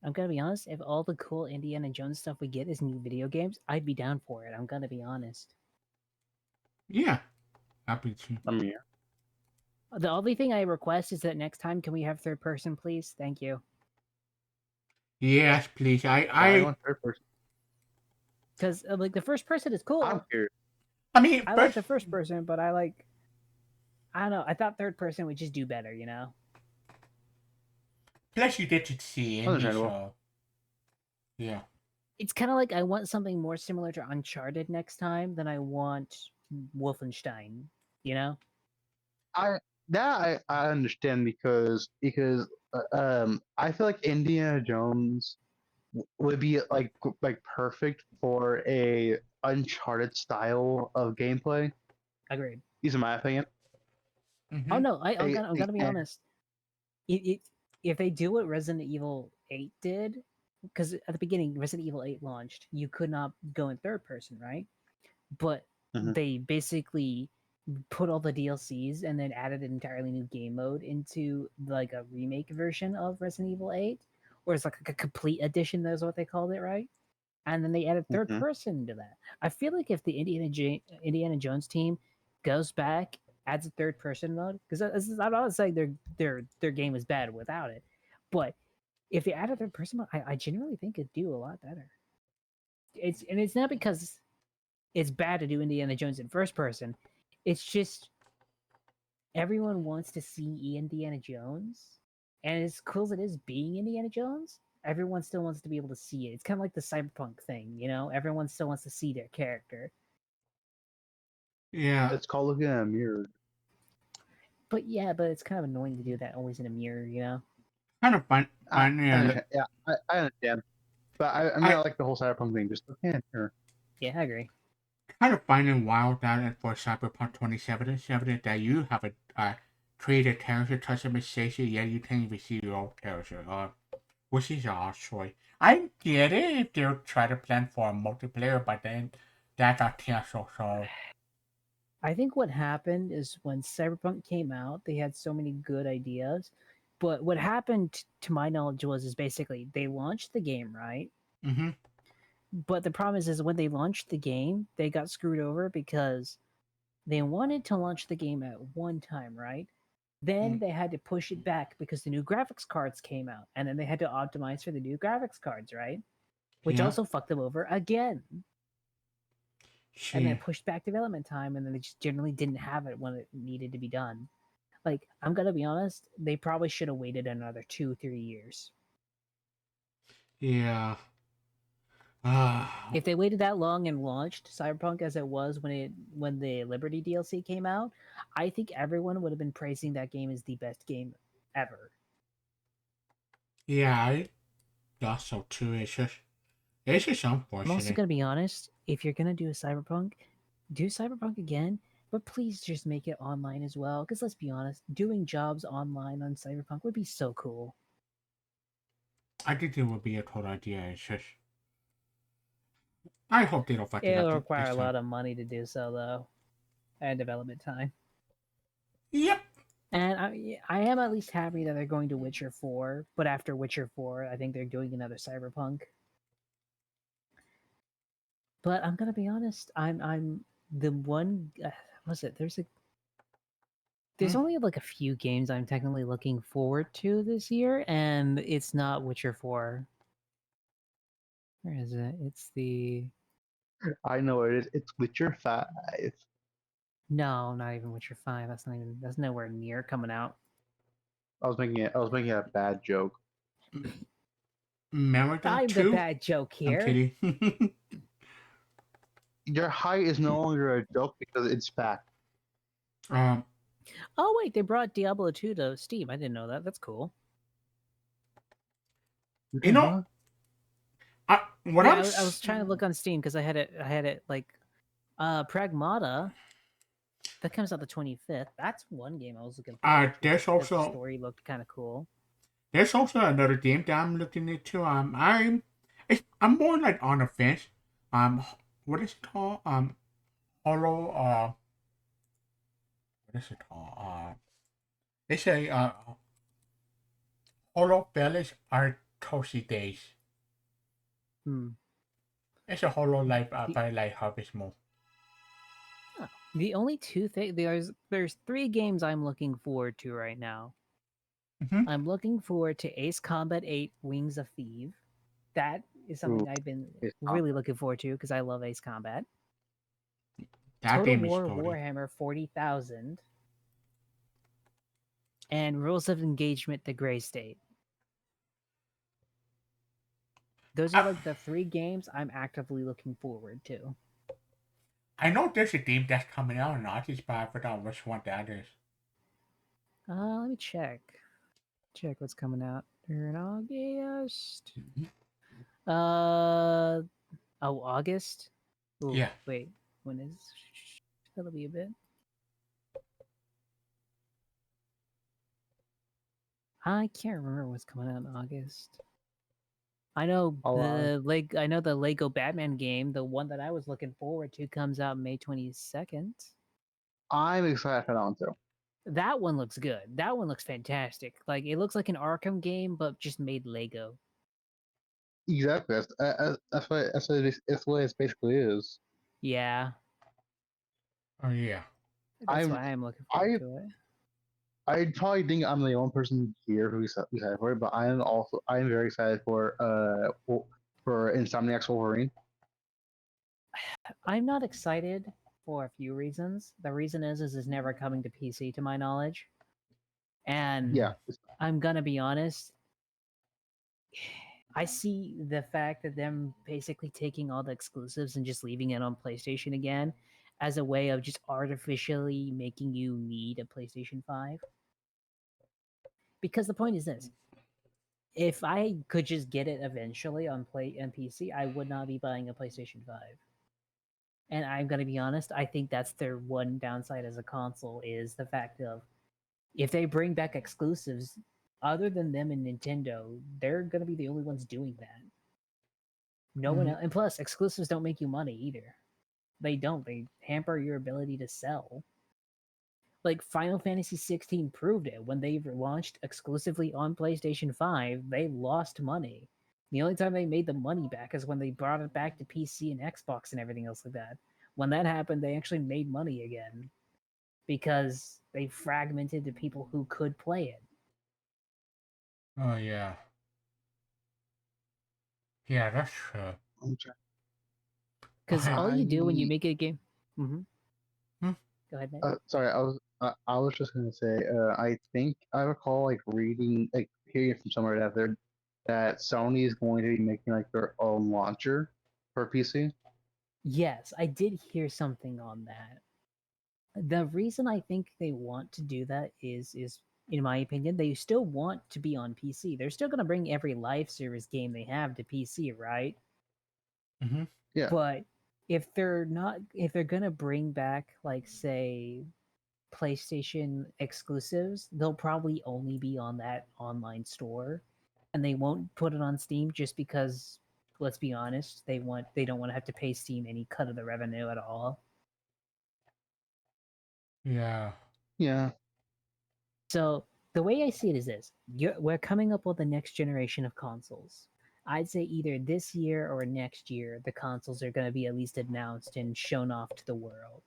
I'm gonna be honest. If all the cool Indiana Jones stuff we get is new video games, I'd be down for it. I'm gonna be honest. Yeah, happy to. I mean, The only thing I request is that next time, can we have third person, please? Thank you. Yes, please. why I want third person? Because like the first person is cool. I'm curious. I mean, I like the first person, but I don't know. I thought third person would just do better, you know. plus you get to see Indy, Understandable. so yeah. It's kind of like I want something more similar to Uncharted next time than I want Wolfenstein. You know. I understand because I feel like Indiana Jones would be like perfect for a Uncharted style of gameplay. Agreed. These are my opinion. Mhm. Oh no, I'm gonna be and- honest. If they do what Resident Evil 8 did, because at the beginning Resident Evil 8 launched, you could not go in third person, right? But Mhm. they basically put all the DLCs and then added an entirely new game mode into like a remake version of Resident Evil 8, or it's like a complete edition. That's what they called it, right? And then they added third Mhm. person to that. I feel like if the Indiana Jones team goes back, adds a third person mode, because I'm not saying their game is bad without it, but if they add a third person mode, I genuinely think it'd do a lot better. It's not because it's bad to do Indiana Jones in first person. It's just everyone wants to see Indiana Jones, and as cool as it is being Indiana Jones, everyone still wants to be able to see it. It's kind of like the cyberpunk thing, you know. Everyone still wants to see their character. Yeah. It's called looking in a mirror. But yeah, but it's kind of annoying to do that always in a mirror, you know. Kind of fun. I Yeah. understand. But I mean, I like the whole cyberpunk thing. Just looking in a mirror. Yeah, I agree. Kind of finding wild that for Cyberpunk 2077 that you have a created character customization, yet you can't even see your own character. which is actually I get it if they're trying to plan for a multiplayer, but then that got canceled. So I think what happened is when Cyberpunk came out, they had so many good ideas. But what happened, to my knowledge, is basically they launched the game, right? mm-hmm. But the problem is when they launched the game, they got screwed over because they wanted to launch the game at one time, right? Then they had to push it back because the new graphics cards came out, and then they had to optimize for the new graphics cards, right? Which Yeah. also fucked them over again. And then See, pushed back development time, and then they just generally didn't have it when it needed to be done. Like, I'm gonna be honest, they probably should have waited another 2-3 years. yeah. If they waited that long and launched Cyberpunk as it was when the Liberty DLC came out, I think everyone would have been praising that game as the best game ever. Yeah, I thought so too. It's just I'm also unfortunate. gonna be honest, if you're gonna do a Cyberpunk, do Cyberpunk again, but please just make it online as well. Because let's be honest, doing jobs online on Cyberpunk would be so cool. I think it would be a total idea. It's just I hope they don't fuck it up It'll require this a time. lot of money to do so, though, and development time. Yep. And I am at least happy that they're going to Witcher 4, but after Witcher 4, I think they're doing another Cyberpunk. But I'm gonna be honest, I'm the one. Was it? There's only like a few games I'm technically looking forward to this year, and it's not Witcher 4. Where is it? It's the I know it is. It's Witcher 5. no, not even Witcher 5. That's nowhere near coming out. I was making a bad joke. American I'm the 2? bad joke I'm here. kidding. Your height is no longer a joke because it's fact. Oh wait, they brought Diablo 2 to Steam. I didn't know that. That's cool. You know, what Yeah, I'm I was trying to look on Steam because I had it like Pragmata. That comes out the 25th. That's one game I was looking forward to. there's Because the also story looked kind of cool. there's also another game that I'm looking into. I'm more like on the fence. What is it called? Hollow. What is it called? It's a Hollow Village Artosi Days. It's a Hollow Life by like Harvest Moon. The only two things there's 3 games I'm looking forward to right now. Mm-hmm. I'm looking forward to Ace Combat 8 Wings of Thief. That is something I've been really looking forward to because I love Ace Combat. That Total game is War goated. Warhammer 40,000. And Rules of Engagement The Grey State. Those are like the 3 games I'm actively looking forward to. I know there's a game that's coming out in August, but I forgot which one that is. Let me check. Check what's coming out in August. August? Ooh, Yeah. Wait, when is... That'll be a bit. I can't remember what's coming out in August. I know the Lego Batman game, the one that I was looking forward to, comes out May 22nd. I'm excited for that one too. That one looks good. That one looks fantastic. Like it looks like an Arkham game, but just made Lego. Exactly. That's what it basically is. Yeah. Oh yeah. That's why I'm looking forward to it. I probably think I'm the only person here who's excited for it, but I am very excited for Insomniac's Wolverine. I'm not excited for a few reasons. The reason is it's never coming to PC to my knowledge. And Yeah. I'm gonna be honest, I see the fact that them basically taking all the exclusives and just leaving it on PlayStation again as a way of just artificially making you need a PlayStation 5. Because the point is this. If I could just get it eventually on PC, I would not be buying a PlayStation 5. And I'm gonna be honest, I think that's their one downside as a console is the fact of if they bring back exclusives, other than them and Nintendo, they're gonna be the only ones doing that. No one else, and plus, exclusives don't make you money either. They don't. They hamper your ability to sell. Like Final Fantasy 16 proved it when they launched exclusively on PlayStation 5. They lost money. The only time they made the money back is when they brought it back to PC and Xbox and everything else like that. When that happened, they actually made money again because they fragmented the people who could play it. Oh yeah. Yeah, that's true. Because all you do when you I- make a game. Hmm? Go ahead, Nick. Sorry, I was just gonna say, I think I recall like reading, like hearing from somewhere that Sony is going to be making like their own launcher for PC. Yes, I did hear something on that. The reason I think they want to do that is in my opinion, they still want to be on PC. They're still going to bring every live service game they have to PC, right? Mm-hmm. Yeah, But if they're not, if they're going to bring back, like, say, PlayStation exclusives, they'll probably only be on that online store, and they won't put it on Steam just because, let's be honest, they don't want to have to pay Steam any cut of the revenue at all. Yeah. yeah. So the way I see it is this: we're coming up with the next generation of consoles. I'd say either this year or next year, the consoles are going to be at least announced and shown off to the world.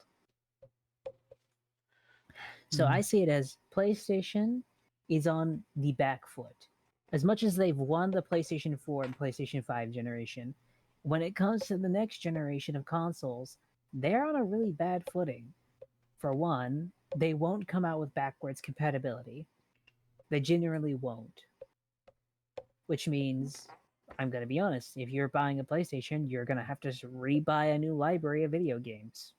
So I see it as PlayStation is on the back foot. As much as they've won the PlayStation 4 and PlayStation 5 generation, when it comes to the next generation of consoles, they're on a really bad footing. For one, they won't come out with backwards compatibility. They generally won't. Which means, I'm going to be honest, if you're buying a PlayStation, you're going to have to re-buy a new library of video games.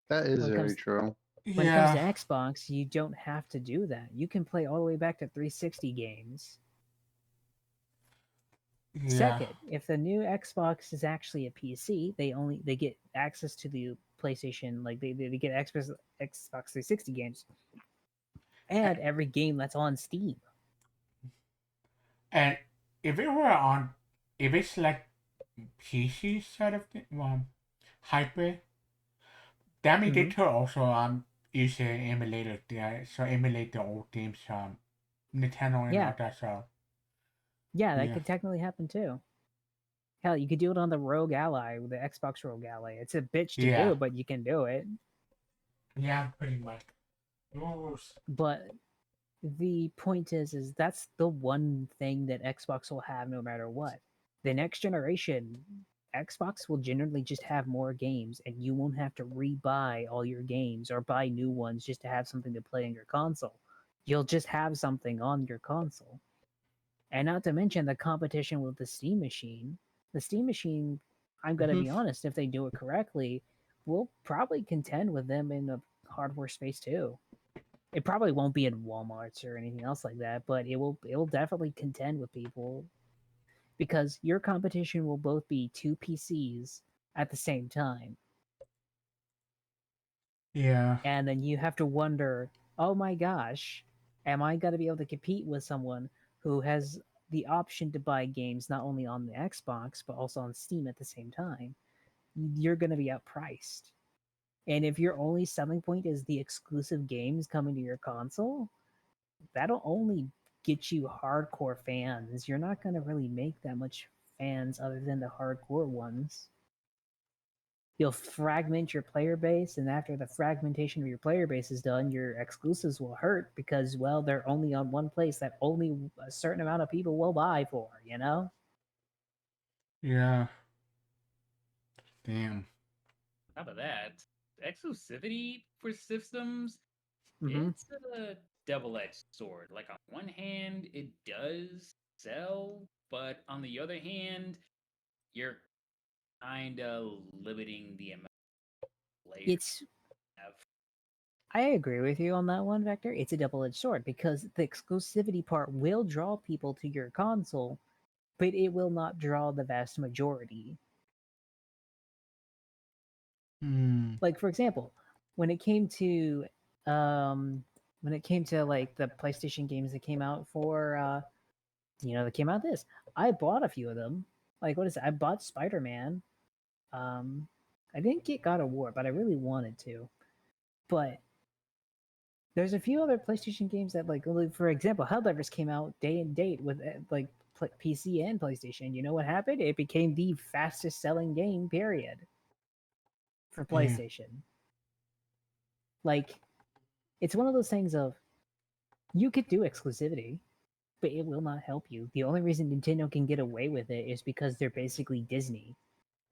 That is When it very comes true. when it comes to Yeah. Xbox, you don't have to do that. You can play all the way back to 360 games. Yeah. Second, if the new Xbox is actually a PC, they get access to the PlayStation, like they get Xbox 360 games and every game that's on Steam. And if it were on, if it's like PC side of the hybrid, that means they Mhm. could also use an emulator there, so emulate the old games Nintendo and Yeah, all that stuff. yeah, that Yeah. could technically happen too. Hell, you could do it on the Rogue Ally, with the Xbox Rogue Ally. It's a bitch to Yeah. do, but you can do it. Yeah, pretty much. Oops. But the point is that's the one thing that Xbox will have no matter what. The next generation, Xbox will generally just have more games, and you won't have to re-buy all your games or buy new ones just to have something to play on your console. You'll just have something on your console. And not to mention the competition with the Steam machine. The Steam machine, I'm going to be honest, if they do it correctly, will probably contend with them in the hardware space too. It probably won't be in Walmarts or anything else like that, but it will definitely contend with people because your competition will both be two PCs at the same time. Yeah. And then you have to wonder, oh my gosh, am I going to be able to compete with someone who has the option to buy games not only on the Xbox but also on Steam at the same time? You're going to be outpriced. And if your only selling point is the exclusive games coming to your console, that'll only get you hardcore fans. You're not going to really make that much fans other than the hardcore ones. You'll fragment your player base, and after the fragmentation of your player base is done, your exclusives will hurt because, well, they're only on one place that only a certain amount of people will buy for, you know? Yeah. Damn. How about that? Exclusivity for systems, Mm-hmm. it's a double-edged sword. Like on one hand, it does sell, but on the other hand, you're kind of limiting the amount of players It's you have. I agree with you on that one, Vector. It's a double-edged sword because the exclusivity part will draw people to your console, but it will not draw the vast majority. Hmm. Like, for example, when it came to um, when it came to like the PlayStation games that came out for that came out this. I bought a few of them. Like what is it? I bought Spider-Man. I didn't get God of War, but I really wanted to. But there's a few other PlayStation games that like for example, Helldivers came out day and date with like PC and PlayStation. You know what happened? It became the fastest selling game period for Yeah. PlayStation. Like it's one of those things of you could do exclusivity, but it will not help you. The only reason Nintendo can get away with it is because they're basically Disney.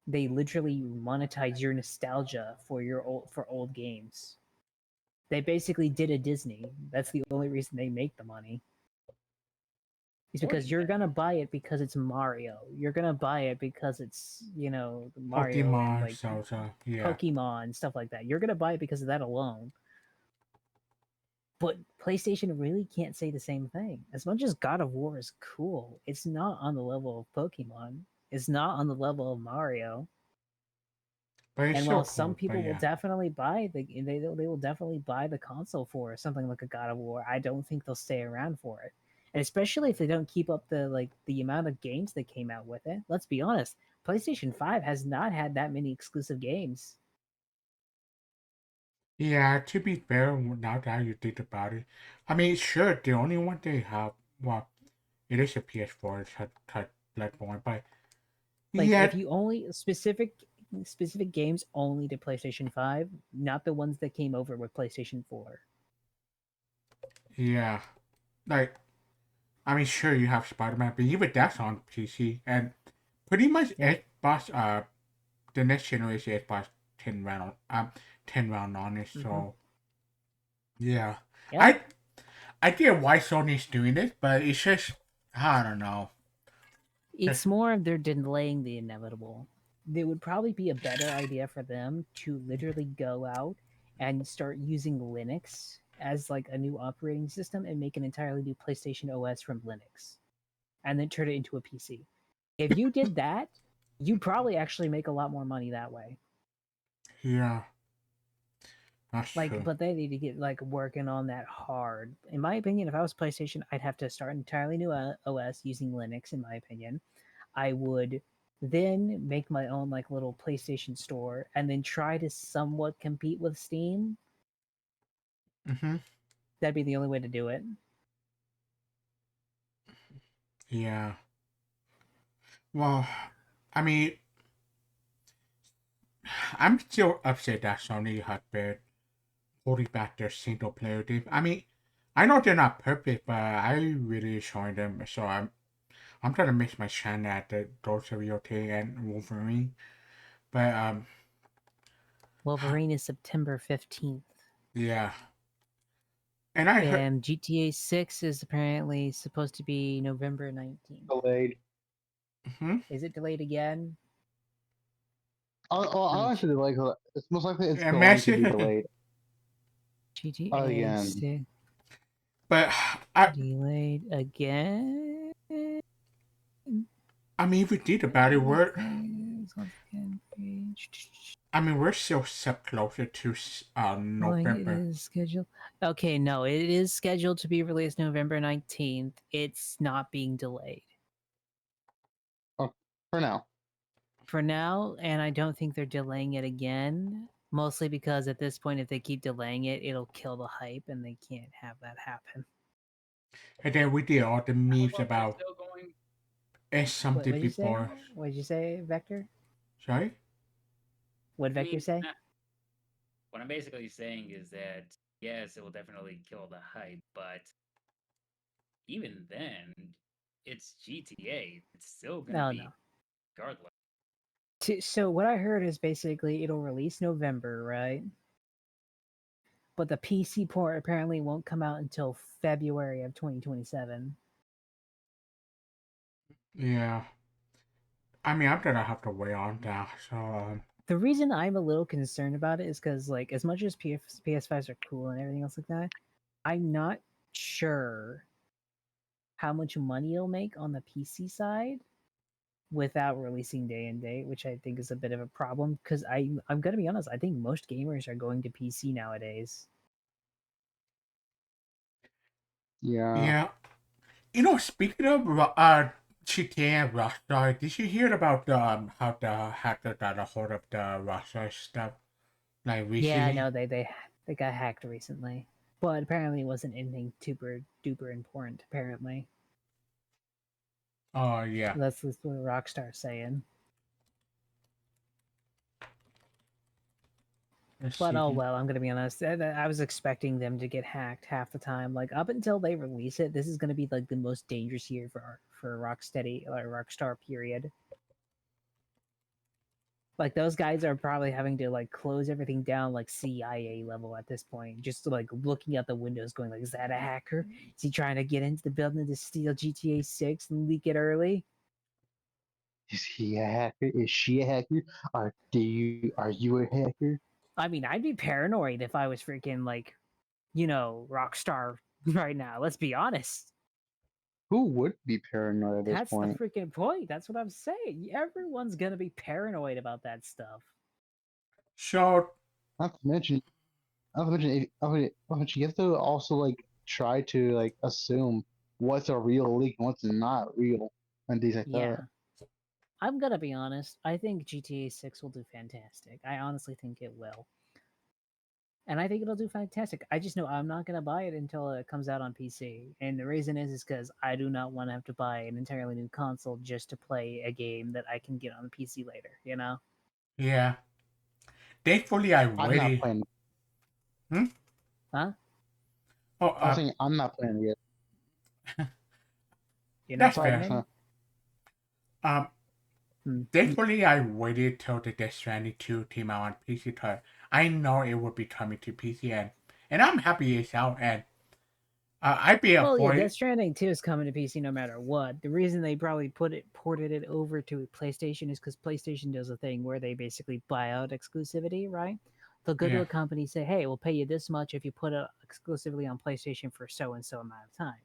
They literally monetize your nostalgia for old games. They basically did a Disney. That's the only reason they make the money. It's because you're gonna buy it because it's Mario. You're gonna buy it because it's Mario Pokemon, and like Zelda, yeah. Pokemon, stuff like that. You're gonna buy it because of that alone. But PlayStation really can't say the same thing. As much as God of War is cool, it's not on the level of Pokemon. It's not on the level of Mario. But it's And still while cool, some people but will yeah. definitely buy they will definitely buy the console for something like a God of War, I don't think they'll stay around for it. And especially if they don't keep up the amount of games that came out with it. Let's be honest, PlayStation 5 has not had that many exclusive games. Yeah, to be fair, now that you think about it, I mean, sure, the only one they have, well, it is a PS4, it's a type platform, but Like yeah, if you only specific games only to PlayStation 5, not the ones that came over with PlayStation 4. yeah, like, I mean, sure, you have Spider-Man, but even that's on PC, and pretty much Yeah. Xbox, the next generation Xbox 10 round on it, so, yeah. Yeah. I get why Sony's doing this, but it's just, I don't know. It's more of they're delaying the inevitable. It would probably be a better idea for them to literally go out and start using Linux as like a new operating system and make an entirely new PlayStation OS from Linux and then turn it into a PC. If you did that, you'd probably actually make a lot more money that way. Yeah, that's true. But they need to get like working on that hard. In my opinion, if I was PlayStation, I'd have to start an entirely new OS using Linux. In my opinion, I would then make my own like little PlayStation store and then try to somewhat compete with Steam. Mm-hmm. That'd be the only way to do it. Yeah. Well, I mean, I'm still upset that Sony had been holding back their single player game. I mean, I know they're not perfect, but I really enjoy them. So I'm trying to miss my shine at the Dolce Viote and Wolverine. But Wolverine is September 15th. yeah. And I heard And GTA 6 is apparently supposed to be November 19th. Delayed. Is it delayed again? Honestly, like it's most likely it's going to imagine, be delayed GTA again. 6 but I delayed again? mean, if we think about it, we're still set closer to It November. is scheduled. Okay, no, it is scheduled to be released November 19th. It's not being delayed Oh, for now. for now, and I don't think they're delaying it again. Mostly because at this point, if they keep delaying it, it'll kill the hype, and they can't have that happen. And then we did all the memes about Still going. it's something What'd you say? before. What'd you say, Vector? Sorry? What'd Vector say? What I'm basically saying is that yes, it will definitely kill the hype, but even then, it's GTA. It's still gonna be regardless. So what I heard is basically it'll release November, right? But the PC port apparently won't come out until February of 2027. Yeah. I mean, I'm gonna have to wait on that. So, The reason I'm a little concerned about it is because, like, as much as PS5s are cool and everything else like that, I'm not sure how much money it'll make on the PC side without releasing day and date, which I think is a bit of a problem. Because I'm gonna be honest, I think most gamers are going to PC nowadays. Yeah. Yeah. Speaking of GTA and Rockstar, did you hear about how the hacker got a hold of the Rockstar stuff like Yeah, I recently? know they got hacked recently, but apparently it wasn't anything super duper important. Apparently, Oh yeah. that's what Rockstar's saying. Let's But see. oh well, I'm gonna be honest. I was expecting them to get hacked half the time. Like up until they release it, this is gonna be like the most dangerous year for Rocksteady or Rockstar. Period. Like those guys are probably having to like close everything down like CIA level at this point. Just like looking out the windows, going like, "Is that a hacker? Is he trying to get into the building to steal GTA 6 and leak it early?" Is he a hacker? Is she a hacker? Are you a hacker? I mean, I'd be paranoid if I was freaking like, Rockstar right now. Let's be honest. Who would be paranoid at this That's the point? freaking point. That's what I'm saying. Everyone's gonna be paranoid about that stuff. So Not to mention, not to mention, you have to also like try to like assume what's a real leak and what's not real and things like Yeah. that. I'm gonna be honest. I think GTA 6 will do fantastic. I honestly think it will. And I think it'll do fantastic. I just know I'm not gonna buy it until it comes out on PC. And the reason is because I do not want to have to buy an entirely new console just to play a game that I can get on the PC later, you know? yeah, thankfully I I'm not waited. playing. Hmm? Huh? Oh, I was saying I'm not playing it yet. You're not that's playing fair. it? Um, Hmm. thankfully I waited till the Death Stranding 2 came out on PC because I know it would be coming to PC and I'm happy it's out and I'd be Well, yeah, avoid. Death Stranding 2 is coming to PC no matter what. The reason they probably ported it over to PlayStation is because PlayStation does a thing where they basically buy out exclusivity, right? They'll go to Yeah, a company, say, "Hey, we'll pay you this much if you put it exclusively on PlayStation for so and so amount of time,"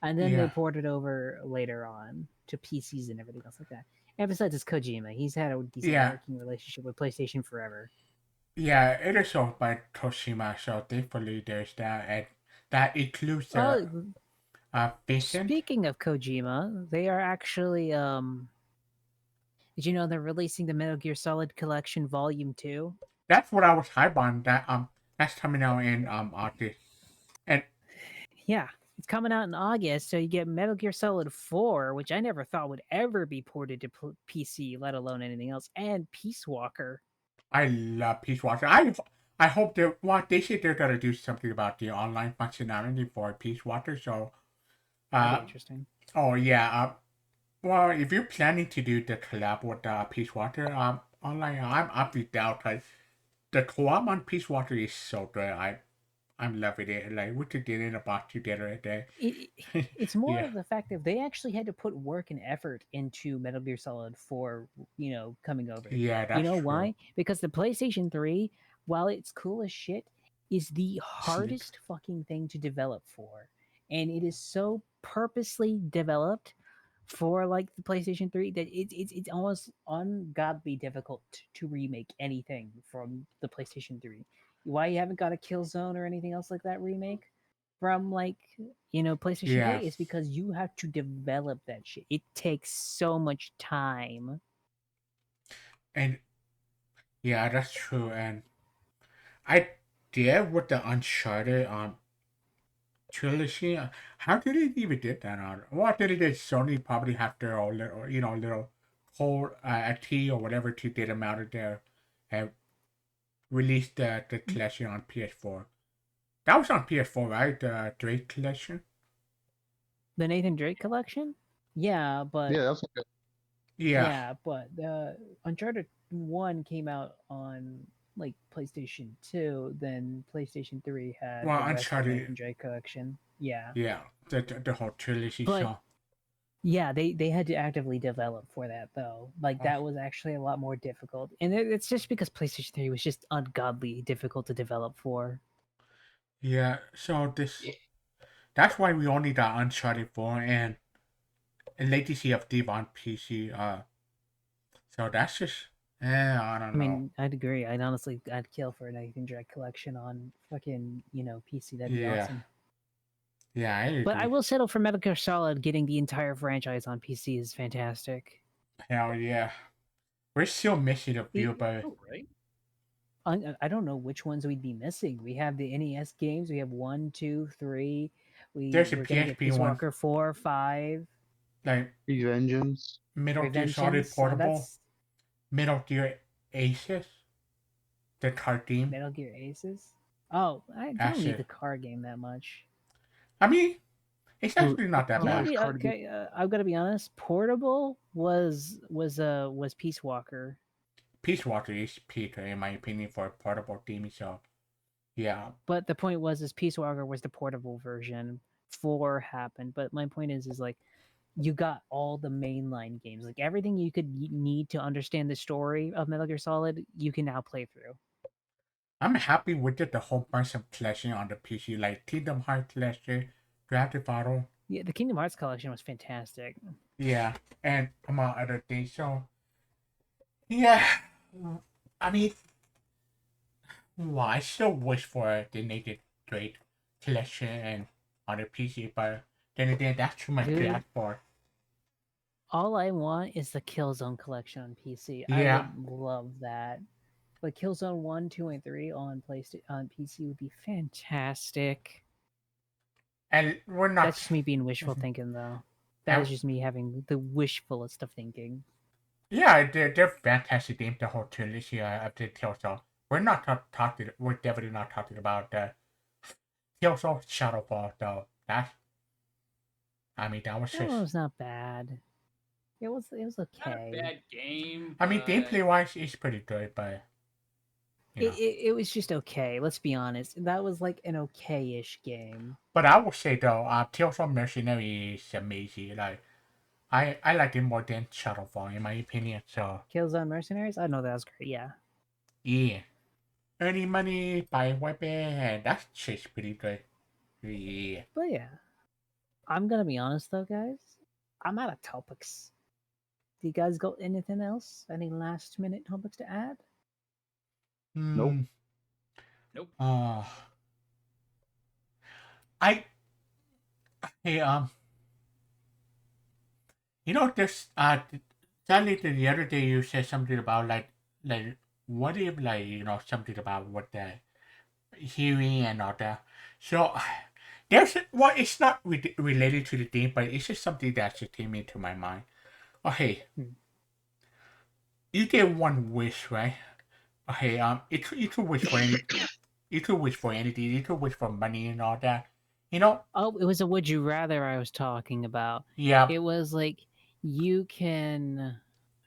and then they yeah, port it over later on to PCs and everything else like that. And besides, it's Kojima. He's had a decent yeah. working relationship with PlayStation forever. Yeah, it is owned by Toshima, so thankfully there's that, and that includes the Oh, Vincent. speaking of Kojima, they are actually did you know they're releasing the Metal Gear Solid Collection Volume 2? That's what I was hyped on. That's coming out in August, and Yeah, it's coming out in August, so you get Metal Gear Solid 4, which I never thought would ever be ported to PC, let alone anything else, and Peace Walker. I love Peace Walker. I hope they said they're gonna do something about the online functionality for Peace Walker. So, That'd be uh, interesting. oh yeah, well, if you're planning to do the collab with Peace Walker online, I'm be down because the co-op on Peace Walker is so good. I'm loving it. Like we could get in a box together there. It, it's more Yeah, of the fact that they actually had to put work and effort into Metal Gear Solid 4, coming over. yeah, You that's know true. why? Because the PlayStation 3, while it's cool as shit, is the Sleep. hardest fucking thing to develop for. And it is so purposely developed for like the PlayStation 3 that it's almost ungodly difficult to remake anything from the PlayStation 3. Why you haven't got a Killzone or anything else like that remake from like PlayStation 3 Yeah, is because you have to develop that shit. It takes so much time. and yeah, that's true. And I did with the Uncharted trilogy. How did it even did that on? What did it did Sony probably have their own little little whole a T or whatever to get them out of there and release the collection on PS4. That was on PS4, right? The Drake collection. The Nathan Drake collection? Yeah, but Yeah, that's okay. Yeah. yeah, but Uncharted 1 came out on like PlayStation 2, then PlayStation 3 had Well, the rest of the Uncharted. Nathan Drake collection. Yeah. Yeah, the whole trilogy. But So, yeah, they had to actively develop for that though. Like oh, that was actually a lot more difficult. And it's just because PlayStation 3 was just ungodly difficult to develop for. yeah. So that's why we only got Uncharted 4 and Legacy of Thief on PC. So that's just, I I don't know. mean, I'd agree. I'd kill for a Nathan Drake collection on fucking, PC. That'd be Yeah, awesome. Yeah, I agree. But I will settle for Metal Gear Solid. Getting the entire franchise on PC is fantastic. Hell yeah. We're still missing a few, but Oh, right. I don't know which ones we'd be missing. We have the NES games. We have 1, 2, 3. There's a We're gonna get PSP Peace one. Walker 4, 5, like Revengeance. Metal Gear Solid Revengeance. Portable, That's Metal Gear Aces, the card game. Metal Gear Aces. Oh, I That's don't need it. the card game that much. I mean, it's actually not that You know, bad. Nice card okay, I've got to be honest. Portable was Peace Walker. Peace Walker is peak, in my opinion, for a portable game. So, yeah. But the point is Peace Walker was the portable version. 4 happened, but my point is like you got all the mainline games, like everything you could need to understand the story of Metal Gear Solid. You can now play through. I'm happy with the whole bunch of collection on the PC, like Kingdom Hearts collection, Grand Theft Auto. Yeah, the Kingdom Hearts collection was fantastic. Yeah, and among other things. So, yeah. I mean, well, I still wish for the Naked Great collection and on the PC, but then again, that's too much to Dude. ask for. All I want is the Killzone collection on PC. Yeah. I would love that. Like Killzone 1, 2, and 3 on on PC would be fantastic. And we're not. That's just me being wishful thinking, though. That is just me having the wishfulest of thinking. Yeah, they're fantastic games. The whole trilogy of the Killzone. We're not talking. We're definitely not talking about the Killzone Shadowfall, though. That. I mean, that was That just. one was not bad. It was Not okay. a bad game. I mean, but gameplay wise, it's pretty good, but. You know. It was just okay. Let's be honest. That was like an okay-ish game. But I would say though, Killzone Mercenary is amazing. Like, I like it more than Shadowfall in my opinion. So Killzone Mercenaries? I know that was great. Yeah. yeah, earning money, buying weapon, and that's just pretty good. Yeah. But yeah. I'm gonna be honest though, guys. I'm out of topics. Do you guys got anything else? Any last minute topics to add? Nope. Nope. I hey you know this sadly the other day you said something about like what if like something about what the hearing and all that. So there's well, it's not related to the game, but it's just something that just came into my mind. Okay, you get one wish, right? Okay, you could wish for any, you could wish for anything. You could wish for money and all that. You know? Oh, it was a would you rather I was talking about. Yeah. It was like you can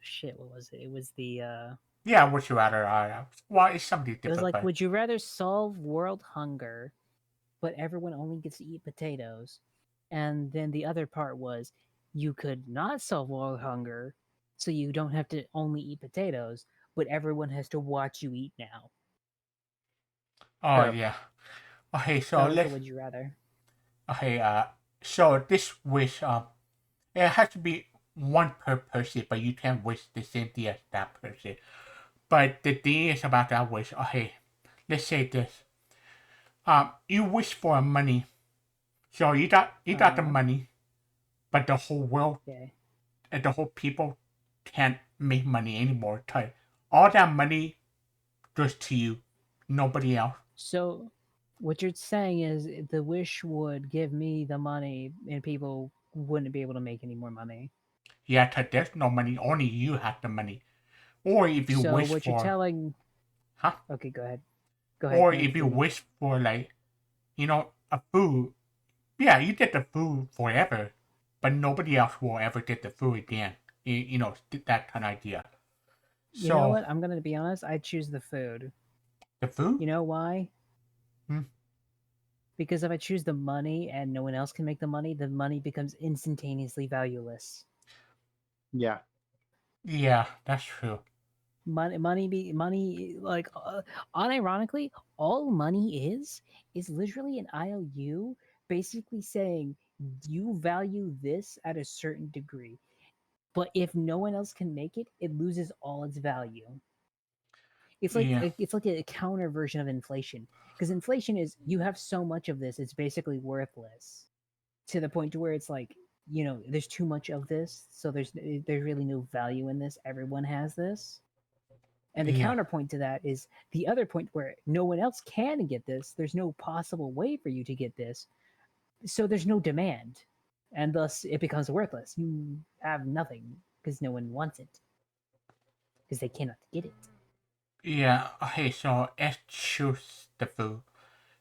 shit, what was it? It was the Yeah, would you rather? Well, it's something it was different. like But would you rather solve world hunger, but everyone only gets to eat potatoes? And then the other part was you could not solve world hunger, so you don't have to only eat potatoes, but everyone has to watch you eat now. oh Yeah. yeah. Okay, That so was the let's. would you rather. Okay, so this wish, it has to be one per person, but you can wish the same thing as that person. But the thing is about that wish. Okay, let's say this. You wish for money, so you got the money, but the whole world Okay. and the whole people can't make money anymore. All that money goes to you, nobody else. So, what you're saying is the wish would give me the money, and people wouldn't be able to make any more money. Yeah, 'cause there's no money. Only you have the money. Or if you So, wish what you're for, telling? huh? Okay, go ahead. Go ahead. Or finish if you thinking. wish for like, a food. Yeah, you get the food forever, but nobody else will ever get the food again. That kind of idea. You know So what? I'm gonna be honest. I choose the food. the food. You know why? Hmm. Because if I choose the money and no one else can make the money becomes instantaneously valueless. Yeah. Yeah, that's true. Money. Like, unironically, all money is literally an IOU, basically saying you value this at a certain degree, but if no one else can make it, it loses all its value. It's like Yeah. it's like a counter version of inflation, because inflation is you have so much of this, it's basically worthless. to the point to where it's like, there's too much of this, so there's really no value in this. Everyone has this. And the Yeah. counterpoint to that is the other point where no one else can get this. There's no possible way for you to get this. So there's no demand. And thus it becomes worthless. You have nothing because no one wants it. Because they cannot get it. Yeah. Okay. So S choose the food.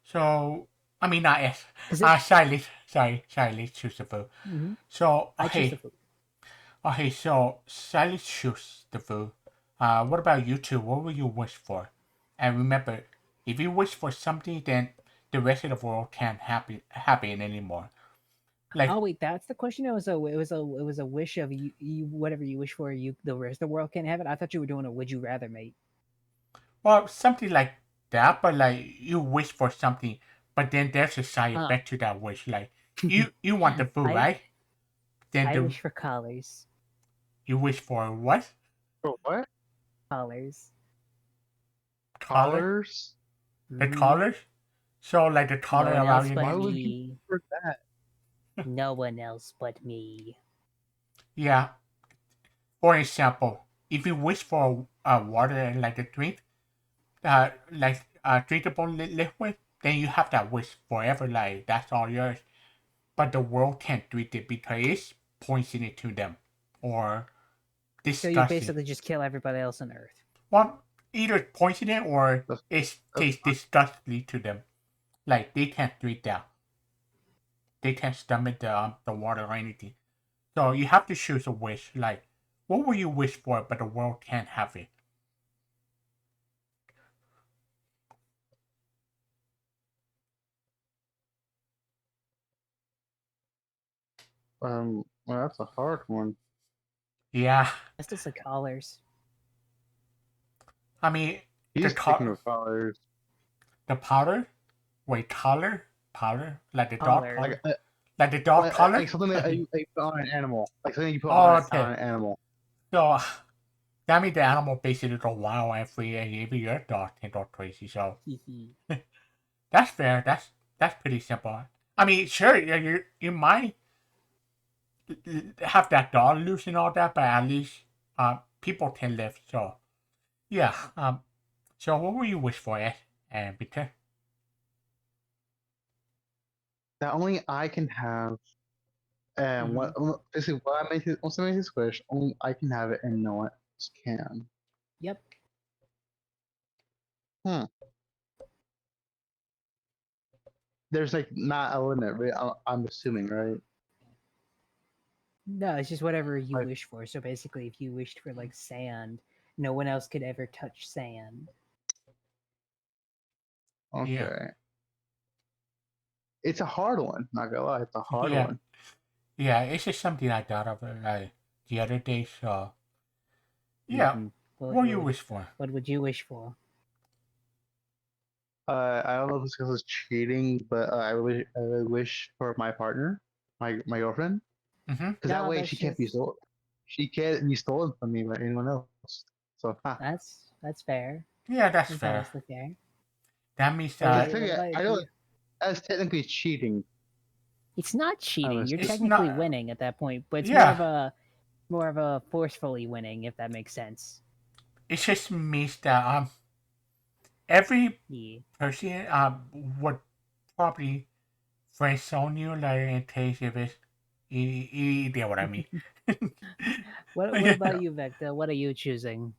So I mean not S. Silence. Silence choose the food. Mm-hmm. So I choose the okay. food. Okay. So Silence choose the food. What about you two? What will you wish for? And remember, if you wish for something, then the rest of the world can't happen anymore. Like, Oh wait, that's the question. It was a wish of you whatever you wish for. The rest of the world can't have it. I thought you were doing a would you rather, mate. well, something like that, but like you wish for something, but then there's a side effect to that wish. Like you want the food, right? Then I wish for collars. you wish for what? For what? Collars. Collar? Collars? The Mhm. collars? So like the collar one around else your but Why neck? would you me. for that? No one else but me. Yeah. For example, if you wish for water like a drink, like drinkable liquid, then you have that wish forever. Like that's all yours. But the world can't drink it because it's poisoning to them or So you disgusting. basically just kill everybody else on Earth. Well, either poisoning or That's- it tastes disgustingly to them. Like they can't drink that. They can't stomach the water or anything. So you have to choose a wish. Like, what will you wish for, but the world can't have it? Well, that's a hard one. Yeah, That's just like collars. I mean He's picking with collars. the powder. Wait, collar, like the dog Collar. collar, like the dog collar. Like something that you put on an animal. Like something you put Oh, on okay. an animal. So that means the animal basically go wild every year. Dog can go crazy. So that's fair. That's pretty simple. I mean, sure, you might have that dog loose and all that, but at least people can live. So yeah. So what will you wish for, and Peter? That only I can have. And what basically what I make it once I make this wish, only I can have it and no one else can. Yep. There's like not a limit, right? I'm assuming, right? No, it's just whatever you Like- wish for. So basically, if you wished for like sand, no one else could ever touch sand. Okay. Yeah. It's a hard one, not gonna lie, it's a hard one. Yeah, it's just something I thought of like the other day. So yeah, what do you wish for? What would you wish for? I don't know if it's because it's cheating, but I really wish for my partner, my girlfriend, Mm-hmm. because that No, way that's she can't be just- stolen. She can't be stolen from me by anyone else. So That's fair. Yeah, that's That's fair. honestly fair. That means What technically, about I know you? that's technically cheating. It's not cheating. You're It's technically not- winning at that point, but it's Yeah. more of a forcefully winning, if that makes sense. it just means that every Yeah. person would probably friend zone you like in case if it's you get what I mean. What Yeah. about you, Vector? What are you choosing?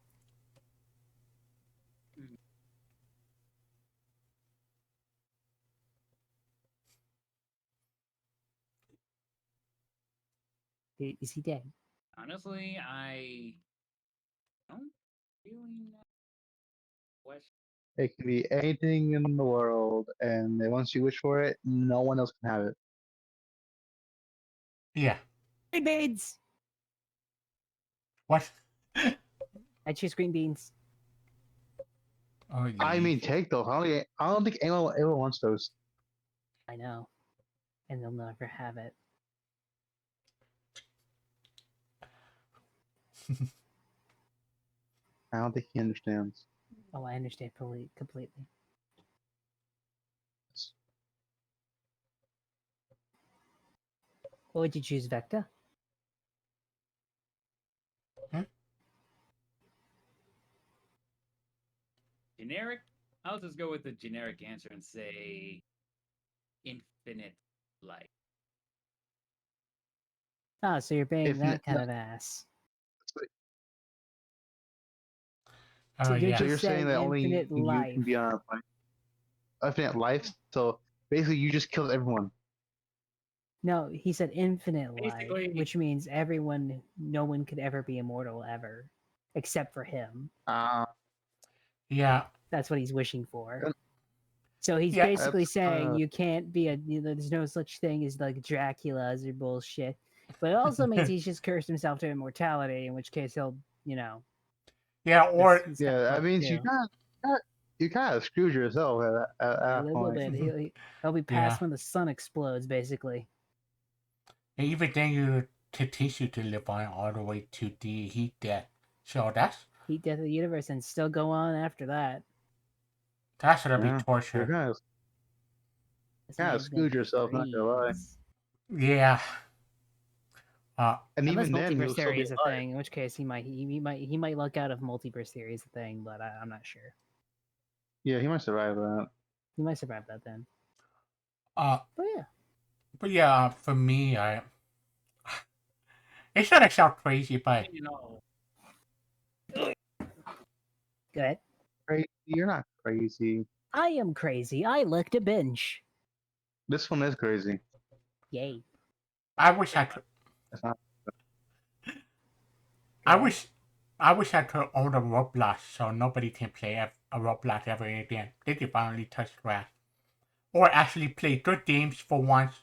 Is he dead? Honestly, I don't really know. Question. It can be anything in the world, and then once you wish for it, no one else can have it. Yeah. Green beans. What? I choose green beans. Oh, I yeah. mean, take those. I don't think anyone ever wants those. I know, and they'll never have it. I don't think he understands. Oh, I understand completely. What would you choose, Vecta? Generic? I'll just go with the generic answer and say infinite life. Ah, so you're being Infinite- that kind of ass. Oh, you're yeah. So just you're saying that only infinite you life. can be on a planet. Infinite life. So basically, you just killed everyone. No, he said infinite life, Basically- which means no one could ever be immortal ever, except for him. Yeah. That's what he's wishing for. Uh, So he's Yeah, basically that's, saying you can't be there's no such thing as like Dracula's or bullshit. But it also means he's just cursed himself to immortality, in which case he'll, Yeah, or he's got yeah, that fucked means too. you kind of screwed yourself at A that little point. bit. He'll be past when the sun explodes, basically. even then you to teach you to live on all the way to the heat death. So that's Heat death of the universe and still go on after that. gonna Yeah, be torture. You're kind This of man's gonna screwed yourself, not gonna lie. freeze. Yeah. And Unless even then, multiverse you'll still theory be is a alive. thing, in which case he might luck out if multiverse theory is a thing, but I'm not sure. Yeah, he might survive that. He might survive that then. But yeah, for me, it's not sound crazy, but go ahead. Crazy? You're not crazy. I am crazy. I licked a bench. This one is crazy. Yay. I wish I could. It's not. I wish I could own a Roblox so nobody can play a Roblox ever again. They can finally touch grass. Or actually play good games for once.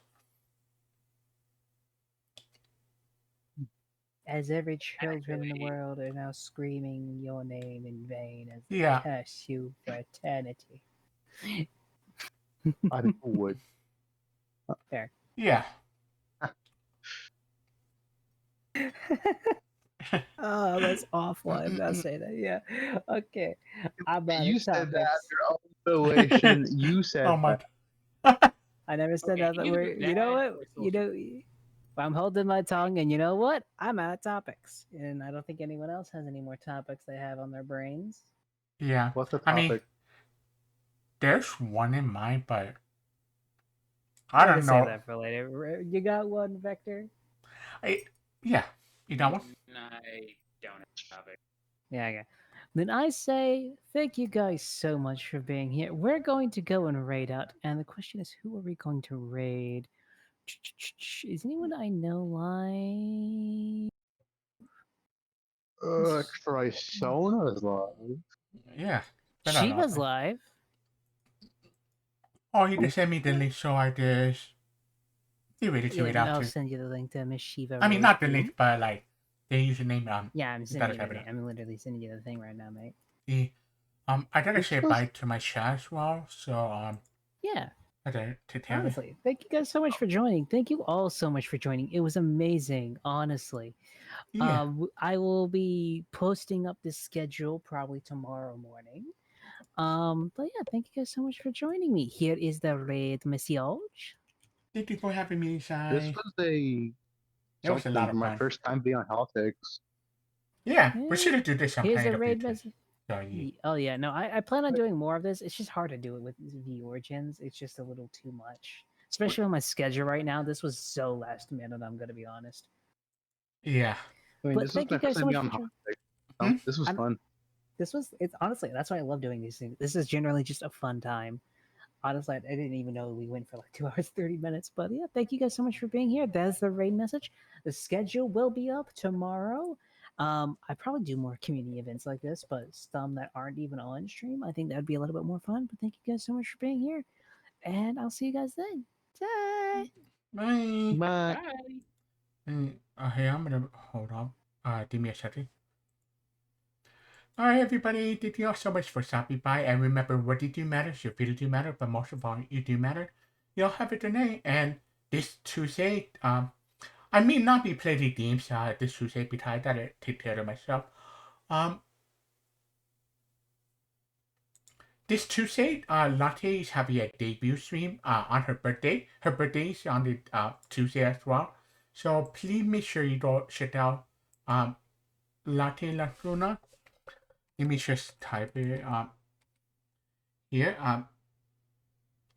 As every children in the world are now screaming your name in vain as they Yeah. curse you for eternity. I would. Fair. Yeah. Oh, that's awful. I'm not saying that. Yeah. Okay. I'm out You of said that topics. your own relation. You said Oh my. I never said Okay, that. either You know that what? or I'm holding my tongue, and you know what? I'm out of topics, and I don't think anyone else has any more topics they have on their brains. Yeah. What's the I topic? mean, there's one in mind, but I We're gonna don't save know. that for later. You got one, Vector? Yeah. You got one? I don't have a topic. Yeah, okay. Then I say thank you guys so much for being here. We're going to go and raid out, and the question is, who are we going to raid? Is anyone I know live? Trisona's live. Yeah. But I don't know. Shiva's live. Oh, you just sent me the link, so I just see ready to Yeah, it out I'll too. send you the link to Miss Shiva. I mean, Raid not the Room. link, but like the username. Yeah, I'm you sending gotta you type the it thing. out. I'm literally sending you the thing right now, mate. I gotta Which say was- bye to my chat as well. So Yeah, I gotta to tell you. honestly, thank you guys so much for joining. Thank you all so much for joining. It was amazing, honestly. Yeah. I will be posting up this schedule probably tomorrow morning. But yeah, thank you guys so much for joining me. Here is the raid message. Thank you for having me, Sai. This was a It was a lot of my fun. first time being on Politics. Yeah, Yeah. we should have do this sometime Here's in the the raid future. message. So, yeah. Oh yeah, no, I plan on doing more of this. It's just hard to do it with the Origins. It's just a little too much, especially on my schedule right now. This was so last minute. I'm gonna be honest. Yeah. I mean, But this was thank my you guys first so time much being on for joining. Politics. This was I'm- fun. It's honestly, that's why I love doing these things. This is generally just a fun time. Honestly, I didn't even know we went for like 2 hours 30 minutes. But yeah, thank you guys so much for being here. That's the raid message. The schedule will be up tomorrow. I probably do more community events like this, but some that aren't even on stream. I think that'd be a little bit more fun. But thank you guys so much for being here, and I'll see you guys then. Bye. Bye. Bye. Hey, I'm gonna hold on. Give me a second. Alright, everybody. Thank you all so much for stopping by. And remember, what you do matters, your video do matter, but most of all, you do matter. You'll have it tonight. And this Tuesday, I may not be playing games this Tuesday because I gotta take care of myself. This Tuesday, Latte is having a debut stream on her birthday. Her birthday is on the Tuesday as well. So please make sure you go check out Latte La Luna. Let me just type it here.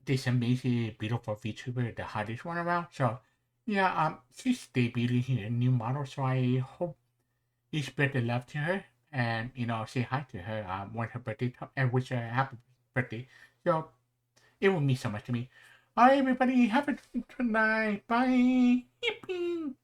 This amazing, beautiful VTuber, the hottest one around. So yeah, she's debuting a new model. So I hope you spread the love to her and say hi to her when her birthday comes and wish her a happy birthday. So it will mean so much to me. All right, everybody, have a good night. Bye. Yippee.